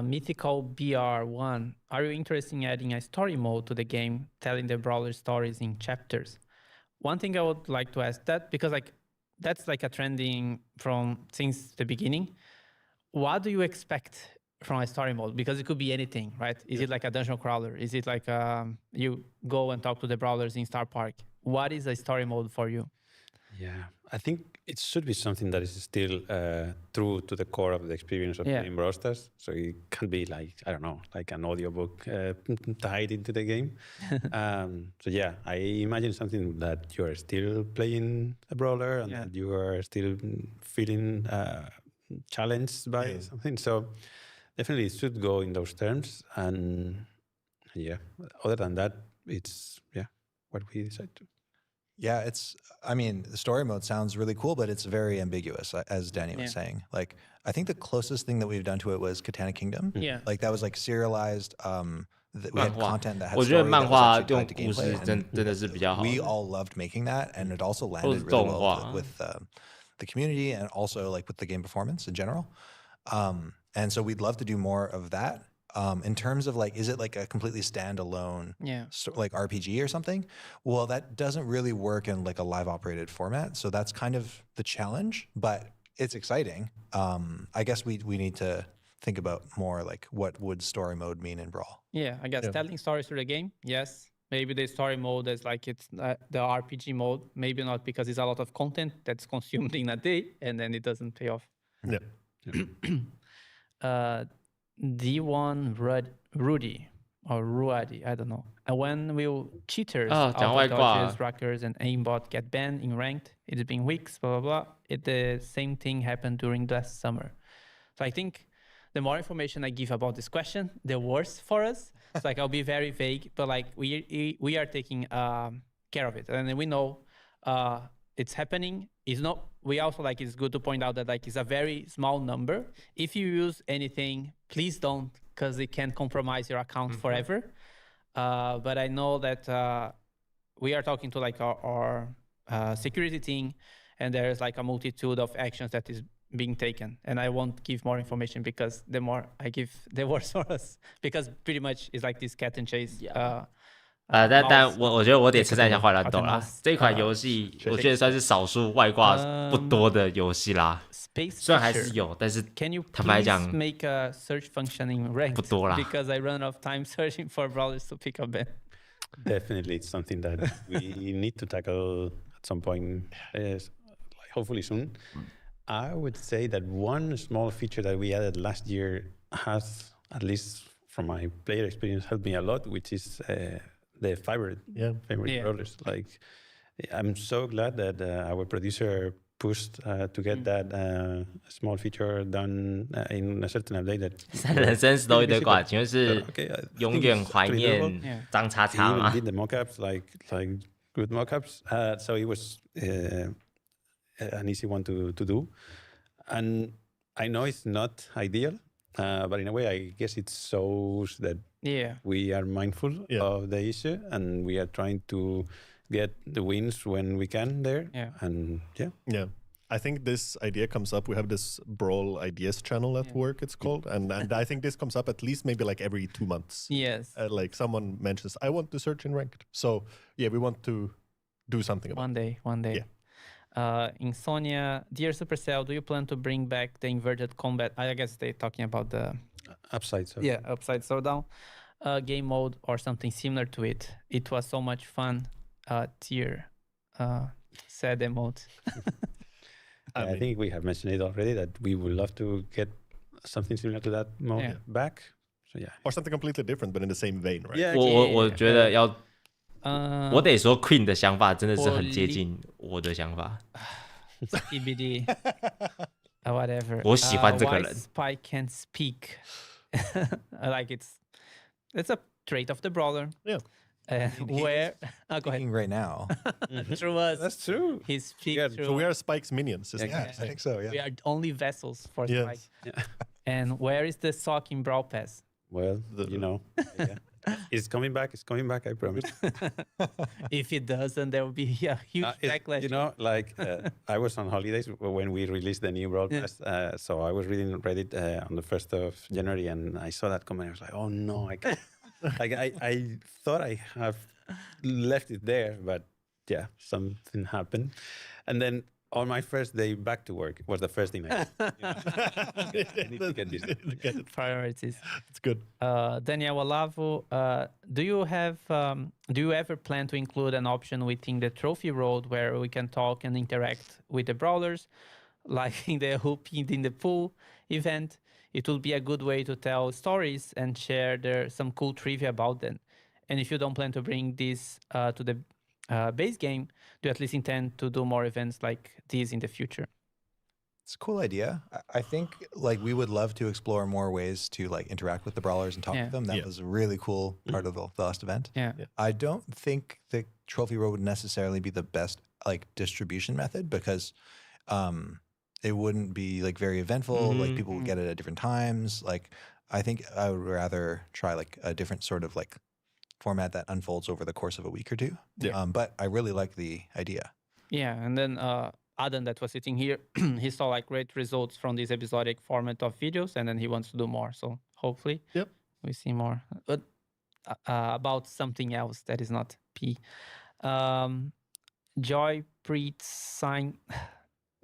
Speaker 2: Mythical BR1, are you interested in adding a story mode to the game, telling the brawler stories in chapters? One thing I would like to ask that, because like that's like a trending since the beginning. What do you expect from a story mode? Because it could be anything, right? Is it like a dungeon crawler? Is it like you go and talk to the brawlers in Star Park? What is a story mode for you?
Speaker 5: Yeah, I think it should be something that is still true to the core of the experience of playing Brawl Stars. So it can be like, I don't know, like an audiobook tied into the game. So yeah, I imagine something that you are still playing a brawler and that you are still feeling challenged by something. So definitely it should go in those terms. And yeah, other than that, it's what we decide to.
Speaker 3: Yeah, the story mode sounds really cool, but it's very ambiguous, as Danny was saying. Like, I think the closest thing that we've done to it was Katana Kingdom.
Speaker 2: Yeah.
Speaker 3: Like, that was like serialized, we had content that had
Speaker 1: 我觉得
Speaker 3: story
Speaker 1: 漫
Speaker 3: that
Speaker 1: 画
Speaker 3: was
Speaker 1: 用
Speaker 3: actually tied to
Speaker 1: 故事
Speaker 3: gameplay.
Speaker 1: 真的是比较好。
Speaker 3: We all loved making that, and it also
Speaker 1: 或
Speaker 3: landed
Speaker 1: 是
Speaker 3: really
Speaker 1: 动
Speaker 3: well
Speaker 1: 画
Speaker 3: with the community and also like with the game performance in general. And so we'd love to do more of that. In terms of like, is it like a completely standalone like RPG or something? Well, that doesn't really work in like a live operated format. So that's kind of the challenge. But it's exciting. I guess we need to think about more like what would story mode mean in Brawl.
Speaker 2: Yeah, I guess telling stories through the game, yes. Maybe the story mode is like it's the RPG mode. Maybe not, because it's a lot of content that's consumed in a day and then it doesn't pay off.
Speaker 4: Yeah.
Speaker 2: D1 Rudy or Ruadi, I don't know. When will cheaters,
Speaker 1: 讲外挂
Speaker 2: auto-dodges, rackers, and aimbot get banned in ranked? It's been weeks, blah, blah, blah. The same thing happened during last summer. So I think the more information I give about this question, the worse for us. It's like I'll be very vague, but like we are taking care of it, and then we know it's happening. It's not. We also like it's good to point out that like it's a very small number. If you use anything, please don't, because it can compromise your account forever. But I know that we are talking to like our security team, and there's like a multitude of actions that is being taken, and I won't give more information because the more I give, the worse for us. Because pretty much it's like this cat and chase.
Speaker 1: Yeah. 但我觉得我得称赞一下《荒野乱斗》啦，这款游戏我觉得算是少数外挂不多的游戏啦。虽然还是有，但是坦白讲
Speaker 2: make a search function in ranked
Speaker 1: 不多啦。
Speaker 2: Because I run out of time searching for brawlers to pick up ban.
Speaker 5: Definitely, it's something that we need to tackle at some point, hopefully soon. I would say that one small feature that we added last year has, at least from my player experience, helped me a lot, which is the favorite brawlers. Like, I'm so glad that our producer pushed to get that small feature done in a certain update. That
Speaker 1: 人生是都一堆挂，请问是永远怀念张叉叉吗
Speaker 5: ？He did the mockups like good mockups, so it was an easy one to do. And I know it's not ideal, but in a way, I guess it shows that we are mindful of the issue and we are trying to get the wins when we can there. And
Speaker 4: I think this idea comes up. We have this Brawl Ideas channel at work, it's called. And I think this comes up at least maybe like every 2 months.
Speaker 2: Yes.
Speaker 4: Like someone mentions, I want to search in ranked. So yeah, we want to do something about it.
Speaker 2: One day. Insomnia, dear Supercell, do you plan to bring back the inverted combat? I guess they're talking about the
Speaker 5: upside.
Speaker 2: Upside showdown game mode or something similar to it. It was so much fun. Tier sad emote.
Speaker 5: I think we have mentioned it already that we would love to get something similar to that mode back. So
Speaker 4: or something completely different, but in the same vein, right?
Speaker 1: 我觉得要。我得说 Queen 的想法真的是很接近我的想法。
Speaker 2: EBD whatever.
Speaker 1: 我喜欢这个人。
Speaker 2: Spy can't speak. Like it's a trait of the brawler.
Speaker 4: Yeah.
Speaker 2: Where go ahead.
Speaker 3: Right now.
Speaker 2: Through us.
Speaker 5: That's true.
Speaker 2: He speaks through.
Speaker 4: So we are Spike's minions.
Speaker 3: I think so. Yeah.
Speaker 2: We are only vessels for Spike. And where is the sock in Brawl Pass?
Speaker 5: Well, It's coming back. It's coming back. I promise.
Speaker 2: If it doesn't, there will be a huge backlash.
Speaker 5: You know, like I was on holidays when we released the new broadcast. So I was reading Reddit on the 1st of January, and I saw that comment. I was like, "Oh no, I can't." Like I thought I have left it there, but something happened, and then. On my first day back to work was the first thing I need to get this.
Speaker 2: Priorities.
Speaker 4: It's good.
Speaker 2: Daniel Olavo, do you ever plan to include an option within the trophy road where we can talk and interact with the brawlers, like in the Who Peed in the Pool event? It will be a good way to tell stories and share some cool trivia about them. And if you don't plan to bring this to the base game, do you at least intend to do more events like these in the future?
Speaker 3: It's a cool idea. I think like we would love to explore more ways to like interact with the brawlers and talk to them. That was a really cool part of the last event. I don't think the trophy road would necessarily be the best like distribution method because it wouldn't be like very eventful. Like people would get it at different times. Like I think I would rather try like a different sort of like format that unfolds over the course of a week or two. But I really like the idea. Yeah,
Speaker 2: and then Adam that was sitting here, he saw like great results from this episodic format of videos, and then he wants to do more. So hopefully we see more. But about something else that is not P. Joy Preet sign.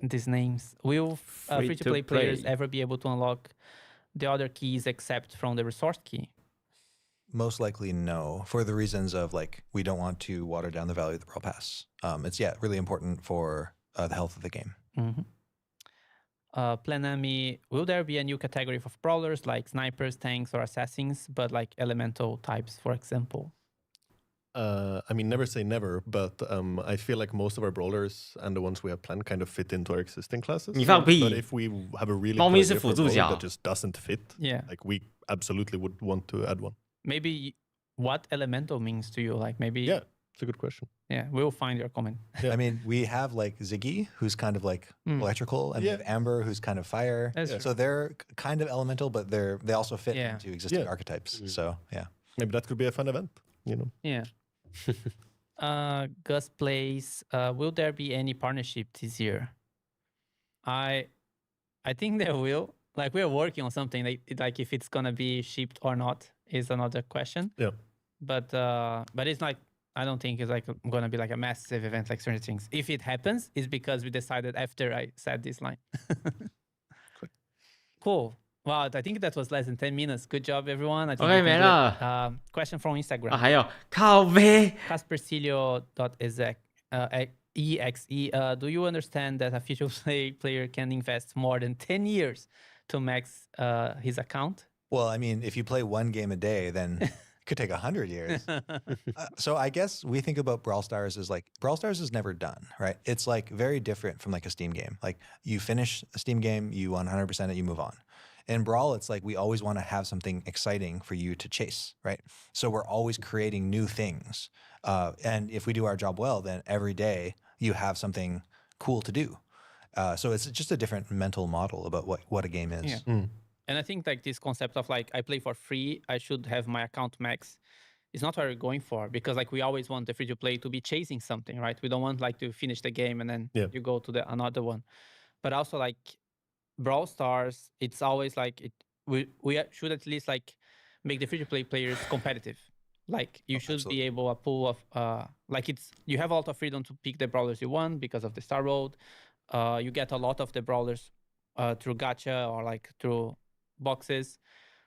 Speaker 2: these names. Will free-to-play players ever be able to unlock the other keys except from the resource key?
Speaker 3: Most likely no, for the reasons of like we don't want to water down the value of the Brawl Pass. It's really important for the health of the game.
Speaker 2: Planami, will there be a new category of brawlers like snipers, tanks, or assassins, but like elemental types, for example?
Speaker 4: I mean, never say never, but I feel like most of our brawlers and the ones we have planned kind of fit into our existing classes.
Speaker 1: 你放屁。
Speaker 4: But if we have a really
Speaker 1: 猫
Speaker 4: good
Speaker 1: 咪是
Speaker 4: idea
Speaker 1: 辅
Speaker 4: for a
Speaker 1: 助
Speaker 4: brawler
Speaker 1: 角。
Speaker 4: that just doesn't fit,
Speaker 2: Yeah.
Speaker 4: like we absolutely would want to add one.
Speaker 2: Maybe what elemental means to you? Like maybe.
Speaker 4: Yeah, it's a good question.
Speaker 2: Yeah, we'll find your comment.
Speaker 3: I mean, we have like Ziggy, who's kind of like electrical, and we have Amber, who's kind of fire.
Speaker 2: That's true.
Speaker 3: So they're kind of elemental, but they also fit
Speaker 2: Yeah.
Speaker 3: into existing
Speaker 4: Yeah.
Speaker 3: archetypes. So yeah.
Speaker 4: Maybe that could be a fun event, you know?
Speaker 2: Yeah. Gus plays. Will there be any partnership this year? I think there will. Like we're working on something. Like if it's gonna be shipped or not is another question.
Speaker 4: Yeah.
Speaker 2: But it's like I don't think it's like gonna be like a massive event like Stranger Things. If it happens, it's because we decided after I said this line. Cool. Wow, I think that was less than 10 minutes. Good job, everyone. I think
Speaker 1: OK
Speaker 2: we can
Speaker 1: 没
Speaker 2: do
Speaker 1: 了。
Speaker 2: it. Question from Instagram.
Speaker 1: 还有靠背。
Speaker 2: CasperCilio.exe. Do you understand that a free-to-play player can invest more than 10 years to max his account?
Speaker 3: Well, I mean, if you play one game a day, then it could take 100 years. So I guess we think about Brawl Stars as like, Brawl Stars is never done, right? It's like very different from like a Steam game. Like you finish a Steam game, you 100% it, you move on. In Brawl, it's like we always want to have something exciting for you to chase, right? So we're always creating new things. And if we do our job well, then every day you have something cool to do. So it's just a different mental model about what a game is.
Speaker 2: Yeah. And I think like this concept of like I play for free, I should have my account max is not what we're going for, because like we always want the free to play to be chasing something, right? We don't want like to finish the game and then you go to another one. But also like Brawl Stars, it's always like we should at least like make the free to play players competitive. Like you should be able a pool of like you have a lot of freedom to pick the brawlers you want because of the Star Road. You get a lot of the brawlers through gacha or like through boxes.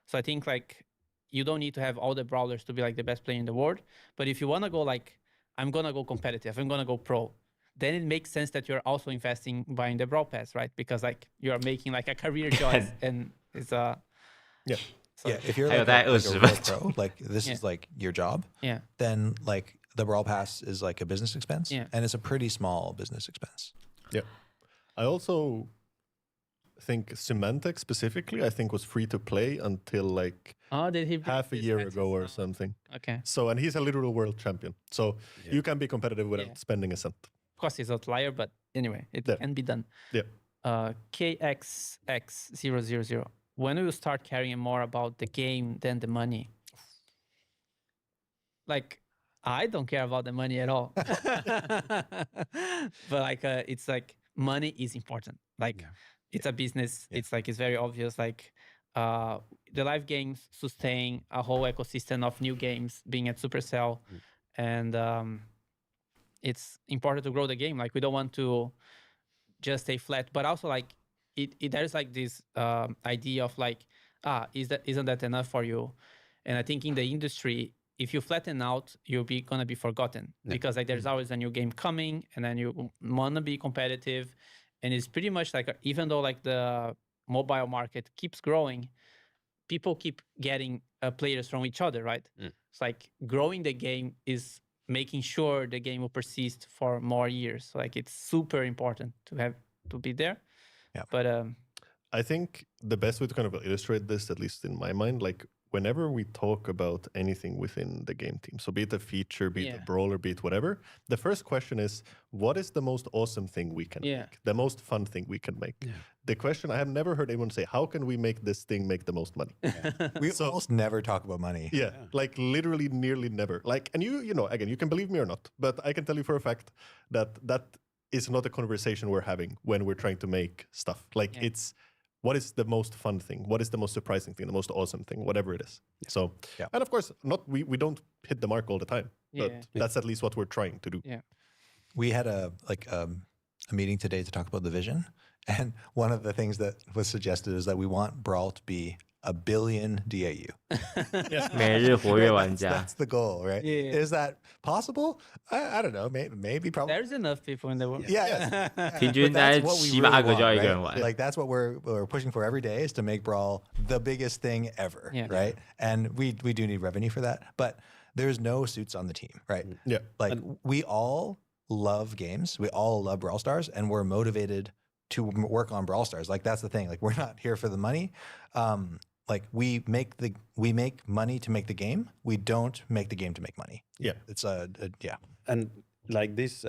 Speaker 2: So I think like you don't need to have all the brawlers to be like the best player in the world. But if you want to go like, I'm going to go competitive, I'm going to go pro, then it makes sense that you're also investing buying the Brawl Pass, right? Because like you are making like a career choice and it's So,
Speaker 3: if you're like a real pro, like this is like your job, then like the Brawl Pass is like a business expense, and it's a pretty small business expense.
Speaker 4: Yeah. I also think Symantec specifically, I think was free to play until like half a year ago or something.
Speaker 2: Okay.
Speaker 4: So, and he's a literal world champion. So you can be competitive without spending a cent.
Speaker 2: Of course, he's an outlier, but anyway, it can be done.
Speaker 4: Yeah.
Speaker 2: KXX000. When will you start caring more about the game than the money? Like, I don't care about the money at all. But like, it's like money is important. Like, it's a business. It's like, it's very obvious. Like, the live games sustain a whole ecosystem of new games being at Supercell. And it's important to grow the game. Like, we don't want to just stay flat, but also like, there's like this idea of like, isn't that enough for you? And I think in the industry, if you flatten out, you'll be gonna be forgotten because like there's always a new game coming, and then you wanna be competitive, and it's pretty much like even though like the mobile market keeps growing, people keep getting players from each other, right? It's like growing the game is making sure the game will persist for more years. So, like it's super important to be there.
Speaker 3: Yeah.
Speaker 2: But
Speaker 4: I think the best way to kind of illustrate this, at least in my mind, like whenever we talk about anything within the game team, so be it a feature, be it a brawler, be it whatever, the first question is, what is the most awesome thing we can make? The most fun thing we can make? The question, I have never heard anyone say, how can we make this thing make the most money?
Speaker 3: We almost never talk about money.
Speaker 4: Like literally nearly never. Like, and you know, again, you can believe me or not, but I can tell you for a fact that is not a conversation we're having when we're trying to make stuff. Like it's, what is the most fun thing? What is the most surprising thing? The most awesome thing? Whatever it is. So, and of course, we don't hit the mark all the time, but that's at least what we're trying to do.
Speaker 3: We had a meeting today to talk about the vision. And one of the things that was suggested is that we want Brawl to be a billion DAU.
Speaker 1: 每日活跃玩
Speaker 3: That's,
Speaker 1: 家
Speaker 3: that's the goal, right?
Speaker 2: Yeah.
Speaker 3: Is that possible? I don't know. Maybe probably.
Speaker 2: There's enough people in the world.
Speaker 3: Yeah.
Speaker 1: 平均
Speaker 3: But
Speaker 1: 大概
Speaker 3: that's what we
Speaker 1: 7-8
Speaker 3: really
Speaker 1: 个就要
Speaker 3: want,
Speaker 1: 一个人
Speaker 3: right?
Speaker 1: 玩。
Speaker 3: Like that's what we're pushing for every day is to make Brawl the biggest thing ever,
Speaker 2: Yeah.
Speaker 3: right? And we do need revenue for that, but there's no suits on the team, right?
Speaker 4: Yeah.
Speaker 3: Like we all love games, we all love Brawl Stars, and we're motivated to work on Brawl Stars. Like that's the thing. Like we're not here for the money. Like we make money to make the game. We don't make the game to make money.
Speaker 4: Yeah.
Speaker 3: It's yeah.
Speaker 5: And like this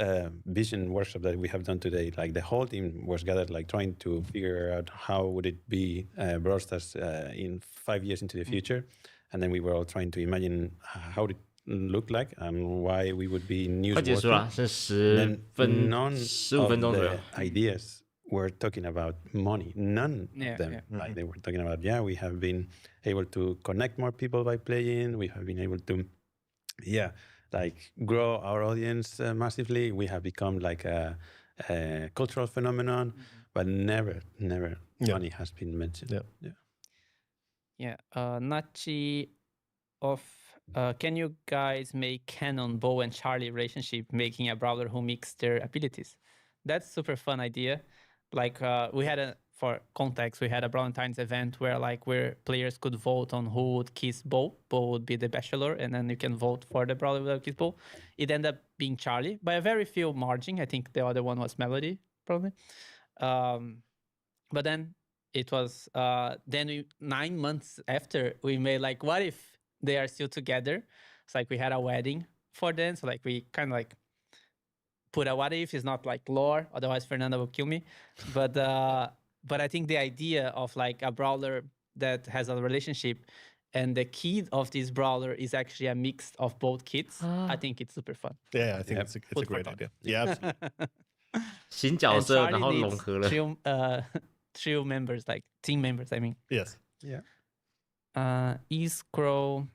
Speaker 5: vision workshop that we have done today, like the whole team was gathered, like trying to figure out how would it be Brawl Stars in 5 years into the future. And then we were all trying to imagine how it look like and why we would be
Speaker 1: 快结束了，
Speaker 5: newsworthy.
Speaker 1: 剩
Speaker 5: None
Speaker 1: 15 分
Speaker 5: of
Speaker 1: 钟左右
Speaker 5: the。ideas were talking about money. None
Speaker 2: Yeah,
Speaker 5: of them.
Speaker 2: yeah.
Speaker 5: Like they were talking about, we have been able to connect more people by playing. We have been able to, like grow our audience massively. We have become like a cultural phenomenon, but never money has been mentioned.
Speaker 2: Yeah. Nachi can you guys make canon Bo and Charlie relationship, making a brawler who mix their abilities? That's super fun idea. Like we had for context, we had a Valentine's event where players could vote on who would kiss Bo. Bo would be the bachelor, and then you can vote for the brawler who would kiss Bo. It ended up being Charlie by a very few margin. I think the other one was Melody, probably. But then it was 9 months after we made like, what if they are still together? It's like we had a wedding for them, so like we kind of like put a what if. It's not like lore, otherwise Fernanda will kill me. But I think the idea of like a brawler that has a relationship and the kid of this brawler is actually a mix of both kids, I think it's super fun.
Speaker 4: Yeah, I think it's a
Speaker 2: Food for
Speaker 4: great
Speaker 2: thought.
Speaker 4: idea. Yeah, absolutely.
Speaker 1: 新角
Speaker 2: And
Speaker 1: 色，
Speaker 2: Charlie
Speaker 1: 然后
Speaker 2: needs
Speaker 1: 融合了。
Speaker 2: trio members, like team members, I mean.
Speaker 4: Yes.
Speaker 2: Scroll.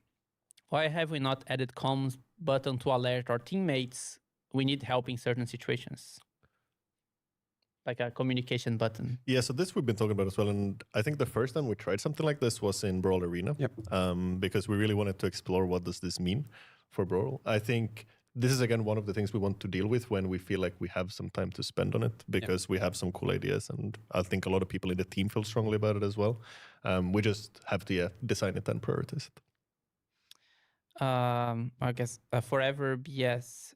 Speaker 2: Why have we not added comms button to alert our teammates we need help in certain situations? Like a communication button.
Speaker 4: Yeah, so this we've been talking about as well, and I think the first time we tried something like this was in Brawl Arena. Because we really wanted to explore what does this mean for Brawl. I think this is again one of the things we want to deal with when we feel like we have some time to spend on it, because we have some cool ideas, and I think a lot of people in the team feel strongly about it as well. We just have to design it and prioritize it.
Speaker 2: I guess Forever BS,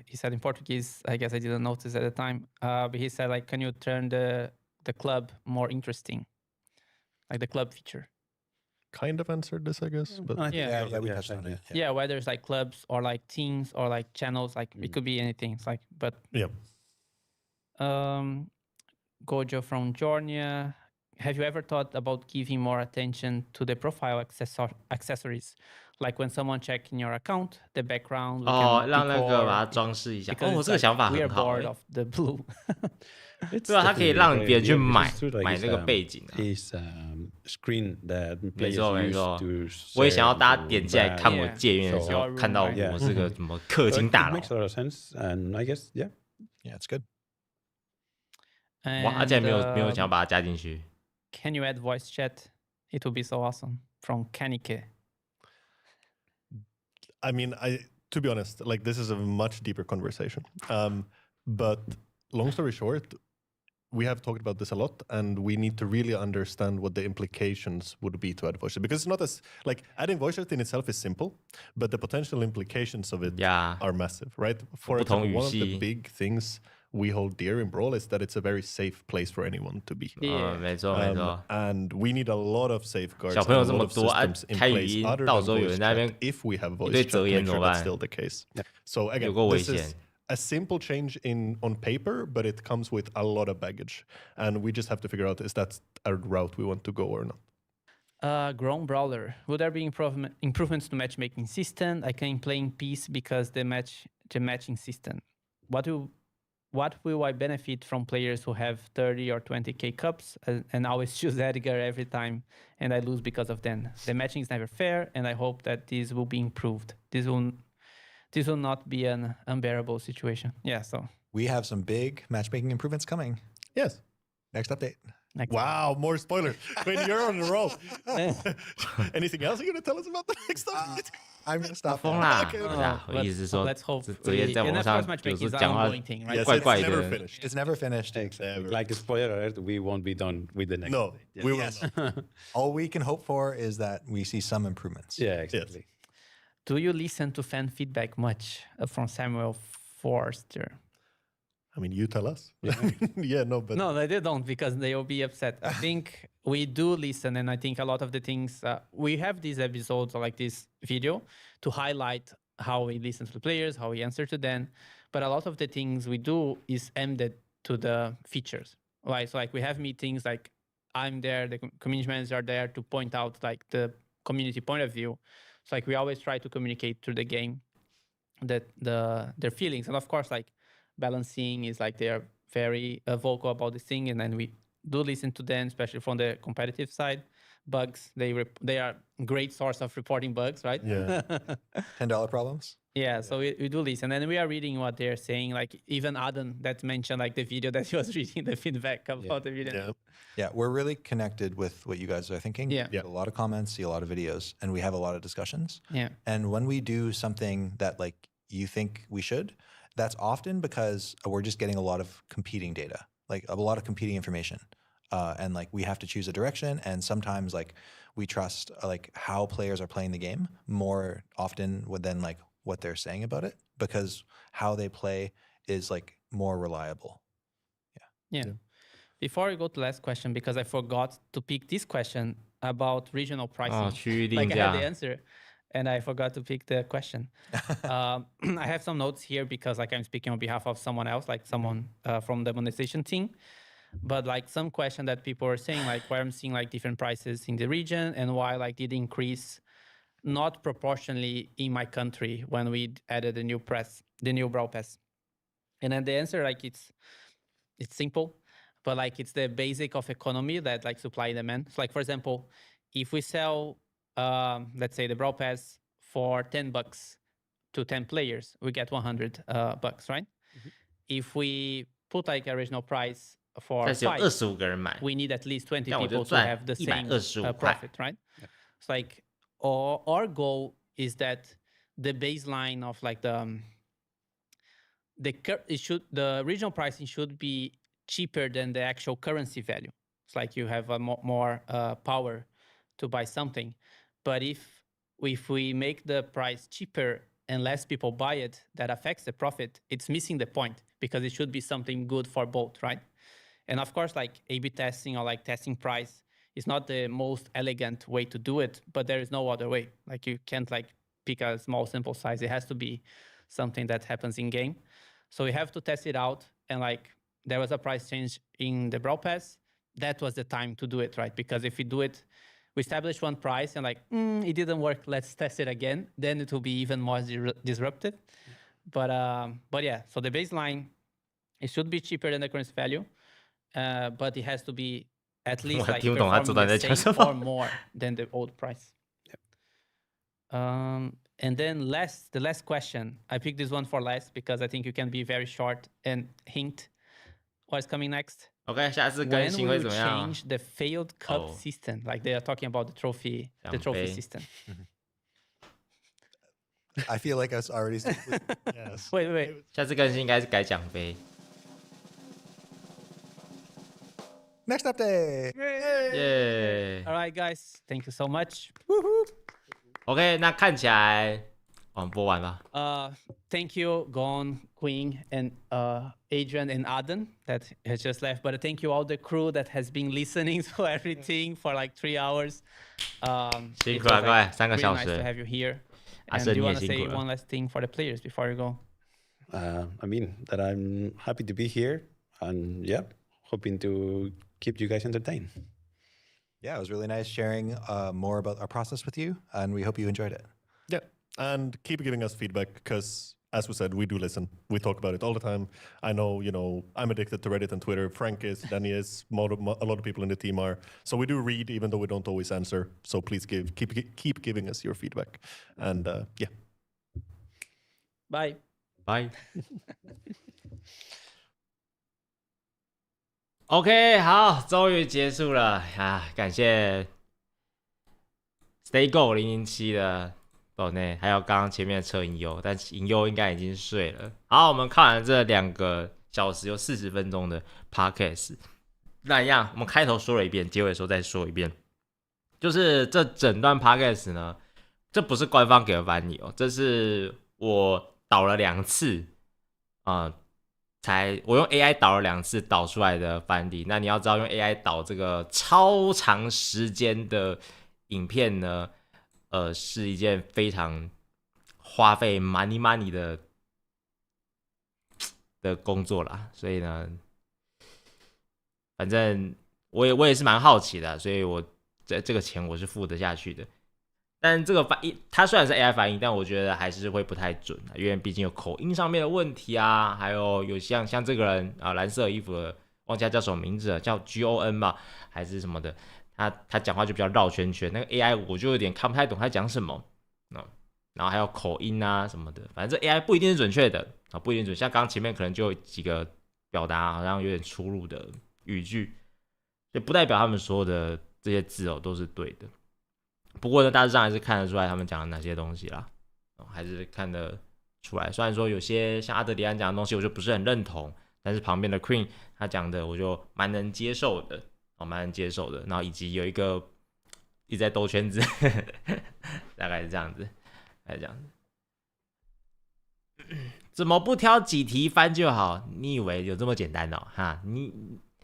Speaker 2: he said in Portuguese, I guess I didn't notice at the time, but he said like, can you turn the club more interesting? Like the club feature.
Speaker 4: Kind of answered this, I guess. But
Speaker 3: Yeah, we touched on it.
Speaker 2: Yeah, whether it's like clubs or like teams or like channels, like it could be anything. It's like, but Gojo from Georgia, have you ever thought about giving more attention to the profile accessories? Like when someone checks in your account, the background.
Speaker 1: 哦，让那个把它装饰一下。哦，这个想法
Speaker 2: we are
Speaker 1: 很好
Speaker 2: bored。of the blue.
Speaker 1: 对啊，它可以让别人去买
Speaker 5: It's true, like
Speaker 1: 买
Speaker 5: it's,
Speaker 1: 那个背景啊。
Speaker 5: Is screen that
Speaker 1: 没
Speaker 5: players
Speaker 1: 错没
Speaker 5: use
Speaker 1: 错
Speaker 5: to，
Speaker 1: 我也想要
Speaker 5: share
Speaker 1: 大家
Speaker 5: to
Speaker 1: 点进来
Speaker 5: brag.
Speaker 1: 看我界面的时候，
Speaker 2: Yeah.
Speaker 1: 看到
Speaker 5: Yeah.
Speaker 1: 我是个什么氪
Speaker 5: So
Speaker 1: 金
Speaker 5: it
Speaker 1: 大佬
Speaker 5: makes。a lot of sense, and I guess
Speaker 3: Yeah, it's good.
Speaker 1: 哇，他竟然没有
Speaker 2: And,
Speaker 1: 想要把它加进去。
Speaker 2: Can you add voice chat? It would be so awesome. From Kanike.
Speaker 4: I mean, to be honest, like this is a much deeper conversation. But long story short, we have talked about this a lot, and we need to really understand what the implications would be to add voice chat, because it's not as like adding voice chat in itself is simple, but the potential implications of it
Speaker 1: Yeah.
Speaker 4: are massive, right? For
Speaker 1: 不同
Speaker 4: example,
Speaker 1: 语
Speaker 4: one of
Speaker 1: 系
Speaker 4: the big things we hold dear in Brawl is that it's a very safe place for anyone to be.
Speaker 1: 嗯，没错没错。
Speaker 4: And we need a lot of safeguards
Speaker 1: 小朋友
Speaker 4: and a
Speaker 1: 这
Speaker 4: lot
Speaker 1: 么
Speaker 4: of
Speaker 1: 多啊
Speaker 4: systems in
Speaker 1: 开语
Speaker 4: place
Speaker 1: 音
Speaker 4: other
Speaker 1: 到
Speaker 4: than
Speaker 1: 时候有
Speaker 4: voice
Speaker 1: 人在那
Speaker 4: chat
Speaker 1: 边
Speaker 4: if we have voice
Speaker 1: 堆
Speaker 4: chat
Speaker 1: 责
Speaker 4: to
Speaker 1: 言
Speaker 4: make
Speaker 1: 怎么
Speaker 4: sure that's
Speaker 1: 办？
Speaker 4: still the case. So again,
Speaker 1: 有够危
Speaker 4: this
Speaker 1: 险。
Speaker 4: is a simple change on paper, but it comes with a lot of baggage. And we just have to figure out, is that a route we want to go or not?
Speaker 2: Grown Brawler. Will there be improvements to matchmaking system? I can play in peace because the matching system. What will I benefit from players who have 30 or 20k cups and always choose Edgar every time and I lose because of them? The matching is never fair, and I hope that this will be improved. This will not be an unbearable situation. Yeah, so
Speaker 3: we have some big matchmaking improvements coming.
Speaker 4: Yes.
Speaker 3: Next update.
Speaker 4: Wow, more spoilers. When you're on the roll. Anything else you're going to tell us about the next update?
Speaker 3: I'm going to stop.
Speaker 1: 疯啦！
Speaker 4: Okay,
Speaker 1: 不是啊，我意思是说，
Speaker 2: let's hope
Speaker 1: 昨天在网上
Speaker 2: and of course
Speaker 1: 有时
Speaker 2: matchmaking
Speaker 1: 候
Speaker 2: is an
Speaker 1: 讲话
Speaker 2: ongoing thing, right?
Speaker 4: Yes,
Speaker 1: 怪
Speaker 4: it's
Speaker 1: 怪
Speaker 4: never
Speaker 1: 的。
Speaker 4: finished.
Speaker 3: It's never finished.
Speaker 5: Exactly. Like a spoiler alert, we won't be done with the next.
Speaker 4: No,
Speaker 5: update. Yes.
Speaker 4: we will
Speaker 3: Yes.
Speaker 4: not.
Speaker 3: All we can hope for is that we see some improvements.
Speaker 5: Yeah, exactly.
Speaker 2: Do you listen to fan feedback much? From Samuel Forster.
Speaker 4: I mean, you tell us. Yeah, no, but
Speaker 2: No, they don't because they will be upset. I think we do listen, and I think a lot of the things we have these episodes like this video to highlight how we listen to the players, how we answer to them. But a lot of the things we do is aimed to the features, right? So like we have meetings, like I'm there, the community managers are there to point out like the community point of view. So like we always try to communicate through the game that their feelings, and of course like balancing is like they're very vocal about this thing, and then we do listen to them, especially from the competitive side. Bugs, they are great source of reporting bugs, right?
Speaker 4: Yeah.
Speaker 3: $10 problems.
Speaker 2: Yeah, so we do listen, and then we are reading what they're saying. Like even Adam that mentioned like the video that he was reading the feedback about the video.
Speaker 4: yeah.
Speaker 3: Yeah, we're really connected with what you guys are thinking.
Speaker 2: Yeah.
Speaker 3: We get a lot of comments, see a lot of videos, and we have a lot of discussions.
Speaker 2: Yeah.
Speaker 3: And when we do something that like you think we should, that's often because we're just getting a lot of competing data, like a lot of competing information. And like we have to choose a direction, and sometimes like we trust like how players are playing the game more often than like what they're saying about it, because how they play is like more reliable.
Speaker 2: Yeah. Before we go to the last question, because I forgot to pick this question about regional pricing.
Speaker 1: 哦，区域定
Speaker 2: Like I had the
Speaker 1: 价。
Speaker 2: answer, and I forgot to pick the question. I have some notes here because like I'm speaking on behalf of someone else, like someone from the monetization team. But like some question that people are saying, like why I'm seeing like different prices in the region and why like did increase not proportionally in my country when we added the new Brawl Pass. And then the answer like it's simple, but like it's the basic of economy that like supply and demand. So like for example, if we sell let's say the Brawl Pass for $10 to 10 players, we get $100, right? If we put like a original price for
Speaker 1: 但是有
Speaker 2: 5,
Speaker 1: 25个人买，
Speaker 2: we need at least 20
Speaker 1: 这样我就
Speaker 2: people to
Speaker 1: 赚
Speaker 2: have the same
Speaker 1: 125块。
Speaker 2: profit, right? It's like our goal is that the baseline of like the regional pricing should be cheaper than the actual currency value. It's like you have a more power to buy something. But if we make the price cheaper and less people buy it, that affects the profit. It's missing the point because it should be something good for both, right? And of course, like A/B testing or like testing price is not the most elegant way to do it, but there is no other way. Like you can't like pick a small sample size. It has to be something that happens in game. So we have to test it out. And like there was a price change in the Brawl Pass. That was the time to do it, right? Because if we do it, we establish one price and like, it didn't work. Let's test it again. Then it will be even more disruptive. But yeah, so the baseline, it should be cheaper than the current value. But it has to be at least like performing the same or more than the old price. And then the last question, I picked this one for last because I think you can be very short and hint what's coming next.
Speaker 1: OK， 下次更
Speaker 2: When
Speaker 1: 新
Speaker 2: we
Speaker 1: 会
Speaker 2: will
Speaker 1: 怎么样？
Speaker 2: change the failed cup
Speaker 1: Oh.
Speaker 2: system, like they are talking about the trophy system.
Speaker 3: I feel like I was already.
Speaker 4: Yes.
Speaker 2: Wait.
Speaker 1: 下次更新应该是改奖杯。
Speaker 3: Next update.
Speaker 1: 耶
Speaker 2: All right, guys, thank you so much.
Speaker 1: OK， 那看起来我们播完了。
Speaker 2: Thank you, Gon, Queen, and Adrian and Adam that has just left. But thank you all the crew that has been listening to everything for like 3 hours.
Speaker 1: 辛
Speaker 2: It
Speaker 1: 苦了
Speaker 2: was,
Speaker 1: 各位
Speaker 2: like,
Speaker 1: ，3个
Speaker 2: really
Speaker 1: 小
Speaker 2: nice to
Speaker 1: 时。
Speaker 2: have you here.
Speaker 1: 阿
Speaker 2: And
Speaker 1: 胜
Speaker 2: do
Speaker 1: 你
Speaker 2: you
Speaker 1: 也
Speaker 2: want to
Speaker 1: 辛
Speaker 2: say
Speaker 1: 苦了。
Speaker 2: one last thing for the players before you go?
Speaker 5: I mean that I'm happy to be here and yeah, hoping to keep you guys entertained.
Speaker 3: Yeah, it was really nice sharing more about our process with you, and we hope you enjoyed it.
Speaker 4: Yeah. And keep giving us feedback because, as we said, we do listen. We talk about it all the time. I know, I'm addicted to Reddit and Twitter. Frank is, Danny is, a lot of people in the team are. So we do read, even though we don't always answer. So please keep giving us your feedback. And yeah.
Speaker 2: Bye.
Speaker 1: Bye。OK， 好，终于结束了啊！感谢 Stay Go 007的Bonnet，还有刚刚前面的车银优，但银优应该已经睡了。好，我们看完这2个小时有40分钟的 Podcast， 那一样，我们开头说了一遍，结尾的时候再说一遍，就是这整段 Podcast 呢，这不是官方给的翻译哦，这是我导了2次我用 AI 导了2次导出来的翻译。那你要知道，用 AI 导这个超长时间的影片呢，是一件非常花费 money 的工作啦。所以呢，反正我也是蛮好奇的，所以我这个钱我是付得下去的。但这个翻译它虽然是 AI 翻译，但我觉得还是会不太准，因为毕竟有口音上面的问题啊，还有像这个人啊，蓝色衣服的，忘记他叫什么名字了，叫 GON 吧，还是什么的，他讲话就比较绕圈圈，那个 AI 我就有点看不太懂他讲什么，然后还有口音啊什么的，反正这 AI 不一定是准确的啊，不一定准，像刚刚前面可能就有几个表达好像有点出入的语句，也不代表他们所有的这些字都是对的。不过呢，大致上还是看得出来他们讲的哪些东西啦，还是看得出来。虽然说有些像阿德里安讲的东西我就不是很认同，但是旁边的 Queen 他讲的我就蛮能接受的，蛮能接受的。然后以及有一个一直在兜圈子，大概是这样子，大概这样子。怎么不挑几题翻就好？你以为有这么简单哦？哈，你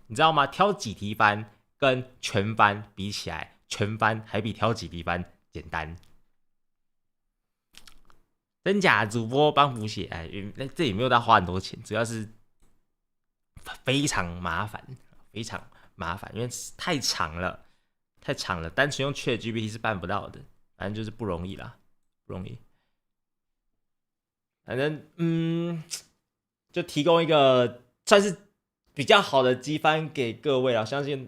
Speaker 1: 知道吗？挑几题翻跟全翻比起来，全翻还比挑几题翻简单。真假主播帮补写，这也没有到花很多钱，主要是非常麻烦，非常麻烦，因为太长了，太长了，单纯用 ChatGPT 是办不到的，反正就是不容易啦，不容易。反正就提供一个算是比较好的机翻给各位啦，相信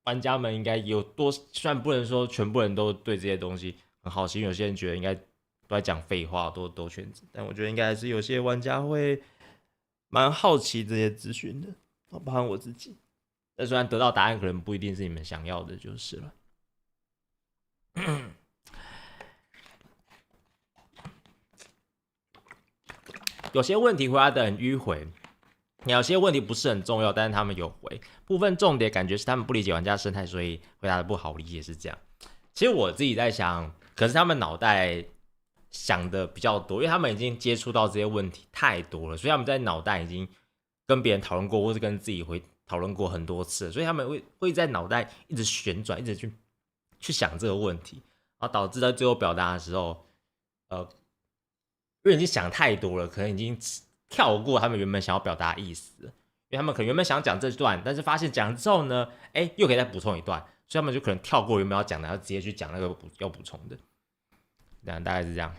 Speaker 1: 玩家们应该有多，虽然不能说全部人都对这些东西很好奇，有些人觉得应该都在讲废话，都兜圈子，但我觉得应该还是有些玩家会蛮好奇这些资讯的，包含我自己。但虽然得到答案可能不一定是你们想要的，就是了。有些问题回答的很迂回，有些问题不是很重要，但是他们有回。部分重点感觉是他们不理解玩家生态，所以回答的不好理解，是这样。其实我自己在想，可是他们脑袋想的比较多，因为他们已经接触到这些问题太多了，所以他们在脑袋已经跟别人讨论过，或是跟自己会讨论过很多次，所以他们会在脑袋一直旋转，一直去想这个问题，然后导致在最后表达的时候，因为已经想太多了，可能已经跳过他们原本想要表达的意思了，因为他们可能原本想讲这段，但是发现讲了之后呢，又可以再补充一段，所以他们就可能跳过原本要讲的，然后直接去讲那个要补充的，这样大概是这样。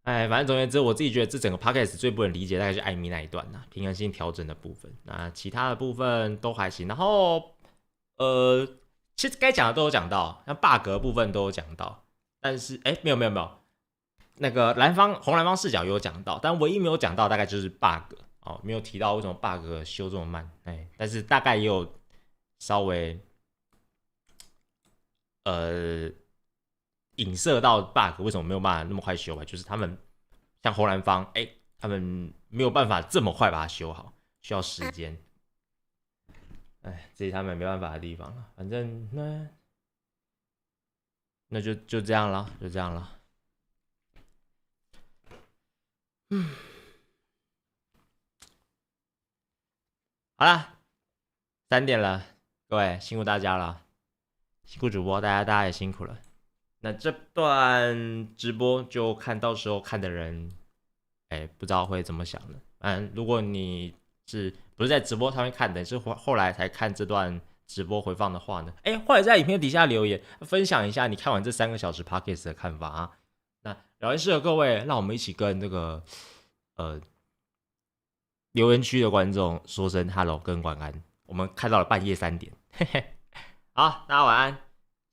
Speaker 1: 反正总而言之，我自己觉得这整个 podcast 最不能理解大概是艾米那一段啦，平衡性调整的部分，那其他的部分都还行。然后其实该讲的都有讲到，像 bug 的部分都有讲到，但是没有，那个红蓝方视角有讲到，但唯一没有讲到大概就是 bug 没有提到为什么 bug 修这么慢，但是大概也有稍微影射到 bug 为什么没有办法那么快修好，就是他们像红蓝方他们没有办法这么快把它修好，需要时间。这是他们没办法的地方了。反正那就这样了，就这样了。好啦，3点了，各位辛苦大家了，辛苦主播，大家也辛苦了。那这段直播就看到时候看的人，不知道会怎么想的。如果你不是在直播上面看的，是后来才看这段直播回放的话呢，或者在影片底下留言分享一下你看完这3个小时 Podcast 的看法啊。那聊天室的各位，让我们一起跟这个留言区的观众说声 hello 跟晚安。我们看到了半夜3点，好，大家晚安，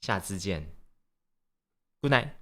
Speaker 1: 下次见 ，Good night。